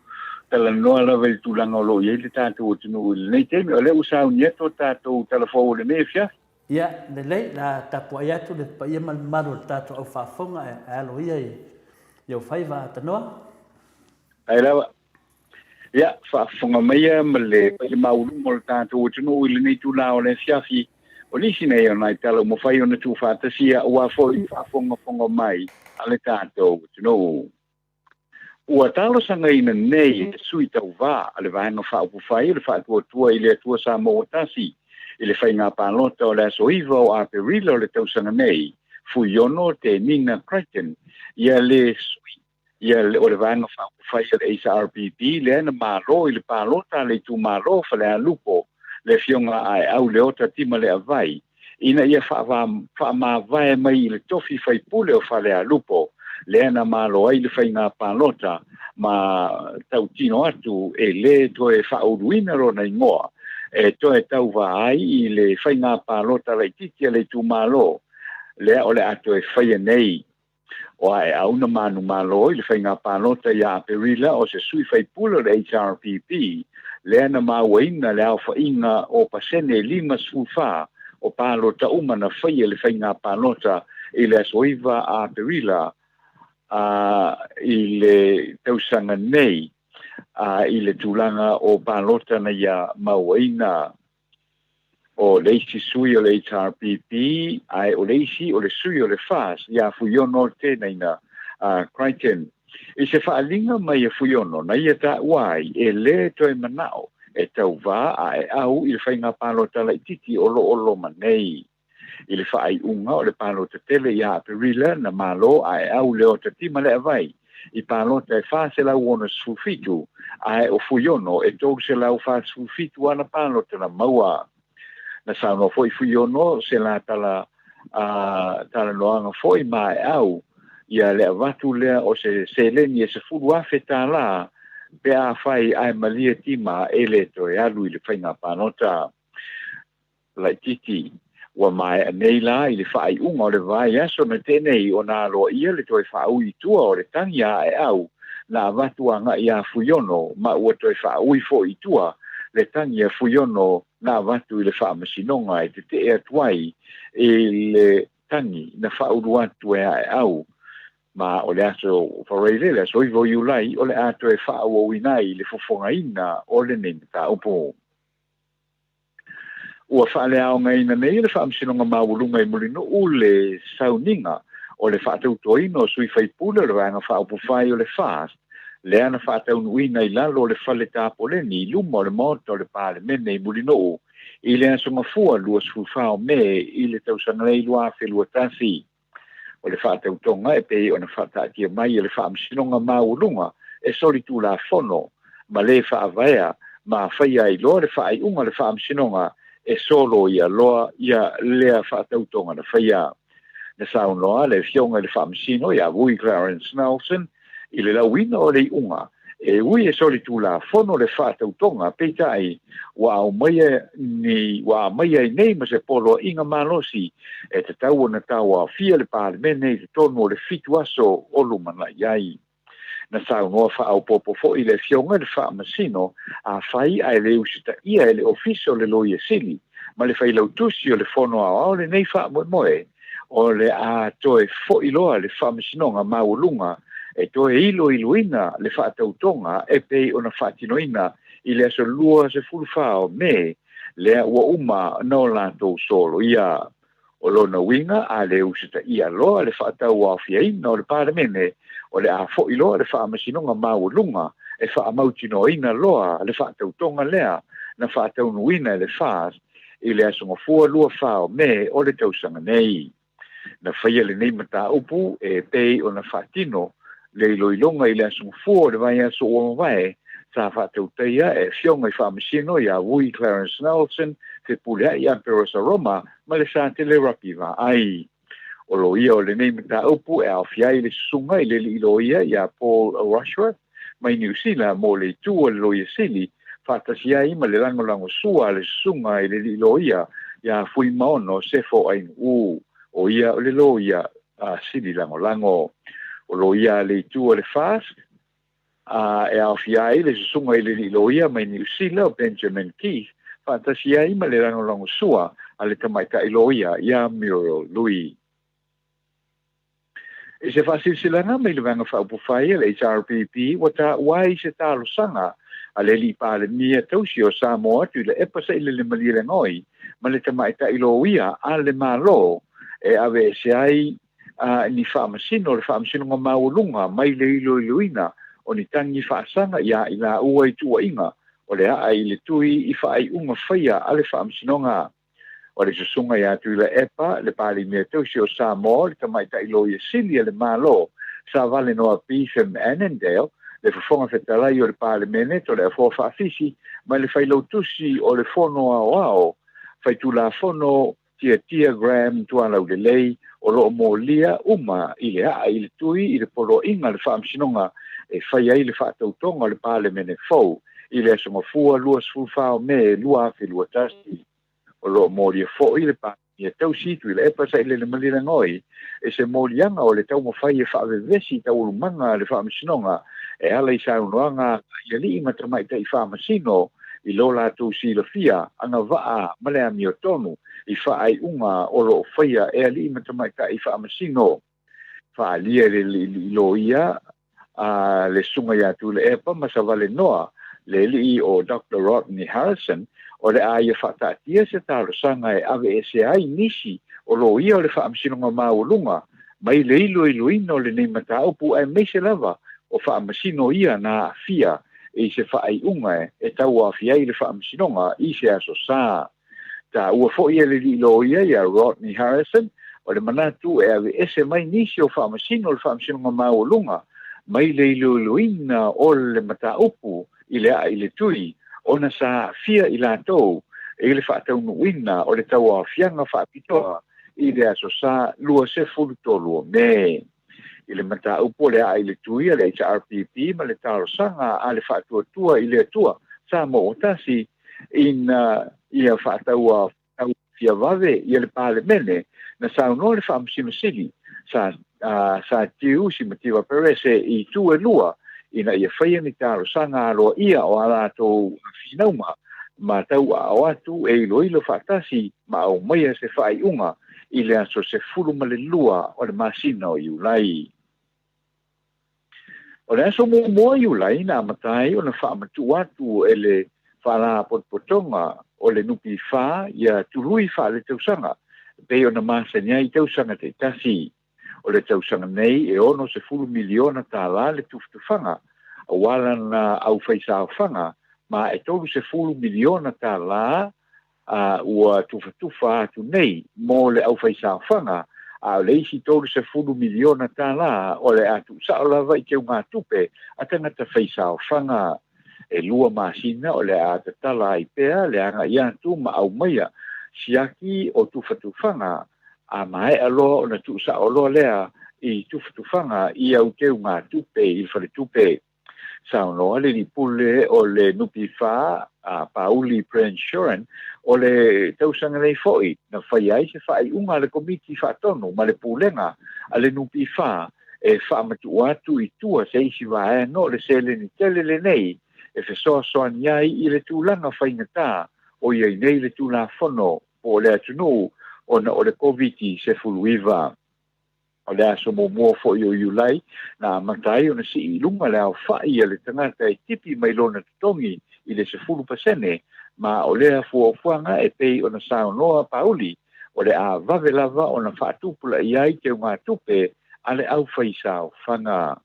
tala no la vel tu la ngolo ia le tanto tu le te mi le usa un nieto tanto telefone le me fia ia le la ta po ia tu le pa ia mal maro tanto au fa fonga alo ia yo fai va ta no ai la ya fa fonga mai male pa ia mau mo tanto tu le ni tu la o le fia fi o lisi nei o nai tala mo fai ona tu fantasia ua foi fa fonga mai ale tato no ua talo sanga ina nei sui tau va ale va no fa u fai le fa tu ile tu sa Maota si ile fai nga palota o le soiva o a perilo le tau sanga nei fu yono te ninga kraken ia le sui ia le o le va no fa u fai le SRPP le na malo ile palota le tu malo fa le lupo le fionga ai au le ota tima le avai ina ia fa ma vai mai le tofi fai pule o fa le lupo le ana malo ai le fai nga palota ma tau tino atu e le to e fa uruina ro na ingoa e to e tau vai le fai nga palota le titi le tu malo le o le atu e fai nei o ai au na manu malo le fai nga palota ia perila o se sui fai pule le HRPP le ana mawaina le alfa inga o pasene lima sufa o palota umana fai le fai nga palota ile soiva a perila ile tausanga nei ile tulanga o palota na ia mawaina o leisi sui o le HRPP ai o leisi o le sui o le fas ia fuyono te naina Crichton e se faalinga mai e fuyono na ia ta wai e le to e manao e tau wā a e au i le whainga pālota lai titi olo manei. I le whaai unga o le pālota tele i a perila na malo a e au leo te tima le avai. I pālota e wha se lau ona sufitu a e o fuiono e tau se lau wha sufitu ana pālota na maua. Na sauno foi fuiono se la tala noanga foi ma e au ia le avatu lea o se leni e se furu afe tā la pe a whai ai malia tima e le to e alu i le whainga pālota lai titi. Wa mai nei la i le whaai unga o le vai aso na tenei o nā loa ia le toi whaui tua o le tangi a e au na avatua i a fuiono ma ua toi whaui fo i tua le tangi a fuiono na avatu i le whaamasinonga e te e atuai e le tangi na whauru atu e a e au ma o le aso whareile le aso i vo iulai o le ato e whaau o inai le fofonga ina o le nenta upo. Ua whaale ao ngai na nei le whaamsinonga maulunga i mulino u le sauninga o le whaatautoino sui whaipule le wanga whaupufai o le fast le ana whaataunuina i lalo le whale tāpoleni i luma o le Maota o le pāle mene i mulino u i le ansonga fua lua sfufao me i le tausangalei lua whelua tasi o le whaatautonga e pei o na whaatatia mai le whaamsinonga maulunga e solitu la fono ma le whaavaya ma whaia i loa le whaai unga le whaamsinonga e solo ia loa ia lea whaatautonga na whaia. Na saunoa le fionga le whaamsino ia Vui Clarence Nelson i le lauina o le unga. E ui e soli tu la fono le whaatautonga peitai wa maia i nei ma se polo inga malosi e te tau na taua fia le pālemene i te tonu o le fitu aso o lumana iai. Na saunoa whaau popo fo i le fionga le whaamasino a whai ai le usita ia e le ofisio le loia sili ma le whai lautusi o le fono au le nei whaamoe o le a toe fo i loa le whaamasinonga maulunga e toe iluina le whaatautonga e pei o na whaatinoina i le aso lua se fulufao me le ua uma no lato solo ia o lona winga a le usita ia loa le whaatau au fiaina o le pāremene o le a fo i loa le whaamasinonga maulunga e whaamautinoina loa le whaatautonga lea na whaataunuina le fast i le asonga fua lua whao me o le tausanga nei. Na whaia le nei mata upu e pei o na whaatino le iloilonga i le asonga fua le vai aso o mawai sa whaatauteia e fionga i whaamasino i a Vui Clarence Nelson te pulea i Amperosa Roma ma le sa te le rapiva ai. O lo ia o le nei mata upu e au fiai le sunga i le iloia i a Paul Rushworth mai New Zealand mo le tu o le loia sili whaatasia i ma le lango sua le sunga i le iloia i a fui maono sefo ai o ia o le loia sili lango o lo ia le tu o le fast e au fiai le sunga i le iloia mai New Zealand o Benjamin Keith whaatasia i ma le lango sua a le tamaita iloia i a Muriel Louis. E se whasilsilanga mai le wanga whaupufai le HRPP wata wai se talo sanga a le li pāle mia tausi o Samoa tu le epasa i le malire ngoi ma le tamaita iloia a le malo e ave se ai ni whaamasino le whaamasino ngā maulunga mai le iloiluina o ni tangi whaasanga ia i la ua i tua inga o le a i le tui i whaai unga whaia a le whaamasino ngā o le susunga ia tu le epa le pāle mia tausi o Samoa le tamaita iloia sili le malo sa vale noa Beetham Annandale le fofonga fetalai o le pālemene to le afo whaafisi mai le whailautusi o le fono ao whai tu la fono tia gram tualau le lei o lo mo lia uma i le a i le tui i le polo inga le whaamsinonga e whai ai le whaatautonga le pālemene fau i le asonga fua lua sfufao me lua afe lua tasi o lo mo lia fo i le pālemene tau situ i le epa sa i le malira ngoi e se mo lianga o le tau mawhai e whaavevesi tau urumanga le whaamsinonga e ala i saunoanga i ali i matamaita i whaamasino i lola tu silafia anga waa malea miotonu i whaai unga o lo whaia e ali i matamaita i whaamasino whaalia le loia le sunga ia tu le epa masavale noa le li o Dr. Rodney Harrison o le aia whaatatia se tarosanga e ave e se ai nisi o lo ia o le whaamasino ngā maulunga mai le iluino le nei mataupu ai meise lava o whaamasino ia na fia e se whaaiunga e tau a fiai le whaamsinonga i se aso sā. Ta ua fo'i e le li lo ia Rodney Harrison, o le manatu e ave ese mai nisi o whaamasino le whaamsinonga maulunga, mai le iluiluina o le mataupu i le a i le tui, ona sa fia i lātou, e le whaataunuina o le tau a fianga whaapitoa i le aso sā lua se fulutolu o me. I le mataupu le a i le tui, le HRPP, ma le taro sanga a le whaatuatua i le atua, sa Maota si ia whaataua fia vave i le pāle mene, na sauno le whaamsimasili, sa tiu si Mativa Perese i tu e lua, ina ia whaia ni taro sanga aroa ia o alato finauma, ma tau a atu e ilo whaatasi, ma au maia se whai unga, i le aso se fulu ma le lua o le masina o iulai. O le aso mua iulai na amatai o na whaamatu atu e le whala potpotonga o le nupi wha ia turui wha le tausanga, pe o na masania i tausanga te tasi. O le tausanga nei e ono se fulu miliona tāla le tuftufanga, a wala na au whaisao whanga, ma e tolu se fulu miliona tāla ua tufa atu nei, mo le au whaisao whanga, a le isi tolu se fulu miliona tāla o le atu saolawa i te unga tupe, a tangata whaisao whanga e lua masina o le ata tala i pea, le anga i atu ma au maia, siaki o tufatufanga, a mai alo o na tu saoloa lea i tufatufanga i au te unga tupe, i whare tupe. Saunoa le ni pule o le nupi wha, pauli pre-insurance, o le tausanga nei foi, na whai ai se whai unga le komiti whaatonu, ma le pulenga, a le nupi wha, e whaamatu atu i tua se isi wae no le sele ni tele le nei, e whesoa soan iai i le tūlanga whaingatā, o iai nei le tūla whono, o le atunu, o na o le COVID se fuluiva. O le aso mo mua fo i o iulai, na matai o na si i lunga le au whai a le tangata e tipi mai lona tutongi i le se fulu pasene, ma o le a fuanga e pei o na saunoa pauli, o le a vave lava o na whaatupula i ai te unga tupe, a le au whaisao whanga.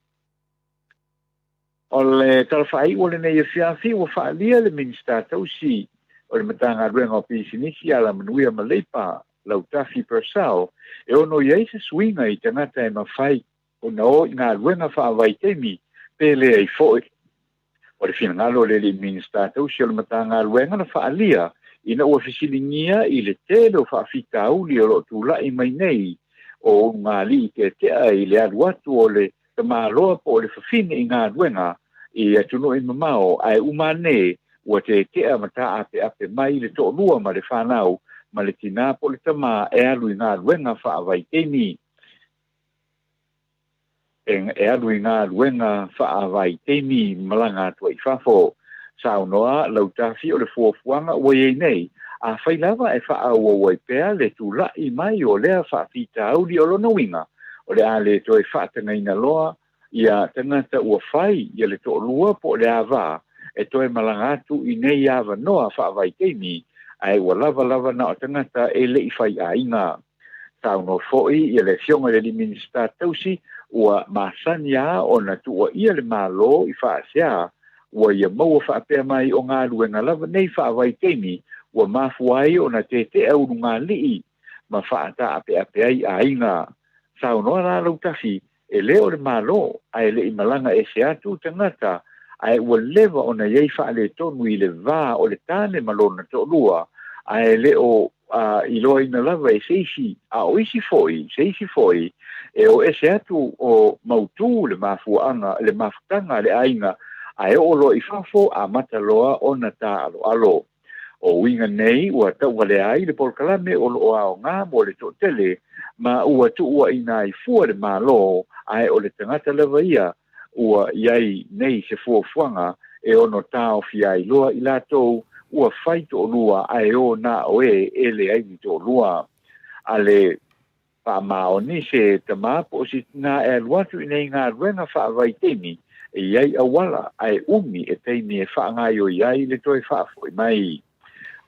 O le talawhai o le nei e whiawhi o whaalia le minsta tausi, o le matanga ruenga o pisinisi ala manuia maleipa, lau tafi persao, e ono iei se swinga i tangata e mawhai, o na o ngā ruenga whaawai temi, pele ai foi. O le whina ngalo le le minsta tausi o le matanga ruenga na whaalia, ina ua fisilingia i le tele o whaafita uli o lo tūla i mai nei, o ngā li te tea i le aruatu o le te māloa po o le whawhine i ngā ruenga, i atunu i mamao, ai umane, ua te tea mata ape mai le to lua ma le whanau, ma le tina po le tama e alu i ngā ruenga whaawai temi. E alu i ngā ruenga whaawai temi malanga tua i whafo. Saunoa, lau tafi o le fuafuanga ua iei nei, a whailawa e whaau o waipea le tūla i mai o lea whaafita auli o lona winga, o le a le toi whaatanga ina loa, ia tangata ua whai, ia le to lua po le awa, e toi malanga atu i nei awa noa whaawai temi, ai ua lava na o tangata e le i whai a inga. Sauno foi, ia le fionga le minista tausi, ua masani a o na tua ia le malo i whaasea, ua ia maua whaapea mai o ngā ruenga lava nei whaawai temi, ua mafuai o na te au ngā lii, ma whaata ape ai a inga. Sauno la lau tafi, e leo le malo, ai le i malanga e se atu tangata, ai ua lewa o na iei whaale tonu i le vā o le tāne malona to lua, ai le o i loa ina lava e seisi, a o isi foi, e o ese atu o mautu le mafuanga, le mafutanga le ainga, ai o lo i fafo a mataloa o na tā alo. O winga nei, ua tau wale ai le polkalame o lo o ngā mo le to tele, ma ua tu ua ina i fua le malo, ai o le tangata lava ia, ua iai nei se fuafuanga, e ono tau fia i loa i latou, ua whai to lua ai o na oe ele ai ni to lua. Ale pa maoni se tama po si na e luatu i nei ngā ruenga whaawai temi, e iai awala ai umi e teimi e whaangai o iai le toi whaafoi mai.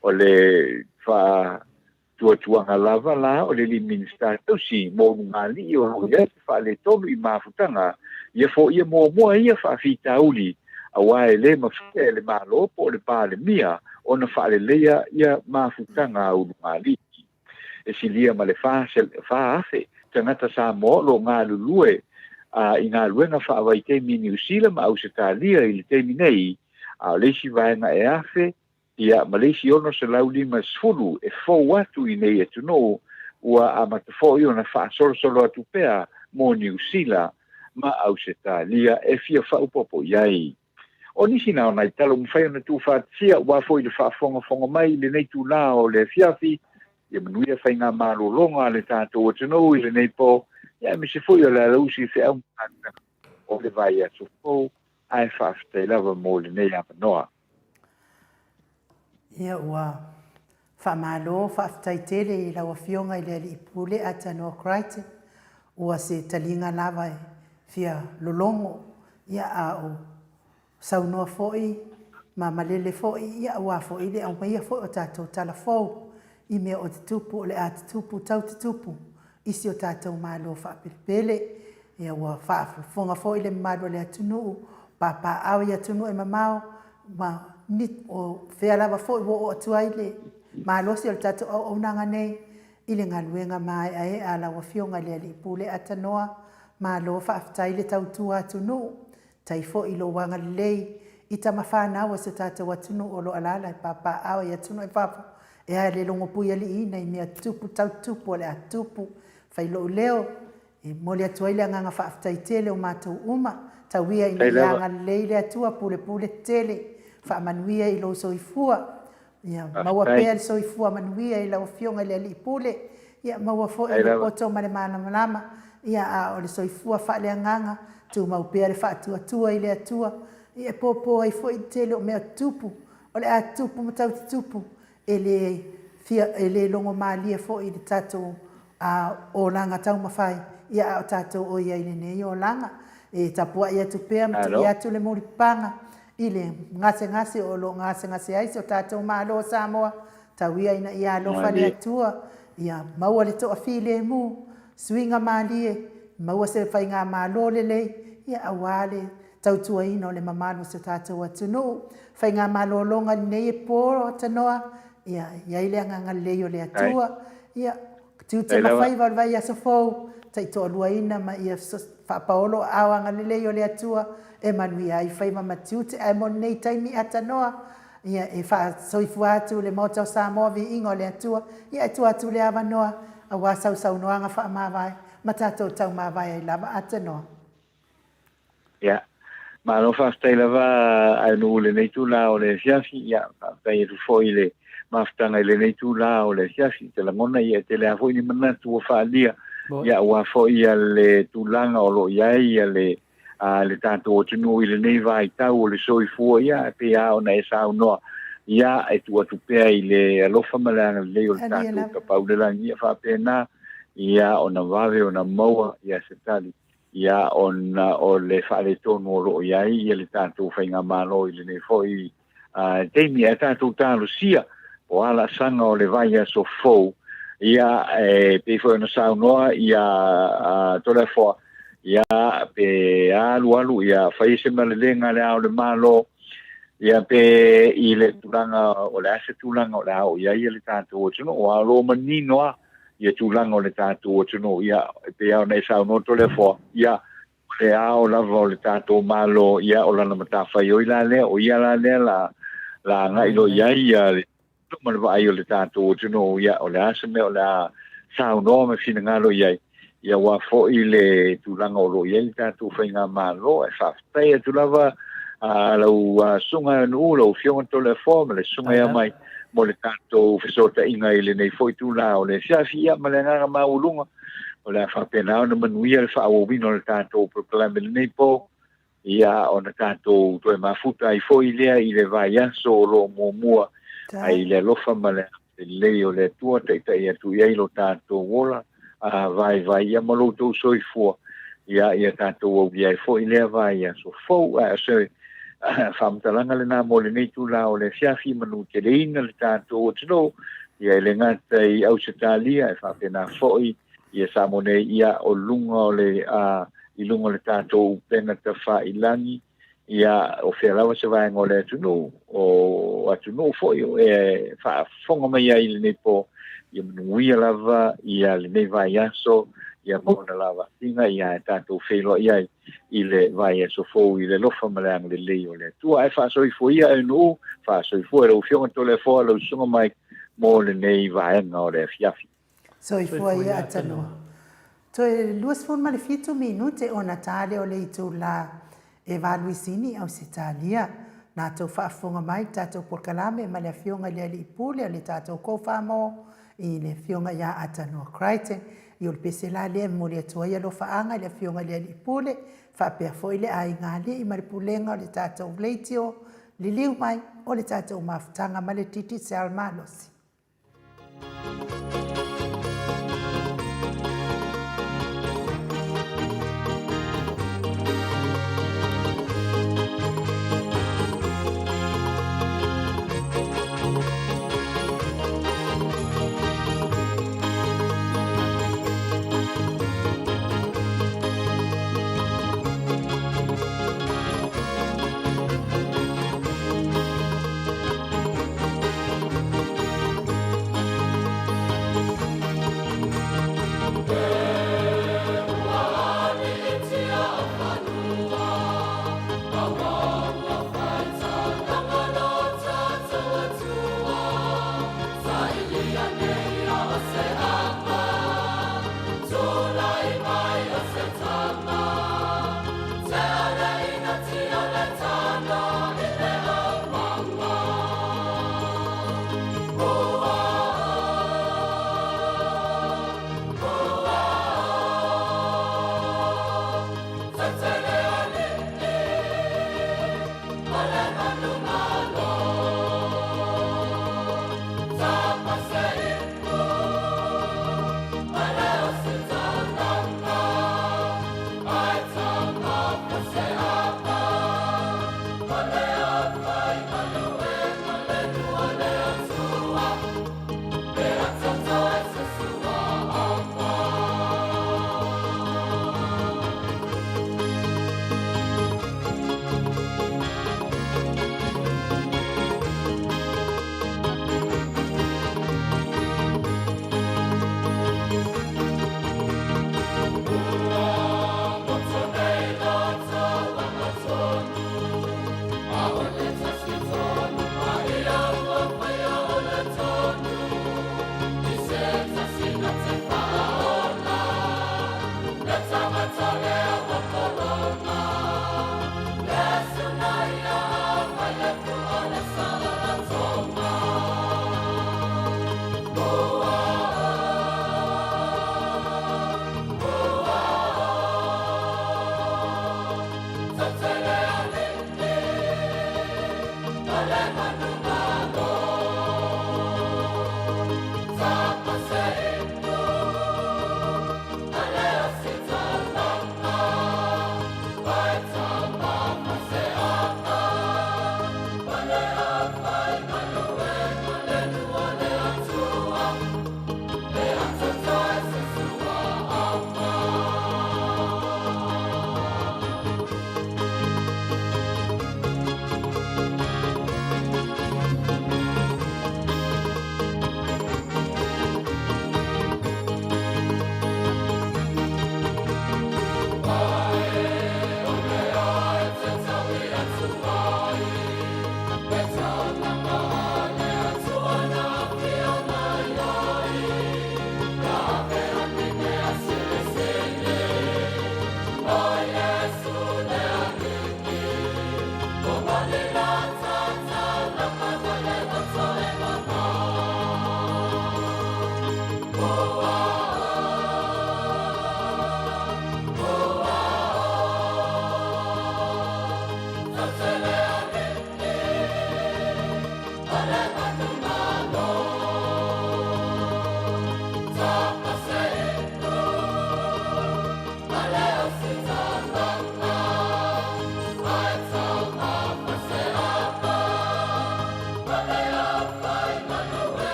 O le wha tuatuanga lava la o le li minsta tausi mo ngā li o iai wha le tolu i mafutanga, ia fo ia mua ia whaafita uli, awa le mafute le malo po le pa le mia ona fa le leia ia mafutanga u mali e silia ma le fa afe tangata Samoa lo ngā lulue i ngā luenga fa awai te mi New Zealand ma Australia i le te minei a leisi vaenga e afe ia Malaysia ono se lau lima sfulu e fau atu i nei atu no ua a matafo i ona fa solo atu pea mo New Zealand ma Australia e fia fa upopo iai. O nisi nao nai talo mwhai ona tu whaatia ua foi le whaafonga mai le nei tu lao le fiafi ia manuia whai ngā marolonga le tātou atu i le nei po ia me se foi o le alausi se au o le vai atu po ai whaaftai lava mo le nei amanoa. Ia ua whaamalo whaaftai tele i lawa fionga i le ali ipule ata no kraite ua se talinga lava e fia lolongo ia a o saunoa foi ma malele foi ia ua foi le au maia foi o tātou tala fou i mea o te tupu o le a te tupu tau te tupu isi o tātou malo whaapilipele ia ua whaafonga foi le malo le atunu papa au i atunu e mamao ma nit o fea lava foi o atuai le malo si o tātou au nanga nei i le ngaluenga mai ae a lawa fionga le ali ipule atanoa malo whaaftai le tautua atunu tai fo i lo wanga lei i tamawhana wa se tātou atunu o lo alala i papa au i atunu e papu e a le longo pui ali ina i mea tupu tau tupu o le atupu whai lo leo e mole atuai le anganga whaaftai tele o mātou uma tauia i ni anga lei le atua pule tele whaamanuia i lo soifua ia maua pea le soifua manuia i lau fionga le ali pule ia maua fo i le poto ma le malama ia a o le soifua whaaleanganga tu mau pea le whaatua i le atua ia popo ai fo i tele o mea tupu o le atupu matau te tupu e le longo maalia fo i le tatou o langa tau mawhai ia o tatou o ia i le nei o langa e tapua ia tu pea mtu ia tu le moripanga i le ngase o lo ngase ai so tatou malo Samoa tauia ina ia lo fale atua ia maua le toa file mu swinga malie maua se fai ngā malo lei ia awale tautua ina o le mamalo se tatou atunu fai ngā malo longa nei e poro tanoa ia ile nganga lei o le atua ia tu te mawhai vai aso fou tai to lua ina ma ia fa paolo awanga lei o le atua e manui ai fai mama tiute ai mon nei taimi atanoa ia e fa soifua atu le Maota o Samoa Viiga o le atua ia atua atu le avanoa a wa sau noanga fa mawai ma tatou tau mawai ai lava atanoa ia ma no fa stai lava ai no le nei tu la o le fiafi ia tai tu foi le maftanga le nei tu la o le fiafi te la mona ia te le avoi ni mana tu fa lia ia wa foi le tu langa o lo ia le le tātou o tunu i le nei vai tau o le soifua ia e pea o na e sao noa ia e tu atu pea i le alofa malanga le o le tātou ka paulelangi ia whapena ia o na wawe o na maua ia se tali ia o le whale tonu o lo iai ia le tātou whainga malo i le nei foi teimi e tātou tālo sia o ala sanga o le vai a so fou ia pe foi na sao noa ia tole foa ia pe alu ia fai se malenga le au le malo ia pe i le tulanga o le ase tulanga o le au ia le tātou o tino o alo maninoa ia tulanga o le tātou o tino ia pe au nei sao no tole fo ia le au lava o le tātou malo ia o lana matawhai o ila le o ia la le la ngai lo ia le tuman vai o le tātou o tino ia o le ase me o le sao no me fina ngalo ia wa fo i le tulanga o lo ia tātou whainga malo e whaftai e tulava lau sunga nu lo fionga tole fo me le sunga ia mai mo le tātou whesota inga i le nei foi tula o le fiafi ia ma le nganga maulunga o le whapena o na manuia le whaawawino le tātou proklame le nei po ia o na tātou toe mafuta i foi lea i le vai aso o lo mua ai le lofa ma le lei o le tua teitai atu iai lo tātou wola vai ia malo to soifua ia tātou au ia foi lea vai aso fou se whamtalanga le nā mo le nei tu la o le fiafi manu te reina le tātou o tino ia le ngata i au setalia e whapena foi ia samone ia o lunga o le i lunga le tātou pena ta wha ilangi ia o fea lava se vai ngole atunu o atunu foi e fa fonga mai ai le po ia manuia lava ia le nei vai aso ia mona lava tinga ia tatou felo ia i le vai aso fo i le lofa malang le leo le tua e fa so i foi ia no fa so i foi o fionga to le fo lo sunga mai mo le nei vai nga o le fiafi so i foi ia atano to luas fon ma le fitu minute o natale o le itu la e valuisini au sitalia na to fa fonga mai tato por kalame ma le fionga le ipule le tato ko famo i le fionga ia atano kraite i le pesela le mo le toia lo faanga le fionga le ipule fa pe foi le ai ngali i ma le pulenga le tato leitio le liu mai o le tato maftanga ma le titi salmalosi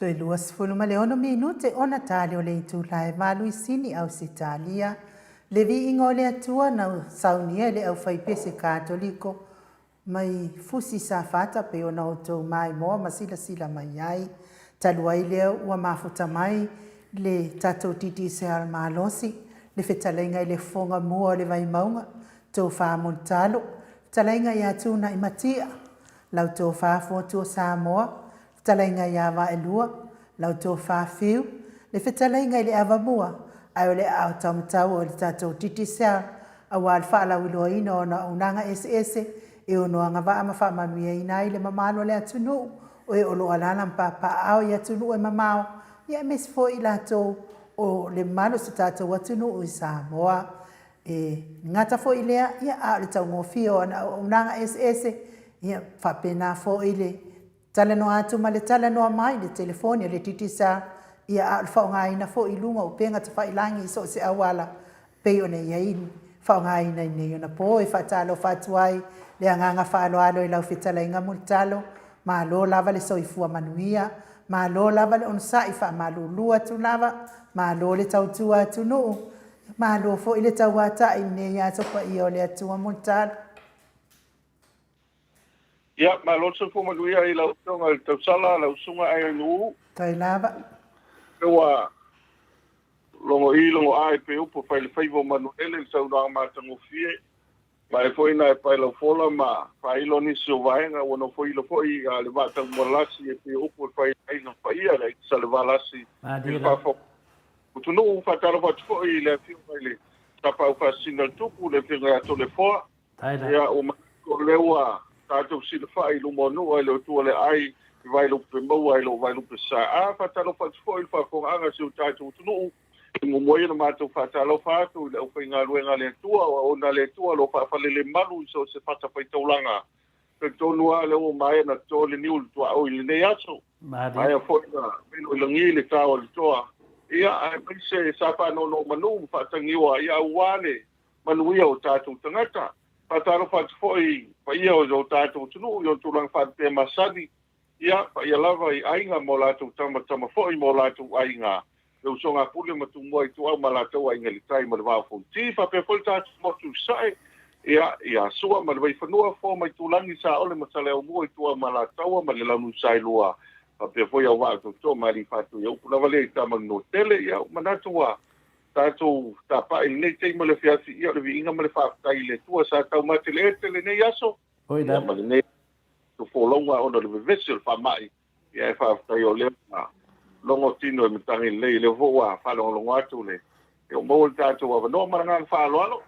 Toi luas fulu ma le ono minute ona tali o le itu lai malui sini au sitalia. Le vi ingo le atua na saunia le au faipese katoliko. Mai fusi sa fata pe ona o tau mai moa masila sila mai ai. Taluai lea ua mafuta mai le tatou titi se al malosi. Le fetalenga i le fonga mua o le vai maunga. Tau wha montalo. Talenga i atu na imatia. Lau tau wha fotua Samoa. Fetalainga i awa e lua, lau tō whawhiu. Le fetalainga i le awa mua, ai o le au taumtau o le tātou titi sea, a wāl whaalau iloa ina o na unanga ese, e o noa ngā waa ma whaamanuia ina i le mamalo le atunu, o e olo alana mpapa au i atunu e mamao, ia mes fo i lato o le malo sa tātou atunu i Samoa. E ngata fo i lea, ia au le tau ngofio o na unanga ese, ia whapena fo i le tala no atu ma le tala no mai le telefoni le titisa ia a fa nga ina fo i lunga o penga te fa ilangi so se awala pe ona ia in fa nga ina nei ona po e fa talo fa tuai le anga fa alo alo i lau fitala inga multalo ma lo lava le soifua manuia ma lo lava le on sa i fa ma lo lua tu lava ma lo le tau tua tu no ma lo fo i le tau ata i nei ia so pa i o le atu multalo. Ia, ma loto fo manuia i lau tonga tau sala, lau sunga ai nuu. Tai lava. Ewa, longo ai pe upo whaile whaivo manu ele sau nā mātango fie. Ma e fo ina e pai lau fola ma whailo nisi o vaenga wano fo ilo fo i a le mātango malasi e pe upo whaile aina whaia le sa le valasi. Utunu whataro watu fo i le fio whaile tapau whasina tupu le whinga ato le foa. Ia, o mako lewa tātou sila whai lumonu ai lo tua le ai i vai lupe mau ai lo vai lupe sa. A whatalo whatfo i whakonga si o tātou tunu. I ngomoia na mātou whatalo whātou i le upai ngā luenga le tua o na le tua lo whawhale le malu i so se whatawhai taulanga. Pe tonua le o mai na tō le niu le tua o i le nei aso. Mai a whaina meno i langi le tāo le toa. Ia ai pise sa whano no manu whatangiwa ia uane manuia o tātou tangata. Pataro fatu foi pa ia o tātou tunu i o tūrang whate masani ia pa ia lava i ainga mo lātou tama foi mo lātou ainga leu songa pule matu mua i tuau ma lātou ainga li tai ma le wāo fonti pa pe fol tātou motu sai ia sua ma le wai whanua fo mai tūlangi sa ole ma sa leo mua i tuau ma lātou ma le launu sai lua pa pe foi au wātou tō ma li fatu i au puna wale i tamang no tele ia manatua tātou tāpai nei tei ma le whiasi ia le viinga ma le whaakai le tua sa tau mate le tele nei aso. Hoi da. Ma le nei tu wholonga ona le vevesi le whamai ia e whaakai o leo na longo tino e mitangi lei le voa whalongo atu le. E o mau le tātou awa no maranga le whaaloalo.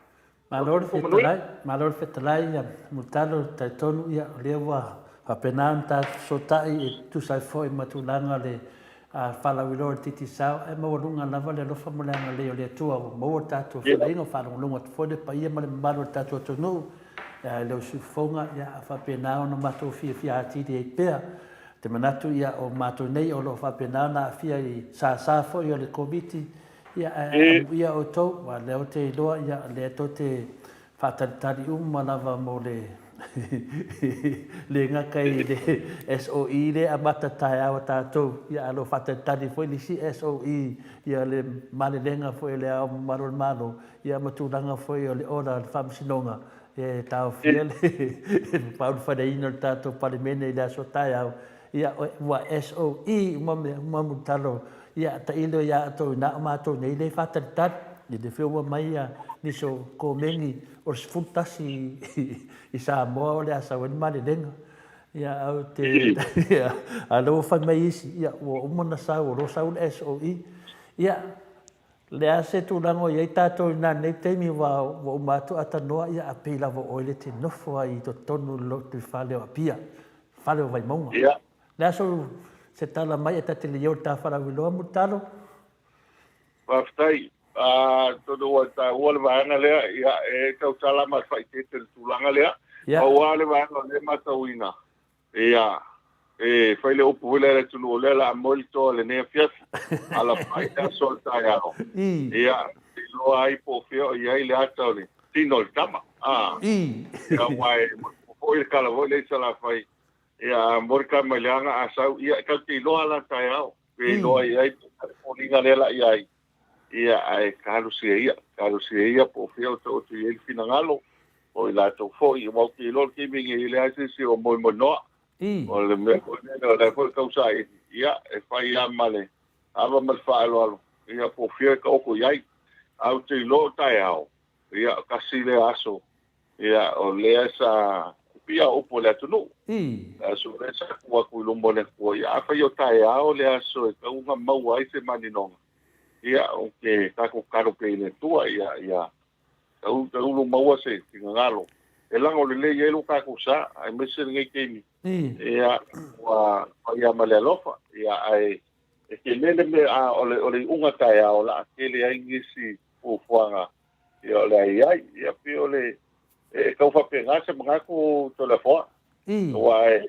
Malor fetalai ia mutalo taitonu ia lewa hapenan ta sotai e tu sai foi matulanga le a fala wilor titi sao e mo lunga lava le lofa molanga le o le tua mo tatu fa ingo fa lunga fo de pa ia ma le malo tatu to no le su fonga ya fa pena no mato fia ati de pe te manatu ia o mato nei o lo fa pena na fia i sa fo yo le komiti ia o to wa le o te loa ia le to te fa tari lava mo le le ngakai le SOE le amata tai au tātou ia alo whatatari foi li si SOE ia le malelenga foi le au malo ia matulanga foi o le ora le whamsinonga e tau fia le paul whareina le tātou parimene i le aso tai au ia wa SOE mamutalo ia ta ilo ia ato na mato nei le whatatari i le whiua mai ia niso komengi o se funtasi i Samoa o le asa wani malelenga. Ia au te alo whai mai isi ia o umona sau o rosa un SOE. Ia le ase tūrango i tātou i nā nei teimi wa umatu atanoa ia a pei lava oile te nofua i to tonu lotu whale o apia. Whale o vai maunga. Le aso se tala mai e tate leo tā wharawiloa mutalo. Whaftai. Todo o ta o le vanga le ia e tau tala ma fai te tulanga le o le vanga le matauina ia e fai le opu le tulu le la molto le ne fias ala fai ta solta ia ia lo ai po fio ia le ata le tino il tama ia mai o il kala vo le sala fai ia morka malanga asau ia ka ti lo ala ta ia pe no ai o linga le la ai ia ai kalusia po fio to tu il finangalo o la to fo i mo ki lo ki mi le ai si o mo no o le me o le fo causa ia e fai amale ava mal fa lo ia po fio ko ko ai au te lo tai au ia kasi le aso ia o le esa pia o po le tunu aso esa ku lo mo le ko ia fa yo tai au le aso e ka uma mau ai se maninonga ia o ke kako karo pe le tua ia tau lo mau se ngalo e lango le ye lo kako sa ai me se ngai ke ni ia wa ia male lofa ia ai e ke lele me a ole unga tai au la ke le ai ngisi o fuanga ia le ai ia pe ole e kau fa pe ngase mga ko telefon wa e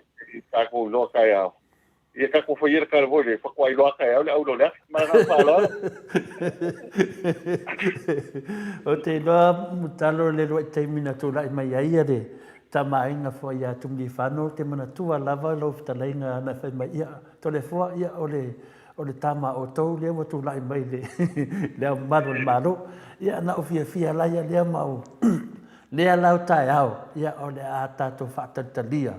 kako lo kai au ia kako foi ir kar vole fa kwai lo kai au lo le ma fa lo o te loa mutalo le roi te mina tu lai mai ai re ta mai nga foi ya tumli fano te mana tua lava lo ftalai nga na fa mai ia to le fo ia ole tama o tau le mo tu lai mai le le malo ia na ofia la ia le mau le lau tai au ia ole a tato fa talia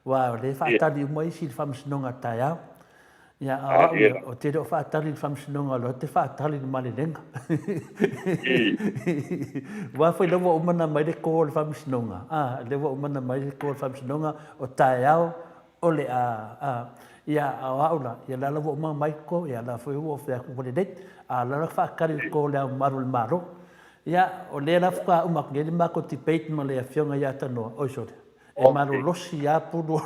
wa le fa tali mai si fam snonga tai au ia o te do fa tali fam snonga lo te fa tali male lenga wa foi lo o mana mai de ko fam snonga le o mana mai de ko fam snonga o tai au ole ia aula ia la lo mai ko ia la foi o fa ko le det la fa kari ko le maro ia o le la fa uma ngeli ma ko ti peit ma le afionga ia tano o so e malo losi a pudo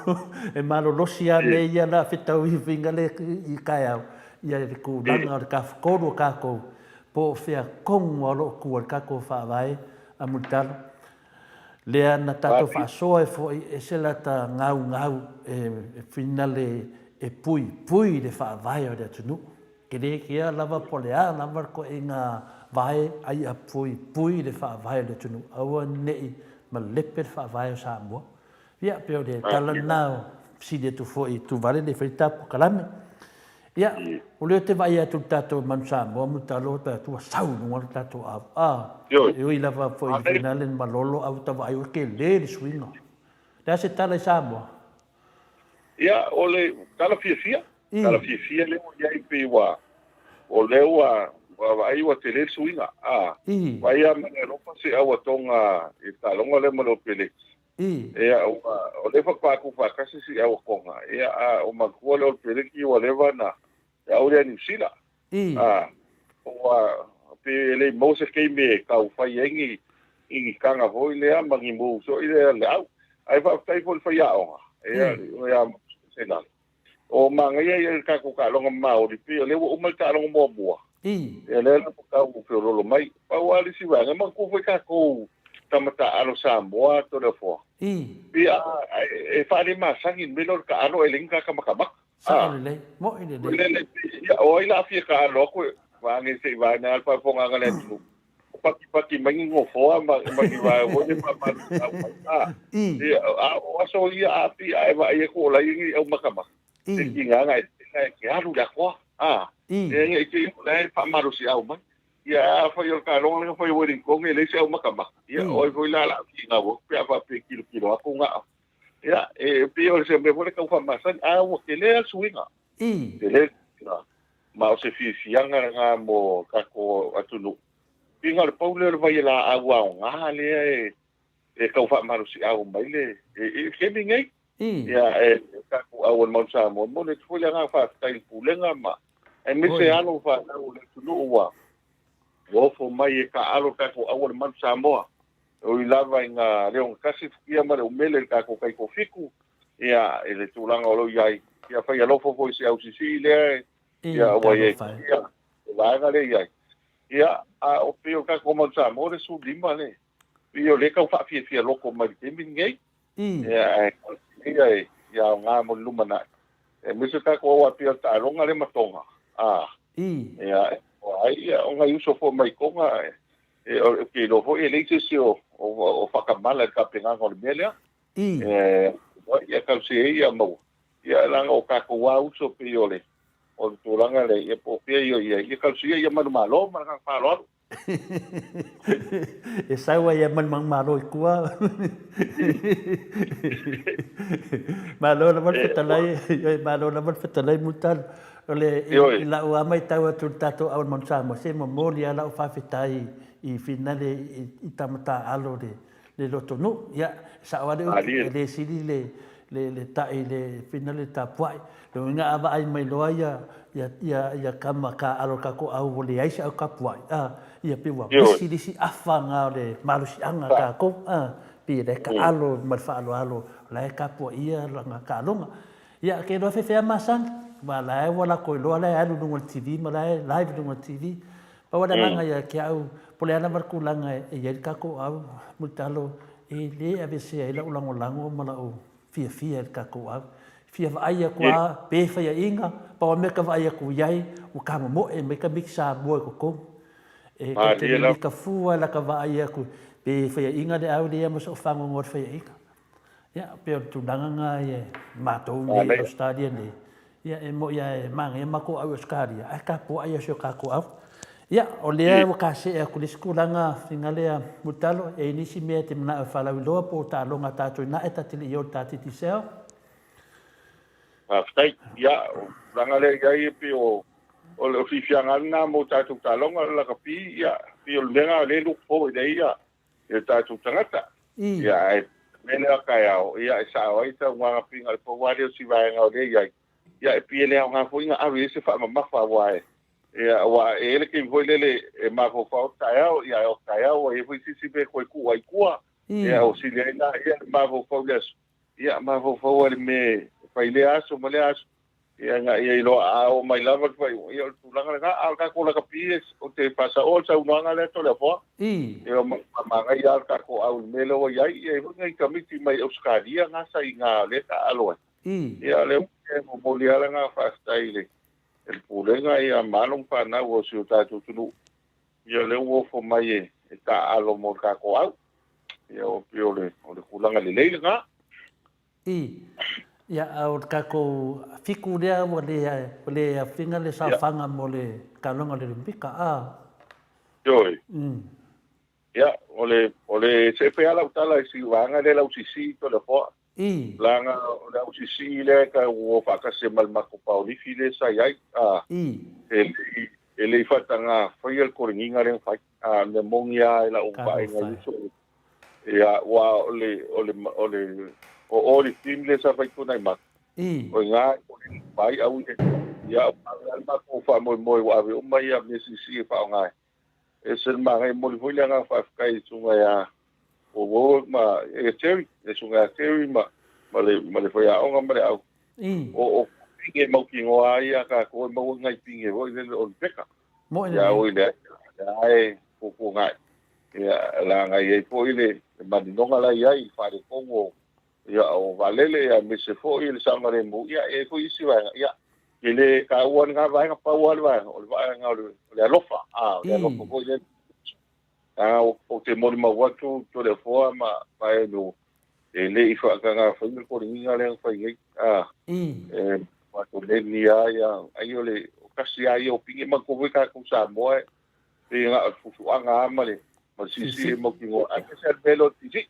e malo losi a le ia la fitau i vinga le i kai au ia ku langa ka ko ka ko po fea kong o lo ku ka ko fa vai a mutar le ana tato fa so e fo e se la ta ngau e finale e pui de fa vai o de tunu ke le kia lava polea lava ko inga vai ai a pui de fa vai de tunu au nei ma lepe fa vai o Samoa ia pe de tala nao si de tu foi tu vale de frita po kalame ia o le te vai tu tato man Samoa mu talo ta tu sau no tato eu i lava foi finale malolo au ta vai o ke le swinga da se tala Samoa ia ole tala fia le mo ia pe wa o le wa ai wa tele swinga vai a manero pa se au tonga e talonga le mo pele ia o le fa ku fa kasi si au konga ia o makua le pele ki wa le vana ia o le ni sila o pe le mo se ke me ka u fa yengi i kanga voi le mangi mo so ile le au ai fa tai fo fa ia ia se na o manga ia ka ku ka longa ma o di pe le o mal ka longa mo e le ka u fe lo mai pa wa li si wa ma ku fa ka ko tamata alo Samoa to le fo ia e fa le ma sangi melor ka ano e linga ka makamak le mo ile le o ila fi ka lo ko wa ngi se wa na pa fo nga le tu paki mangi ngo fo ma ki wa wo le pa o so ia api ai va e ko la i o makamak e ki nga ki alu da ko e ki le pa maru si au mai ia foi o carong le foi o ring kong ele se o makama ia o foi la ki nga wo pe pa pe kilo aku nga ia e pe o se me vole ka fa masan o ke le swinga le ma o se fi nga mo ka ko atunu pinga le paule le vai la agua nga le e ka fa maru si au mai le e ke bingai ia e ka ko au mo sa mo le foi nga fa tai pulenga ma e me se alo fa o le tunu wa wo fo mai e ka alo ka ko awal man Samoa o i lava inga leon kasi kia mare o mele ka ko kai ko fiku ia ele tulanga o lo iai ia fa ia lo fo se au si le ia wa ia va le ia o pio ka ko man Samoa le su lima le pio le ka fa fia loko mai te mingai ia nga mo lumana e me se ka ko wa pio ta longa le matonga ia ai o ngai uso fo mai konga o ke lo fo ele se o fakamala ka penga ngol melia ia ka se ia mo ia lang o ka ko wa uso piole o tulanga le e po pe yo ia ka sia ia malo ma ka pa lo e sai wa ia man mang malo kua malo na fetalai malo na fetalai mutal ole la o mai tau tu tato au mon sa mo se mo moli ala o fa fetai i finale i tamata alo le loto no ya sa wa le sili le tai le finale ta puai lo nga ava ai mai loa ya kama ka alo ka ko au le ai sa ka puai ia pe wa si afanga le malu si anga ka ko pi le ka alo mal fa alo la ka puai ia la ka longa ia ke do fe masan ma la wala ko lo la alu no TV ma la live no TV pa wala nga ya ke au pole ana mar kulanga e ka ko au mutalo e le avese ai la ulango lango ma la o fia ka ko au fia vai kwa pe fa ya inga pa me ka vai ku yai u ka mo e me ka mixa mo ko e ka te ni ka fu la ka vai ku pe fa ya inga de au de mo so fango ngor fa ya inga ya pe tu danga ye ma to ni Australia ni ya e mo ya e mang e ma ko au Australia a ka po ai so ka ko au ya o le o ka se ku liskulanga fingalea mutalo e ni si me te na fa la lo po ta longa ta to na eta tili yo ta ti seo stai ya langale gai pe o le fianga na mo ta tu talonga la ka pi ya pi o lenga le lu po de ya e ta tu tangata ya mena ka ya sa wa ita wa pinga po wa le si va nga de ya pi le nga fo nga a se fa ma fa wa ya wa ele ke foi le ma ko fa ta ya o ka ya o e foi si be ko ku ai ku ya o si le na ya ma ko fa ya ma ko fa me pai le aso ma le aso ia nga ia ilo a o mai lava pai ia tu langa nga al ka ko la ka pi o te pasa o sa unanga le to le fo ia ma nga ia ka ko au melo ia ia nga ka miti mai Australia nga sa inga le ka alo ia le mo molia nga fa style el pulenga ia malong pa na o si ta tu tu ia le wo fo mai e ka alo mo ka ko au ia o piole o le kulanga le le nga ya au ka ko fiku dia mo le finga le sa fanga mo le kalonga le pika Joy ya ole se pe ala utala si wanga le la usisi to le fo langa la usisi le ka wo fa ka se mal mako pa oli file sa yai ele fatanga foi el coringa le fa le mongia la un pa nga so ya wa ole o le tim le sa vai kuna ma o nga pai au ya ma ko fa mo wa o mai a mesisi fa nga e se ma ngai mo le nga fa kai sunga ya o ma e cherry e sunga cherry ma le foi a nga ma le au o pinge mo ki ngoa ia ka ko mo ngai pinge o le o peka ya o le ai ko ngai ya la ngai e po ile ma di nonga la ia fa de kongo ya o valele ya me se fo il sangare mu ya e ko isi wa ya ele ka wan nga va pa wa o va nga le lofa le lofa ko ye o te mo ma wa tu le fo ma pa e no ele i fa ka nga fa ni ko ni nga le fa ye wa to le ni ya ai ole ka si ai o pinge ma ko ka ku sa mo e nga fu nga ma le ma si mo ki ngo a ke ser belo ti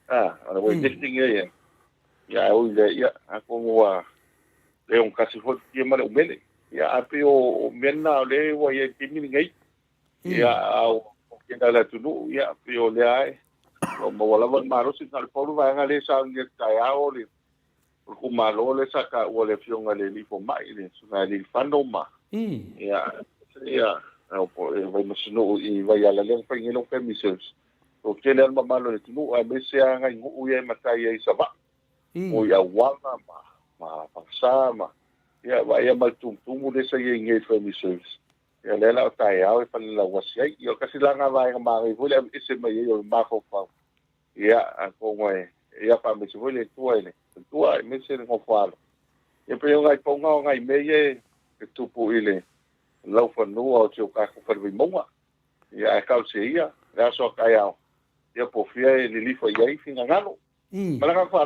ana voi testing ya o le ya ko wa le un kasi fo ti ma le mele ya ape o menna le wa ye ti mi ngai ya o ke la tu no ya pe o le ai o mo wala ma ro si tal po va nga le sa nge ta ya o le ko ma lo le sa ka o le fionga le li fo mai le su na li fando ma ya o po vai no sino i vai ala le fa ngelo pe misels o ke le ma malo le tu a me se nga ngu ye matai ai sa va o ya wanga ma pasa ma ya va ya mal tum le sa ye nge fe misels ya le la ta ya o fa la wasi yo kasi la nga va ma ri vo le ese ma ye yo ma ko fa ya ko ngwe ya pa me se vo le tu ai me se ngo fa e pe ngai po ngai me ye tu pu ile lau fa no o tio ka ko fa vi monga ya ka se ia ya so ka ya ya po fia le li fa ia finga ngalo mala ka fa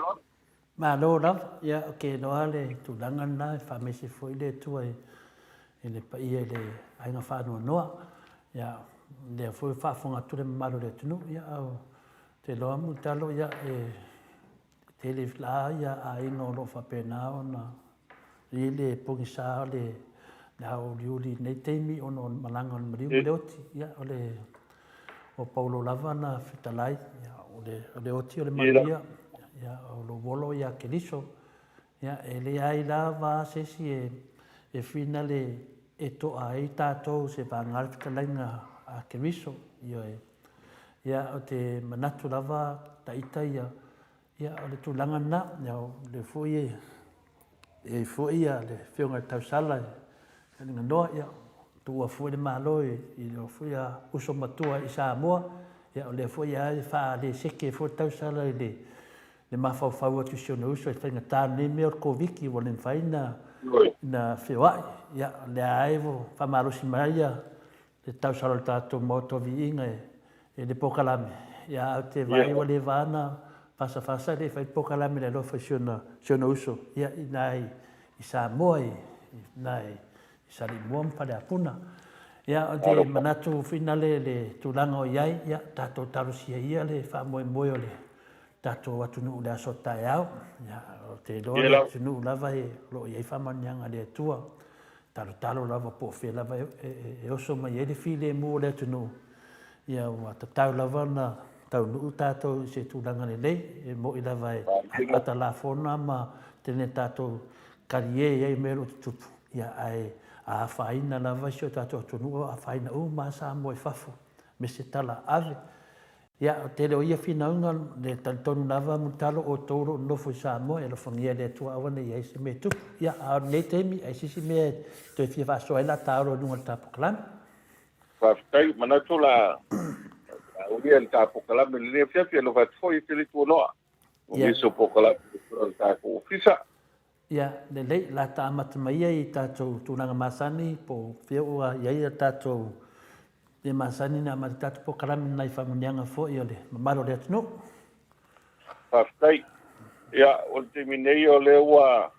no no ya okay no ale tu dangan na fa me se foi le tu ai ele pa ia le ainga whanua noa, ia le foi whaafonga ture maru le tunu, ia au te loa mu talo ia te le fla ia a ino lo whapena o na i le pongi sa le hao liuli nei teimi o no malanga o mariu le oti, ia o Paulo lava na fitalai, ia o le oti o le maria, ia o lo volo ia keliso, ia e le ai lava sesi e fina le e toa e tātou se whangar fitalainga a keliso, ia o te manatu lava taita ia o le tūlanga na, ia o le fui e fui ia le whiunga tausala, nga noa ia tua fui le malo i le fui a uso matua i Samoa, ia o le fui a wha le seke fui tausala i le mawhauwhau atu siona uso i whainga tāne me o koviki wa le mwhai na whiwai, ia le aivo whamarosi mai ia le tausala le tātou Maota Viiga e le pokalame, ia au te vai wa le vana fasa le whai pokalame le lofa siona uso, ia i nai i Samoa i nai sari muam pada apuna ia o te manatu finale le tulanga o iai ia tatou tarusia ia le whamoe o le tatou atunu le asota e au ia o te loa le atunu lava e lo iai whamanianga le atua talo lava po whea lava e oso mai e le file mua le atunu ia ua tatau lava na tau nuu tatou se tulanga le lei e mo i lava e ata la fona ma tene tatou karie iai mero tutupu ia ai a whaina lava si o tātou atunua a whaina ma sa mo e whafo me se tala ave ia o te leo ia whinaunga le talitonu lava mutalo o tōro nofo i Samoa e lo whangia le atua awana i eise me tupu ia a nei teimi ai sisi me toi fia whasoa ela tāro nunga tāpukalami Whaftai manatu la uria le tāpukalami le fia lo vatfo i te litu noa o miso pokalami le tāpu ofisa ia le lei la taamata mai i tātou tūnanga masani po whiua iai a tātou le masani na amati tātou po karami nai whamunianga fo i ole mamaro le atunu. Whaftai, ia o te minei o le ua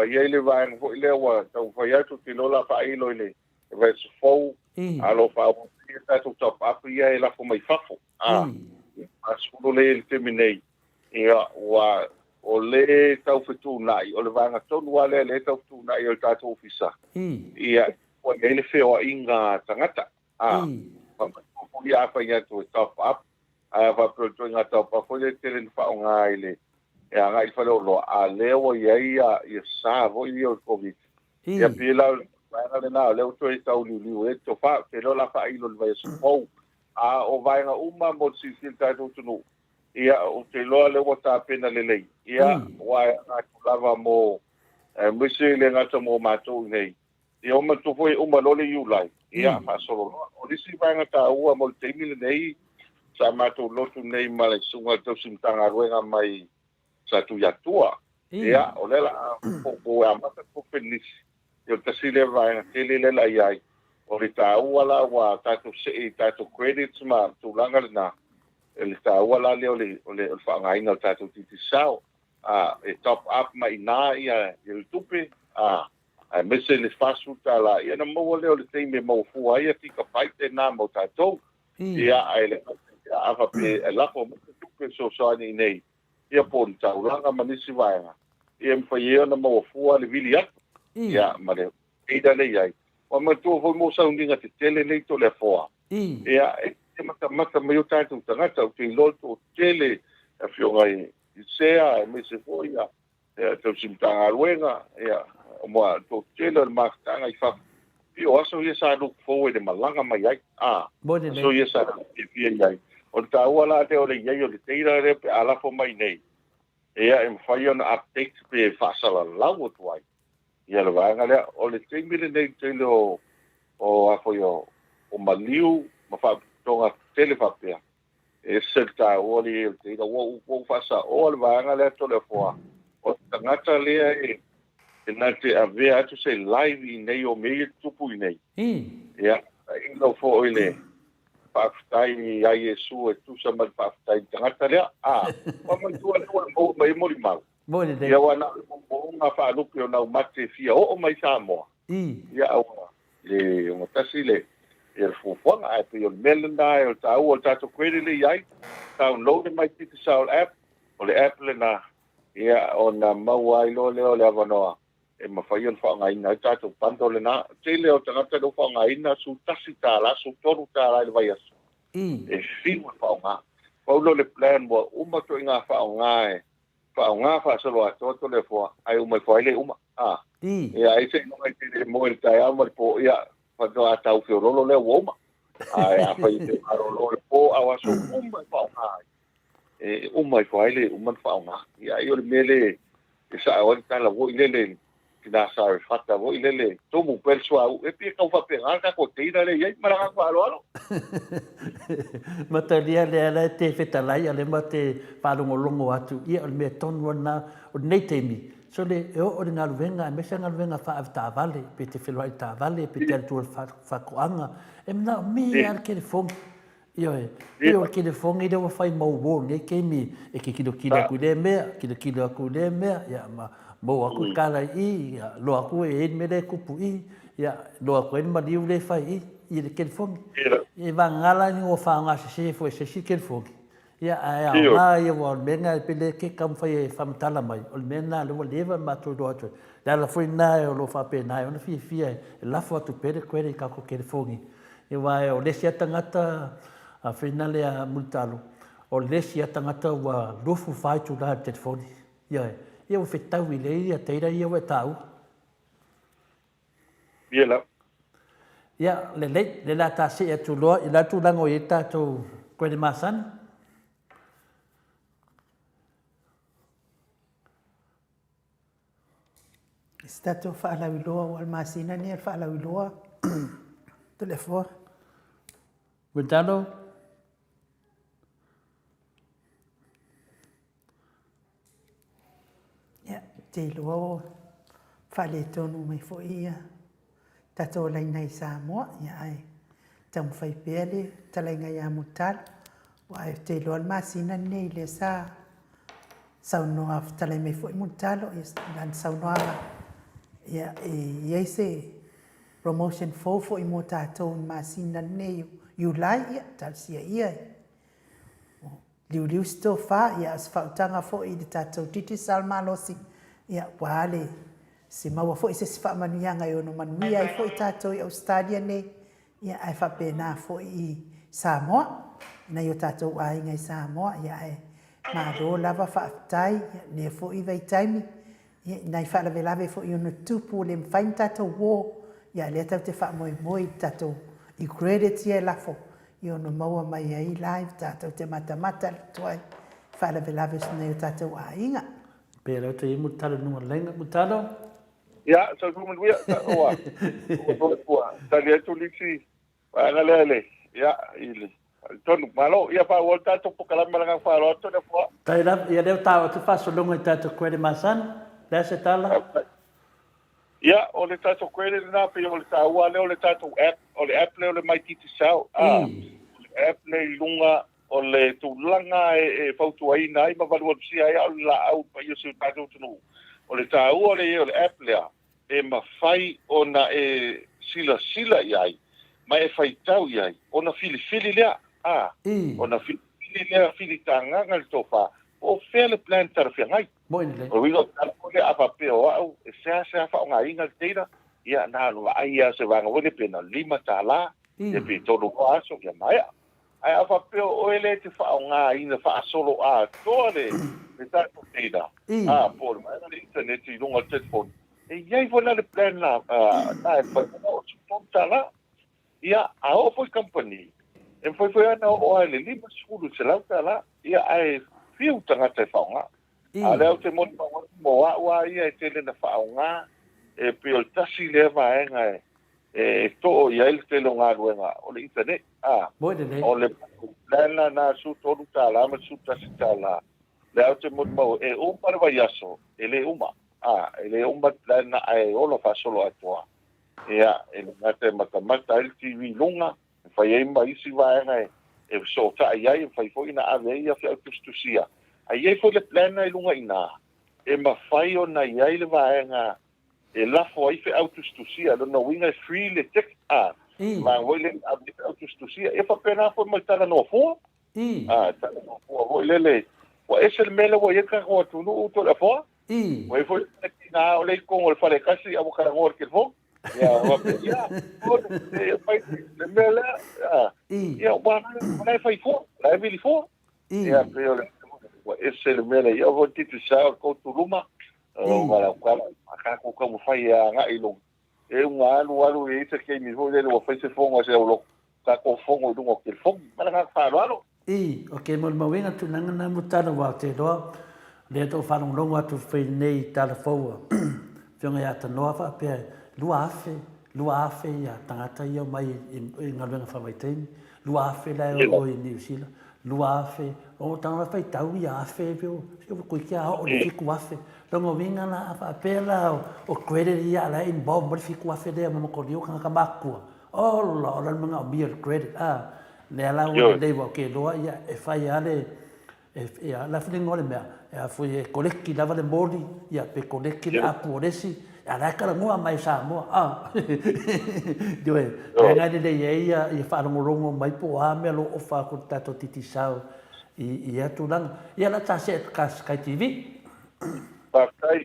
iai le vaenga fo i le ua tau whai atu te lola whailo i le e vai su fau alo whao i tātou tau papu ia e lafo mai whafo. Asuro le te minei ia ua o le tau whetū nai, o le vanga tonu ale le tau whetū nai o le tātou ofisa. Ia, o le wheo inga tangata. Pui a whai atu e top up, a whapero ngā top up, o le teren whao ngā ile, e a ngai whaleo loa, a leo ia sā, voi i o COVID. Ia pila, vanga le nā, leo to e tau liu, e to wha, te lo la wha ilo le vai supou, a o vanga uma mo si tātou tunu. Ia o te loa le wata pena le lei. Ia wai ngātu lava mo mwisi le ngata mo mātou nei. Ia oma tufoi uma lole iulai. Ia whasolo loa. O nisi vai ngata ua mo le teimi le nei sa mātou lotu nei ma le sunga tau simtanga ruenga mai sa tu yatua. Ia o lela o amata kupe nisi. Ia tasile vai ngata le la iai. O le tā ua la wa tātou sei tātou credits ma tūlanga le nā. Le tāua la leo le whaangaina o tātou titi sao. E top up mai nā ia le tupe. Mese le whasu tā la. Ia na maua leo le teime mau fua ia tika paite nā mau tātou. Ia ai le awa pe e lako mese tupe so soani nei. Ia pōni tauranga manisi vaenga. Ia mwhai eo na maua fua le vili atu. Ia ma le eida le iai. Wa matua hoi mo saundinga te tele nei to le foa. Ia mata mai o tātou tangata o te iloto o tele a whionga i sea e me se foia tau simtanga ruenga o mua tō tele o le mākatanga i whaka pio aso ia sa luk fōu e le malanga mai ai aso ia sa e pia iai o te tāua la te o le iai o le teira re pe alafo mai nei ia e mwhai ona update pe whaasala lau o tuai ia le vanga lea o le teimile nei tele o afo o maliu ma wha tonga telefapea e serta ori te o fasa o le vanga le to le foa o tangata le e na te ave atu se live i nei o me tupu i nei ia i no fo ile paftai ai Yesu e tu sa mal paftai tangata le o mai tu o mai mo mau ia wana o nga fa lupi o na mate fia o mai Samoa ia au le o tasi le e fufonga ai pe o melanda o tau o tato kwere le iai download mai titi sao app o le app le na ia o na mawai lo le o le avanoa e mawhai on whaangaina tato panto le na te leo tangata do whaangaina su tasi tāla su toru tāla le vai asu e whiwa whaonga paulo le plan mo umato inga whaonga e whaonga whaasalo ato to le fua ai umai whai le uma ia e se ngai te mo el tai ama po ia quando atau que rolo le woma ai a fai te rolo le po awa so umai whaonga e umai whai le umai whaonga ia i o le mele e sa o tala wo ile kina sa fata wo ile tomu persua e pia kau fa penga ka ko teira le ia mara ka alo matalia le ala te fetalai ale mate palongolongo atu ia o me tonu na o nei temi so le o le ngaluvenga me se ngaluvenga fa avta vale pe te felai ta vale pe te tu fa koanga e na mi al ke fong io ke le fong ide wa fai mo wo ne ke mi e ke kilo ku le me kilo ku le me ya ma mo aku kala i lo aku e me le kupu i ya lo aku en ma diu le fai i le ke fong e vangala ni o fa nga se foi se ke fong ia ai ma ia wa menga pele ke kam fai famtala mai o mena le leva ma to do to da la foi na o lo fa pe na ona fi la fo tu pere kwere ka ko ke fongi e wa o le sia tangata a finale a multalo o le sia tangata wa lo fu fai tu da te foni ia o fetau i le ia teira ia wa tau ia le la ta se tu lo i la tu lango i ta tu ko de masan Stato whaalawiloa o almasina ni whaalawiloa telefon. Gudalo? Ia, te loa o whaale tonu mai fo ia. Tato lai nei Samoa, ia ai. Tamu whai peale, talai ngai a mutal. O ai te loa almasina ni le sa. Saunoa talai mai fo i mutalo, dan saunoa ia e se promotion fo i mo tātou masina nei you like ia tal sia ia liu sto fa ia as fautanga fo i tātou titi salma losi ia wale se maua fo i se fa manuanga i ono manuia i fo i tātou i Australia nei ia ai fa pena fo i Samoa na i o tātou ai ngai Samoa ia e ma ro lava fa tai ne fo i vai taimi nai fa la velave fo i ono tupu le mfain tātou wo ia le tau te wha moi tātou i credit ia lafo i ono maua mai ai live tātou te mata tuai wha la velave suna i o tātou a inga. Pera o te i mutalo nunga lenga mutalo? Ia, sa kuma nuia, sa oa. Oa, tali atu liksi, wanga lele, ia, ili. Tonu malo, ia pa o tātou pokalama langa whaaloto na fua. Tai rap, ia leo tāo te whasolonga i tātou kwere masan? Lea se tala? Ia, o le tātou kwere na pe o le tāua leo le tātou app, o le app leo le mai titi sao. O le app le lunga o le tūlanga e whautuaina ai ma valua pisia ai au la au pa ia se tātou tunu. O le tāua le app lea e mawhai o na e sila iai, ma e whaitau iai, o na fili lea. O na fili lea fili tānganga le tōwha, o whele plan tarawhia ngai. O wigo le apa peo au e sea fa nga inga teira ia na lo ai ia se vanga wole pena 5 tala e pe todo aso ia mai ai apa peo o ele te fa nga ina fa solo a tole me ta teira por mai na internet i longa telefone e ia vola le plan na e fa o tala ia a o foi company e foi ana o ele 5 skulu se la tala ia ai fiu tanga te fa nga Aleo te moa ua ia e tele na whaonga e pio tasi le vaenga e to ia il te longa ruenga o le internet. O le plana na su tolu tala ma su tasi tala. Leo te moa e umar vaiaso e le uma. E le uma plana e ola fa solo atua. Ia e ngate matamata il TV lunga e whai e ma isi vaenga e so ta iai e whai fo ina ave ia fi autustusia. Ai foi le plana i lunga ina. E mawhai o na iai le vaenga e lafo ai fe autostusia lo no winga free le tek ma wile autostusia e fa pena fo mai tala no fo tala no fo wile wa esel mele wa yeka ko tu no to la fo wa fo na o le ko o fale kasi abu kara ngor ke fo ya wa ya o e pai le mele ya wa na fai fo la vili fo ya pero wa esel mele ya vo titu sa ko tu luma wala kwala aka ko ka mo fai nga ilo e nga alu e te ke mi vo le wo fai se fonga se lo ka ko fongo du ngo ke fong mala ka fa lo okay mo wenga tu nanga na mutana wa te do le to fa long longa tu fai nei tala fo fionga ya ta no fa pe lu afe ya tangata ia mai i ngalenga fa mai tem lu afe la o i New Zealand lu afe o tanga fai tau ia afe pio ko kia o le fiku afe longo winga na fa pela o credit ia la in bob mo fiku afe de mo ko dio ka makua o la mga beer credit le ala o de bo ke lo ia e fai ale e la flingo le mea e foi e koleki lava le moli ia pe koleki le apu oresi ala kala ngoa mai Samoa doi nga de ia ia fa rongo mai po a me lo o fa ko tato titisau ia tu lang ia la ta se Sky TV pa kai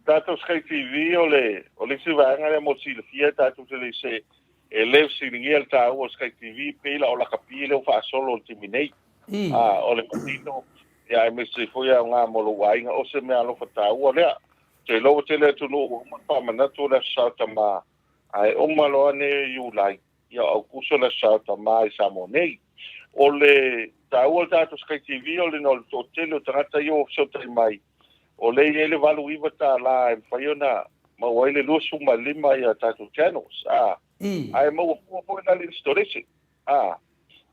tato Sky TV ole se va nga le mo silfia tato se ele singiel ta o Sky TV pela o la capile o fa solo ultiminate ole patino ya me se foi nga mo lo wai nga o se me alo fata o le te lo te le tu no pa mana tu la sauta ma ai o malo ne you like ya o kuso la sauta ma Samoa nei ole ta o tato Sky TV ole no to te lo trata yo so te mai ole ele valu iva ta la faiona ma wai lo suma lima ya tato channels ai mo po na le storage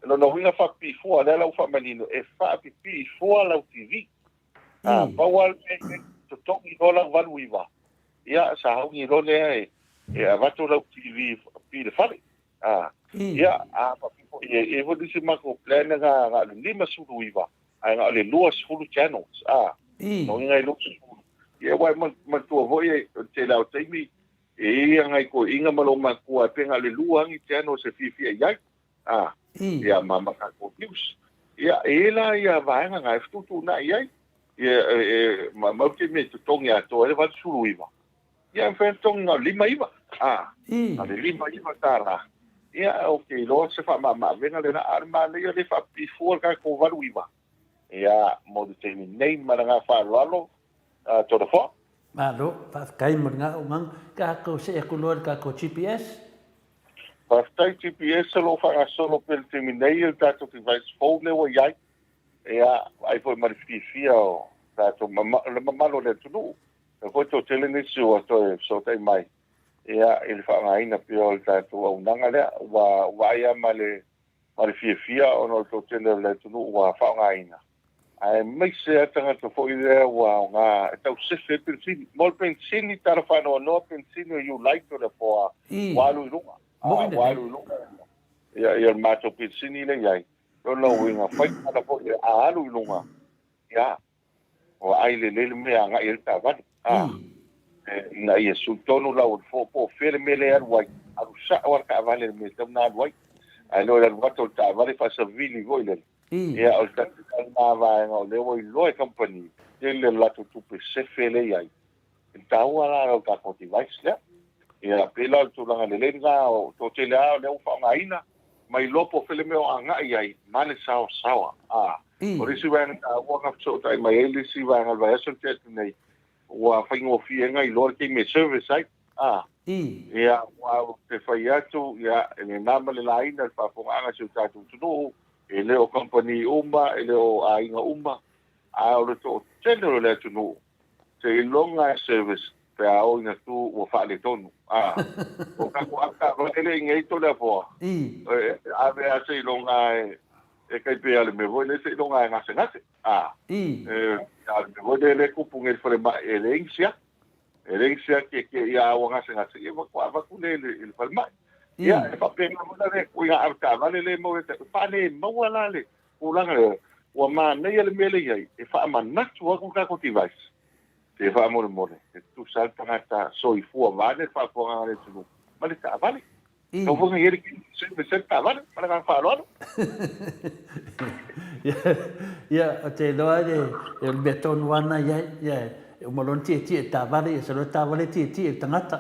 lo no winga fa pi fo ala la fa manino e fa pi fo la TV pa wal to toki dola valuiva ia sa hau lo le e avato la TV pi le fale ia pa e vo disi ma ko plan nga lima suluiva ai nga le luas fulu channels no winga lo ia wai ma to vo e te la te mi e ngai ko inga malo ma ko pe nga le luangi channels se fi ia ia mama ka ko news ia ela ia vai nga ngai tu na ia ma ke me tu tonga to ele va suluiva ia fe tonga lima iva ale lima iva tara ia okay lo se fa ma venga le na arma le fa pi for ka ko valuiva ia mo de terminei maranga fa lalo to the fo malo fa kai maranga umang ka ko se ko lo ka ko GPS Pastai GPS lo fa solo per terminei il dato che vai sfone o ia ai poi marifia dato ma lo le tu ko to telenisi o to so tai mai ia il fa mai na pio il dato o nanga le wa ia male marifia o no to tele tu wa fa mai na ai mai se tanga to fo ile wa nga tau se pensin mol pensin ni tar fa no pensin you like to the for walu lunga walu lunga ia mato pensin ile ia no winga fai ala po alu lunga ia o ai le me nga il ta va na ia sultonu la o po fer mele ar wai aru sa war ka vale me tam na wai ai lo la vato ta vale fa sa vili goile ia o ta na va nga le wai lo e company ele la tu pe se fele ia ta wala o ka ko ti vai sle ia pela tu la le nga o to te la le o fa nga ina mai lopo fele me o anga ia mane sao o risi wan wa ka so tai mai ele si wan al vai so te nei wa faingo fi nga I lor ke me service ai ia wa te fai atu ia ne nama le laina fa fo anga so ta tu no ele o company umba ele o ainga umba o to general le tu no te longa service pe ao ina tu o fa le tonu o ka ko aka ele ngai to le fo ave a se longa e kai pe ale me voi le se longa nga se ngase me voi le ku punge fole ma herencia ke ia o nga se ngase e va ku le il palma ia e fa pe ma le ku ia arka vale le mo te pa le mo wala le ku langa o ma ne ele mele ia e fa ma na tu ku ka ko ti vai te fa mo mo tu sa tangata soifua vale fa po ngale tu ma le ta vale no fo ngere ki se ta vale para ka fa lo ya te loa el beton wana ya o malon ti ta vale se lo ta vale ti tangata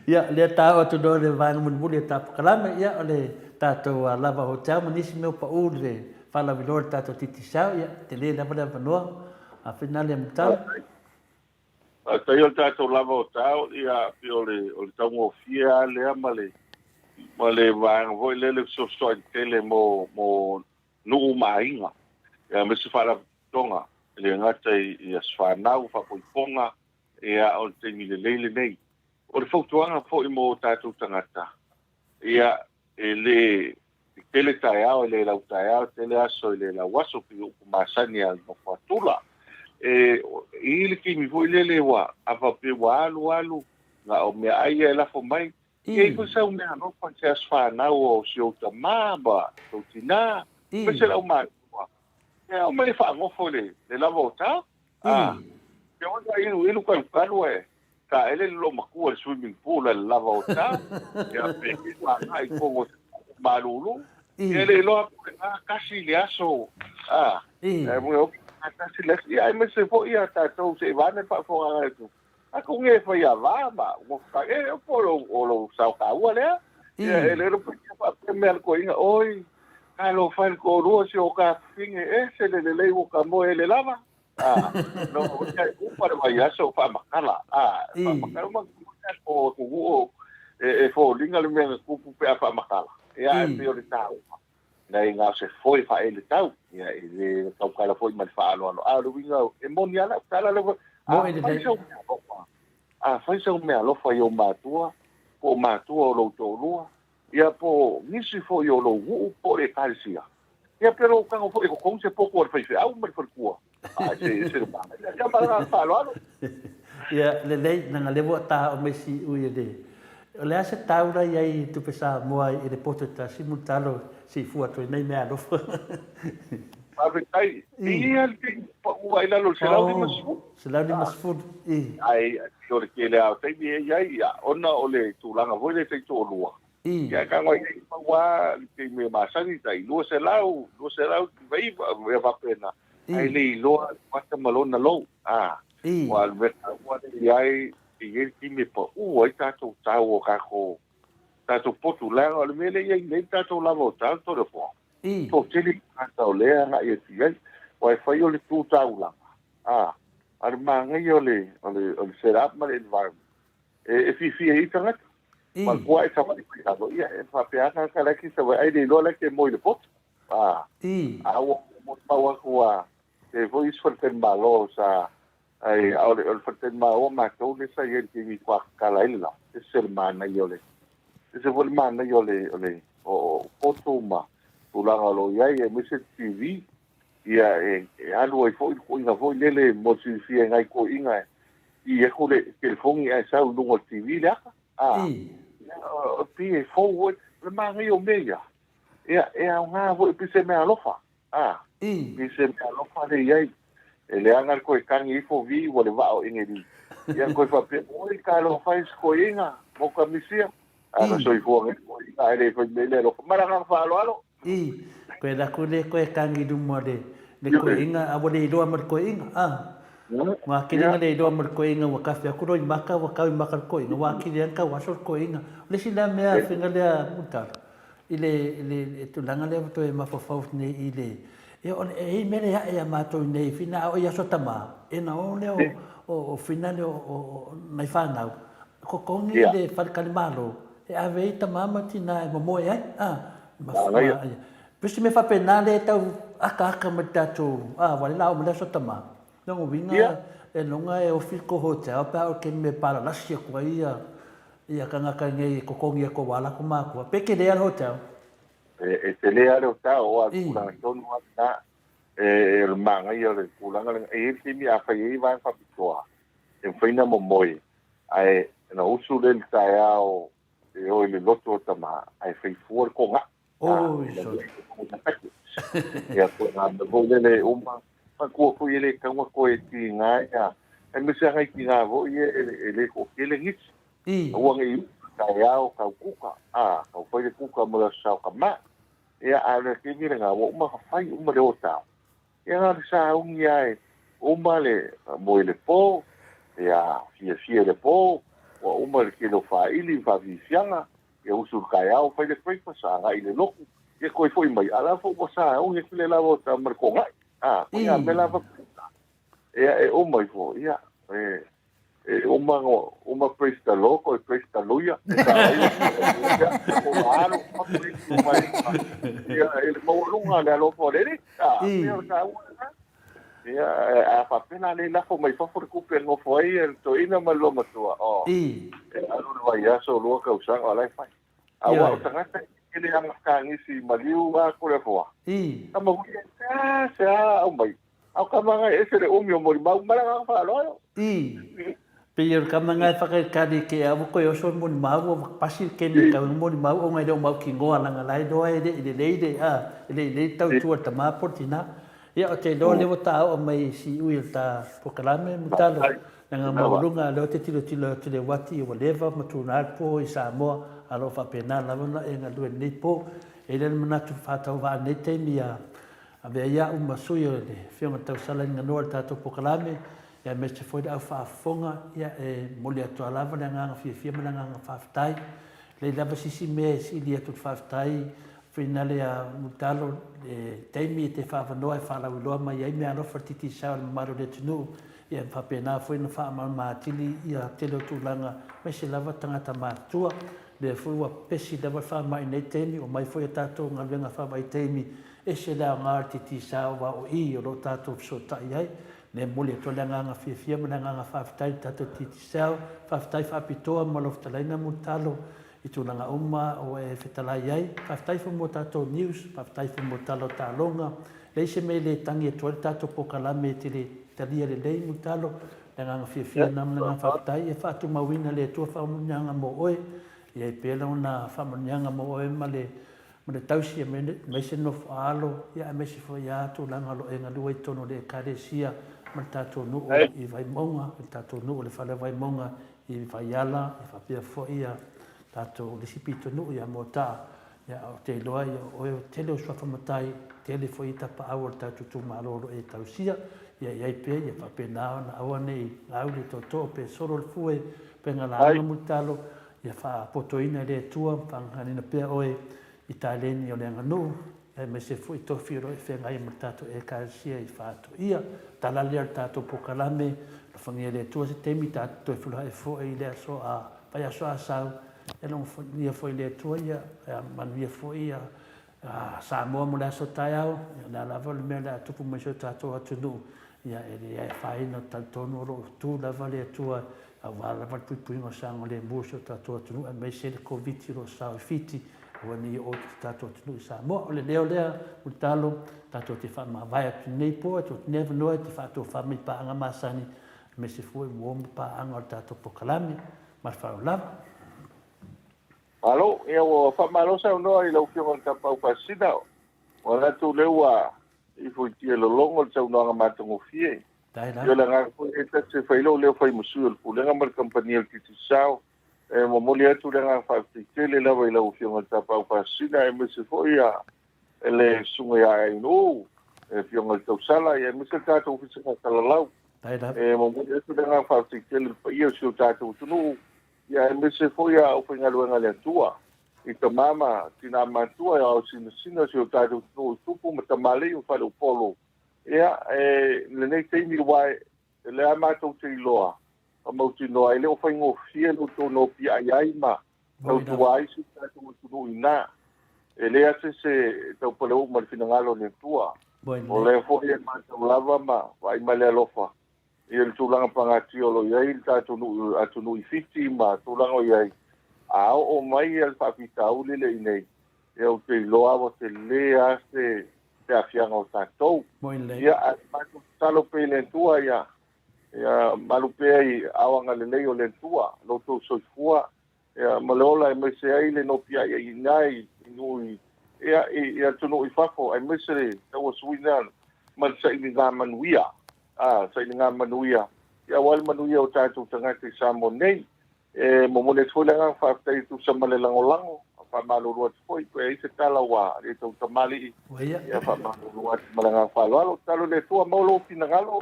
ya le ta o tu do le van mun bule ta kalame ya le ta to lava hotel manis meu pa ule fala vilor ta to titi sa ya te le lava lava no a final le mutal ta yo ta to lava hotel ya o le tango fia le amale male van voi le so tele mo no mainga ya me se fala tonga le ngata ia sfanau fa ponga ia o te mi le nei o le fotuanga fo i mo tatu tangata ia ele tele taia le la taia tele aso le la waso pi o masani al no fatula ile ki mi foi le wa ava pe wa alu na o me ai la fo mai e ko sa me no pa se sfanau o si o tamaba o tina pe se la uma o me fa ngo fo le la vota ke onda ilu kan kalwe ka ele lo maku el swimming pool el lava ota ya pe ki wa ai ko malulu ele lo kasi le aso mo kasi le ya me se fo ya ta to se va ne pa fo a tu a ko nge fa ya va ba mo ka po lo sa ka wa le ya ele lo pa me ko inga oi ka lo fa ko ro si o ka finge se le wo ka mo ele lava no para vai so fa makala fa makala ma ko fo linga le me ku pe fa makala ya e o tau na inga se foi fa ele tau ya ele tau kala foi mal fa no lo winga e monia la kala le mo ele fa so me lo fa yo matua po matua lo to lua ya po nisi fo yo lo po e kalsia ya pero kan fo ko kon se poco fa fa au me fa ku ya le na levo ta o mesi u de le ase taura ia tu pesa moa i le poto ta simutalo si fu atu nei me alo ma vetai ia le pa u ai la lo se la di masfu ai o le ke le au tai ia ona o le tulanga voi le te to lua ya ka ngoi pa wa ke me masani tai lo se lau vai va pena ai le loa pata malona lo wa wa ai i ki me po ai tato tau o ka ko tato potu la o le mele ai le tato la vota to le po to tele ata le na e ti ai wa fa yo le tu tau la ar manga yo le set up ma le environment fi ai tanga ma ko ai sa ma ki ta do ia e fa pe aka ka la ki sa ai le lo la ke mo le pot wo mo pa wa ko e voi sfrutten malo sa ai au le sfrutten malo ma to le sa yen ki mi kwa kala ila e ser mana yole e se vol mana yole o foto ma ula lo ya e me se tv ia alu ai foi ko inga foi lele mo si fi ngai ko inga i e ko le telefoni ai sa lu mo tv la pi e forward le ma ngai o meia ia nga vo pi se me alofa mi se lo fa de ai ele anga ko kangi fo vi o le va o ingeri ia ko fa pe o ka lo fa ko inga mo ka misia ana so i fo ko inga ele ko le lo mara ka fa lo ko la ko le ko kangi du mo de ko inga a bo le do mo ko inga ma ki le do mo ko inga wa ka fa ko ro maka wa ka maka ko inga wa ki le ka wa so ko inga le si la me a finga le mutar ile tu langa le to e ma fo fa ne ile e on e mele ya mato nei fina o ya sotama e na o le o finale o mai fana ko kongi de far kalmalo e ave tamama tina mo mo ai ma pesi me fa penale tau aka matato wale la o le sotama no vinga e longa e o fico hotel pa o que me para la sia ko ia kanga ngai ko kongi ko wala ko ma ko peke de hotel te le ale o ta o a kula tonu na el manga yo le kula ngale e ti mi a fa i va fa pitoa e faina mo moi ai na usu le ta o e o le loto tama ai fai for ko nga so ya ko na de vo le uma ko ko ile ka mo ko ti nga ya ai me se ngai ti nga vo ye ele ko ele ngit wa ngai ka ya o ka ku ka ka ko ye ku ka mo sa ka ma ya ale ki ni nga wo ma fai uma de ota ya nga sa un ya o male mo ile po ya fie le po o uma ke lo fa ili fa vi fianga ya usul ka ya o fai de ko sa nga ile lo ye ko foi mai ala fo mo sa o ye le la ota mar ko nga ya me la va e o mai fo ya uma presta loco e presta luia o aro ya ele mo lunga le lo podere ya a fa pena le la fo mai fo ku pe no foi el to ina malo matua alo vai ya so lo ka usa ala fai awa tanga ele ang kangi si maliu wa ko le fo tamo sa o mai au ka mga ese le umyo mo ba mara fa lo Pero kama nga whakakari ke awu koe oso moni mau o pasi kene ka moni mau o ngai reo mau ki ngoa langa lai doa ele leide tau tua ta maportina. Ia o te doa lewo ta o mai si ui ta pokalame mutalo. Nanga maurunga leo te tilo te le wati o lewa matuna po i Samoa alo whapena lavana e ngā lue nei po. E le manatu whatau waa nei te mia. A vea ia umasui o le whionga tau sala ngā noa tato pokalame. Ya me se foi au whaafonga ia mole atua lava le nganga fia mana nganga whaafitai. Le lava sisi me si li atu whaafitai whinale a mutalo teimi e te whaafanoa e whaalau loa mai ai me alofa titi sao le maro le tunu ia whapena foi na whaamau maatili ia telo tūlanga me se lava tangata mātua le foi wa pesi lava whaamai nei teimi o mai foi a tātou ngā luenga whaamai teimi e se la ngā titi sao wa o i o lo tātou fsotai ai. Ne mole to le nganga fia mana nganga whaafitai tato titi sao, whaafitai whaapitoa ma lofta laina mutalo i tūnanga uma o e whetalai ai, whaafitai whamu tato news, whaafitai whamu talo tālonga, leise me le tangi e tuare tato pokalame te le talia le lei mutalo, le nganga fia nam nganga whaafitai, e whaatu mawina le tua whamunianga mo oe, i pēla una whamunianga mo oe ma le tausi e me se no whaalo, ia me se fo ia tūlanga lo e ngalua i tono le karesia, ma tātou nuu i vai maunga, i tātou nuu le whale vai maunga, i vai ala, i whapea fōia, tātou le sipito nuu i a Maota, ia o te loa i o tele o swawhamatai, tele fōi tapa awa tātou tū maroro e tausia, ia iai pē, ia whapea nāo na awa nei, ngau le tōtō, pē soro le fue, pē ngā laanga mutalo, ia whaapotoina le tua, whanganina pēa oe, i tāleni o le nganu, e me se fui tofi ro e whenga i martato e kāsia i whātu ia. Tala lea tātou pokalame, la whangia lea tua se temi tātou e whulha e fōe i lea so a pai aso a sau. E long whangia fōe lea tua ia, e manuia fōe ia. Samoa mo lea so tai au, nā lava le mea lea tupu mai so tātou atunu. Ia e lea e whaina tātou ro tū lava lea tua, a wā lava pui ngo sango lea mua so tātou atunu, e mei se le COVID ro sau fiti. Wani o tātou tunu i Samoa, o le leo lea, utalo, tātou te whamawai atu nei po, atu never noa, te whātou whamai paanga masani, me se fui muomu paanga o tātou pokalame, mar whao lava. Alo, ia o whamalo sa unoa i lau whionga ka pau pasina, o ratu leua i fui tia lolongo sa unoa ngā mātango fie. Ia la ngā fui e tatse whailo leo whai musu al pulenga mar kampani al titi sao, e momoli atu le ngā whaafitele lawa i lau whionga tapau pasina e mese foia e le sunga ia e ino e whionga tausala e mese tātou whisinga talalau e momoli atu le ngā whaafitele pa ia sio tātou tunu ia e mese foia o whainga luenga le atua i ta mama tina matua e au sina sio tātou tunu tupu ma ta male o whale upolo ia e le nei teimi wai e le amatou te iloa a mauti noa ele o whaingo fia no tō no pia ai ma no tu ai si tātou tunu ina e lea se tau pale o marifina ngalo le tua o le fōi e mātou lava ma vai ma le alofa i el tūlanga pangati o lo iai tātou atunu i fiti ma tūlanga o iai a o mai el whapitau lile i nei e o te loa o te lea te afianga o tātou ia a mātou talo pe le tua ia ia malupea i awanga le leo le tua lo to soifua ia malola e mese ai le no pia i nai nui ia tunu i fafo ai mese tau suina man sa ininga manuia. Sa ininga manuia. Ia wal manuia o tātou tangata i Samoa nei. Momone foi langa whaatai tu sa malelangolango. Whamalurua te foi, koe i se talawa. E tau tamali i. Ia whamalurua te malanga whaloalo. Talo le tua maulo pinangalo.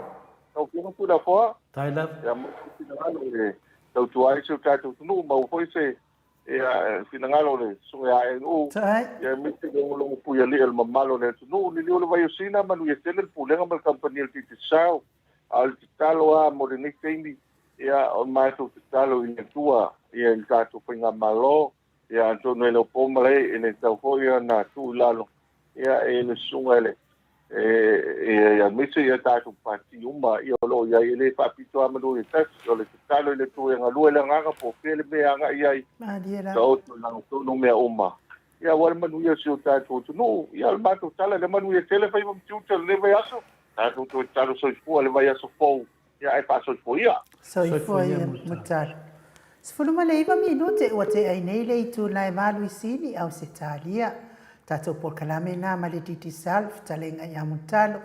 Tau kina puna wha. Taila. Ia maulo pinangalo e. Tau tuai se o tātou tunu. Mau foi se. Ia pinangalo le. Sunga a e u. Ia miti le ngolongo puia li el mamalo le tunu. Ni li ole vai o sina manu ia tele pulenga mal kampani el titi sao. Al titalo a morenik teini. Ia on mai tu titalo i tua. Ia il tātou pinga malo. Ia antono ele o pomale e tau hoi na tu lalo. Ia e le sunga ele. Ia misi ia tātou pati uma. Ia lo ia ele papito amano i tas. O le titalo ele tu e ngalua ele nganga po pele me anga ia i. Sa otu lang tono mea uma. Ia wale manu ia si o tātou tunu. Ia al mato tala le manu ia tele fai mamtiuta le vai aso. Tātou tu e talo soifua le vai aso fau. Ia e pa soifua ia. Soifua ia mutara. Sefulu le iwa minute ua te ai nei le itu lai malu i sini au se talia. Tatou por kalame na ma le titi salf talenga ia mutalo.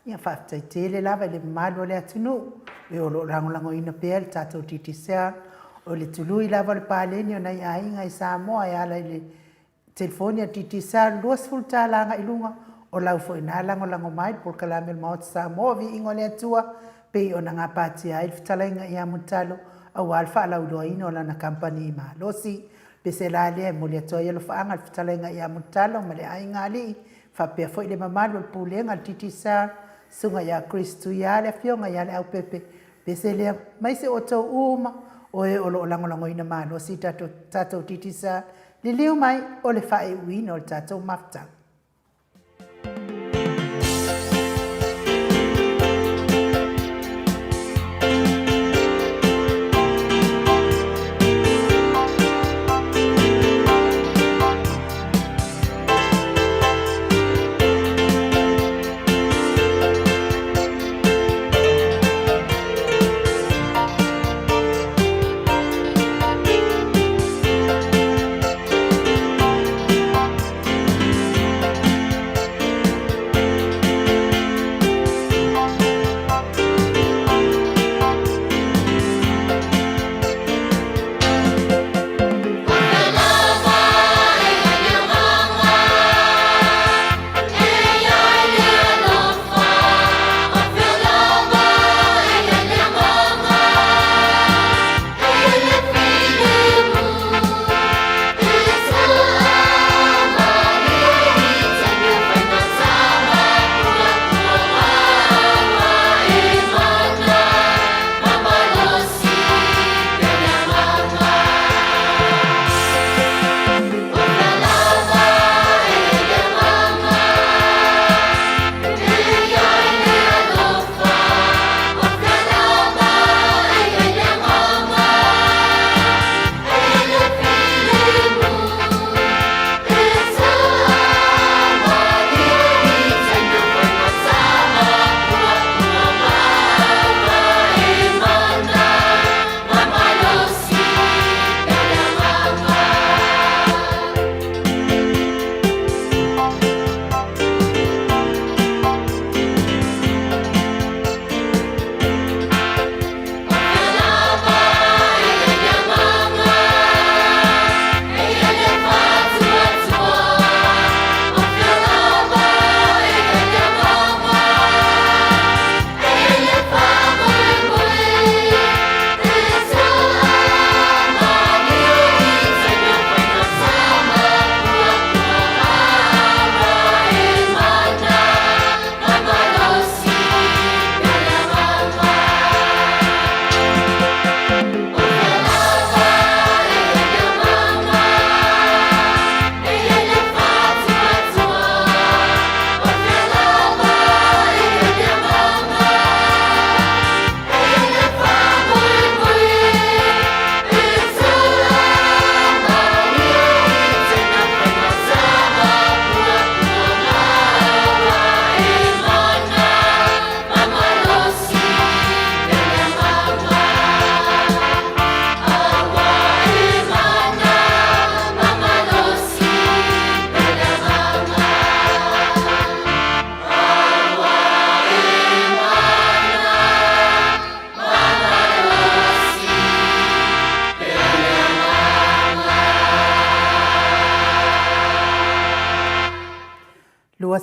Ia whaftai tele lava le malu le atunu. E o lo rangolango ina pēr tatou titi sal. O le tului lava le pāleni o nei ainga i Samoa e ala le telefonia titi sal. Luas fulta langa ilunga o lau fo ina lango mai por kalame le Maota Samoa vi ingo le atua. Pei o na ngā pāti ai le talenga ia mutalo. Au alfa ala uloina o lana kampani ma losi pese la le mo le toia lo faanga fitalenga ia mutalo ma le ai ngali fa pe foi le mamalo le pulenga titisa sunga ya Kristu ya le fionga ya le au pepe pese le mai se oto uma o e o lo lango ina ma losi tato titisa le liu mai o le fa e wino tato mafta.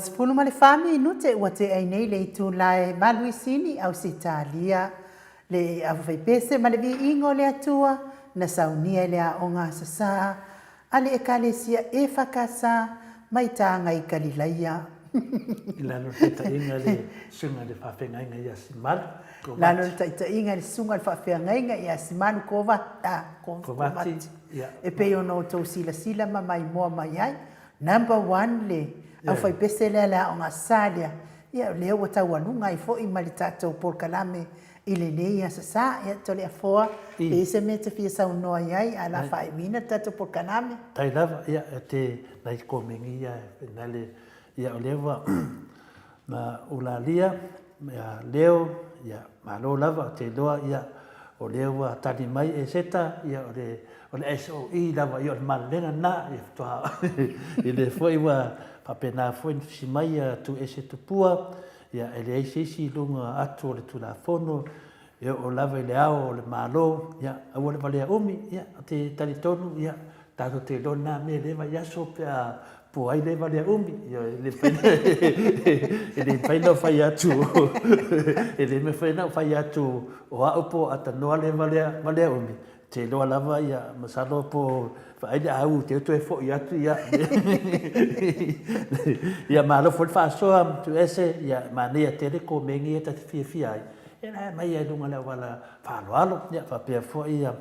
sepulu ma le fami inute ua te ai nei le itu lae Maluisini au Sitalia le awhaipese ma le viingo le atua na saunia le a o ngā sasa ale e kalesia e whakasa mai tānga i Galileia. I lano te tainga le sunga le whawhengainga i Asimalu. Lano le tainga le sunga le whawhengainga i Asimalu ko vati. E peo no tau sila ma mai moa mai ai. Number 1 le au whaipese le ala o ngā salia. Ia leo wa tau anunga i fo i mali tātou por kalame i le nei a sasa. Ia tole a foa. E se me te fia sau noa iai a la whae wina tātou por kalame. Tai lava ia te nai komengi ia nale ia o lewa ma ulalia ia leo ia malo lava te loa ia o lewa tani mai e seta ia o le SOE lava ia o le malenga na ia toa i le foi wa papena foi si mai tu ese tupua ia ele isi lunga atu o le tula fono ia o lava i le ao o le malo ia au le valea umi ia te tali tonu ia tato te lona me lewa ia so pea po ai le vale umi le faina fai atu ele me faina fai atu o a po ata no le vale umi te lo lava ia masalo po fai au te to e fo ia tu ia ia malo fo fa so tu ese ia mania te ko mengi ta fia ai ena mai ai lunga le wala fa lo alo ia fa pe fo ia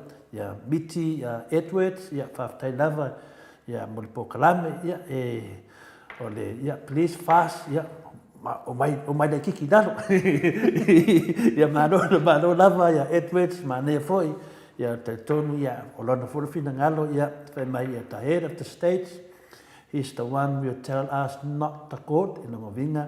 biti ia Edwards ia fa tai lava ia mo le pokalame ia o le ia please fast ia o mai le kiki dalo ia mano lava ia Edwards mane foi ia te tonu ia o lona fina ngalo ia fe mai ia the head of the states he's the one who will tell us not to go in the Viiga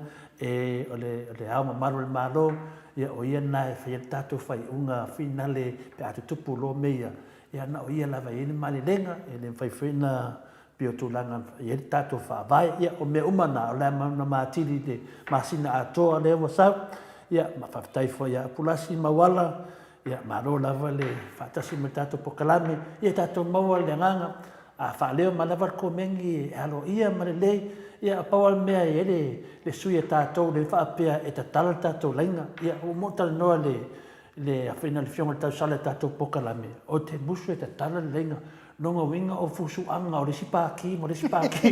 o le au malo ia o ia na fe tatu fai unga finale pe atu tupu lo meia ia na o ia lava ia mali lenga ele fai fina pio tulanga ia tatu fa vai ia o me umana o le na matili de masina atoa le wasa ia ma fatai fo ia pulasi mawala ia maro lava le fatasi me tatu pokalame ia tatu mawa le nganga a fa leo malava ko mengi alo ia male ia pawal mea ele le suia tatu le fa pea e tatala tatu lenga ia o motal no le afina le fiona tau sala tatu pokalame o te musu e tatala lenga nonga winga o fusu anga o le sipaki mo le sipaki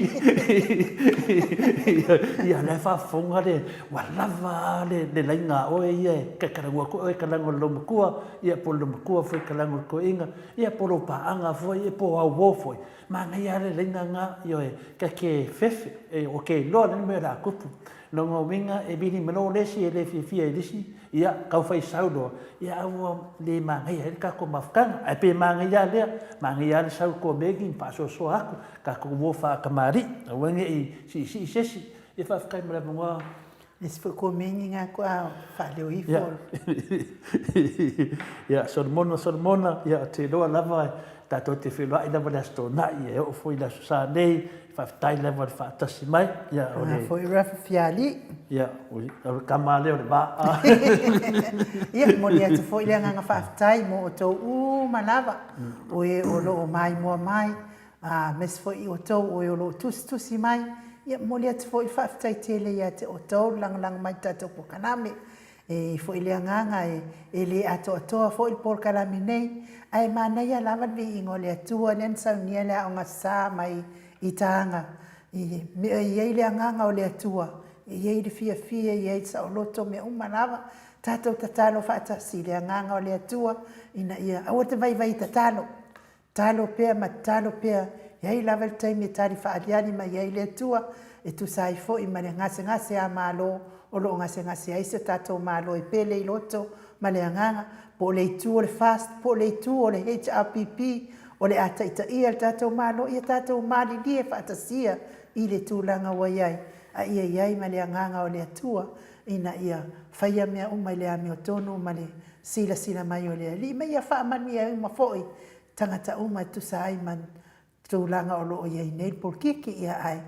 ia le fa fonga le walava le lenga o ia ka karango ko e kalango lo mkua ia polo mkua foi kalango ko inga ia polo pa anga foi e po au wo foi ma ia le lenga nga yo e ka ke fefe e o ke lo le me ra kupu nonga winga e bini mano lesi e le fifia e lesi ia kau fai saudo ia au le mangai e ka ko mafkanga e pe mangai le mangai le sau ko megi pa so aku ka ko wo fa kamari wenge i si e fa kai mra mo es fo ko mengi nga ko fa le i fo ia sormona ia te lo lava tato te filo ai lava la sto na ia o foi la sa nei fa tai lava fa tasi mai ia o le foi raf fiali ia o kamale o le ba ia mo le te foi le nga fa tai mo to malava o e o lo mai mo mai mes foi o to o lo tusi mai ia mo le te foi fa tai tele ia te o to lang mai tato po kaname e foi le nga e le ato foi por kalame nei ai mana ia lava Viiga le atua len saunia le o ngasa mai i tanga i ia le nganga o le atua ia le fia ia sa o loto me lava tato tatalo fa tasi le nganga o le atua ina ia o te vai talo pe ia lava le taimi tari fa aliani mai ia le atua e tu sai fo i mane ngase a malo o lo ngase ai se tato malo e pele i loto ma le nganga po le tu o le fast po le tu o le HRPP o le ata ia tato malo ia tato mali die fa tasia i le tulanga waiai a ia ma le nganga o le atua ina ia faia mea mai le ame o tonu ma le sila mai o le ali ma ia fa mani ia ma foi tangata tu sai man tulanga o lo ia nei por kiki ia ai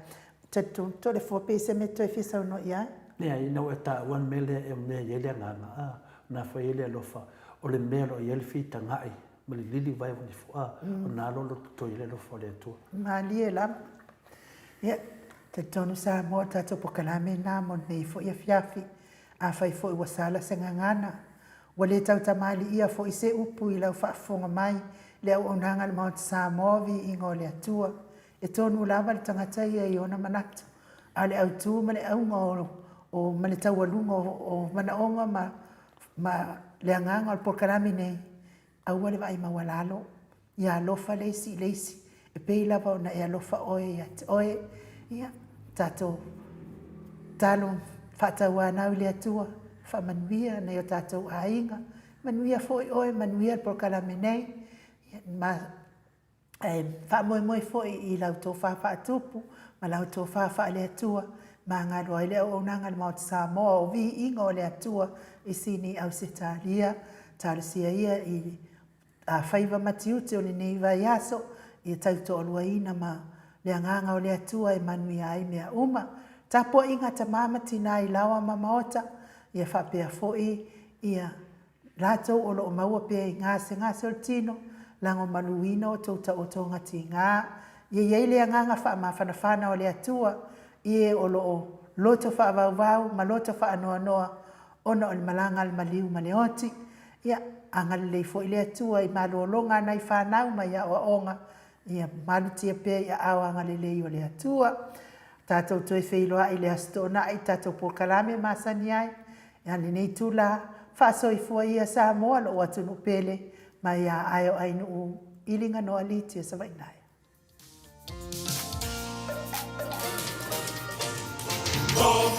to le fo pese me to fisa no ia ia ina o ta wan mele e me ia le nganga na foi ele lofa o le melo ia le fita ngai ma le lili vai ni fo o na lo to ile lo fo le tu ma li la ia Te tonu Samoa tatou pokalame nā mo nei fo ia fiafi a fai fo i wasala se ngangana. Wa le tau tamali ia fo i se upu i lau whaafonga mai le au onanga le Maota Samoa Viiga le Atua. E tonu lava le tangata ia i ona manatu. A le au tū ma le aunga o ma le tau alunga o manaonga ma le anganga o le pokalame nei. Aua le vai mawalalo. Ia alofa leisi leisi. E pei lava ona e alofa oe ia te oe. Ia tatou talo whaatau anau le Atua. Whamanuia nei o tatou ainga. Manuia foi oe, manuia le pokalame nei. Ma whaamoe foi i lau tō whaatupu. Ma lau tō wha le Atua. Ma ngā roa i leo o nanga le Maota Samoa o Viiga o le Atua. I sini au se tālia. Tālasia ia i a whaiva matiute o le nei vai aso. I tauto alua ina ma le anganga o le Atua e manuia ai mea uma. Tapo inga ta mamati nā i lawa ma Maota. Ia whapea foi ia rātou o lo o maua pia i ngāse o le tino. Lango maluina o tauta o tō ngati ngā. Ia iei le anganga whaamawhanawhana o le Atua. Ia o lo o loto whaavauvau ma loto whaanoa noa. Ona o le malanga le maliu ma le oti. Ia angale lei foi le Atua i maluolonga nei whanau ma ia o onga. Ia malutia pia ia awanga le lei o le Atua. Tātou toi wheiloa i le astona i tātou pokalame masani ai. Ia ni nei tula whaasoi fua ia Samoa lo atunu pele ma ia aio ainu u ilinga no alitia sa vainai. Go!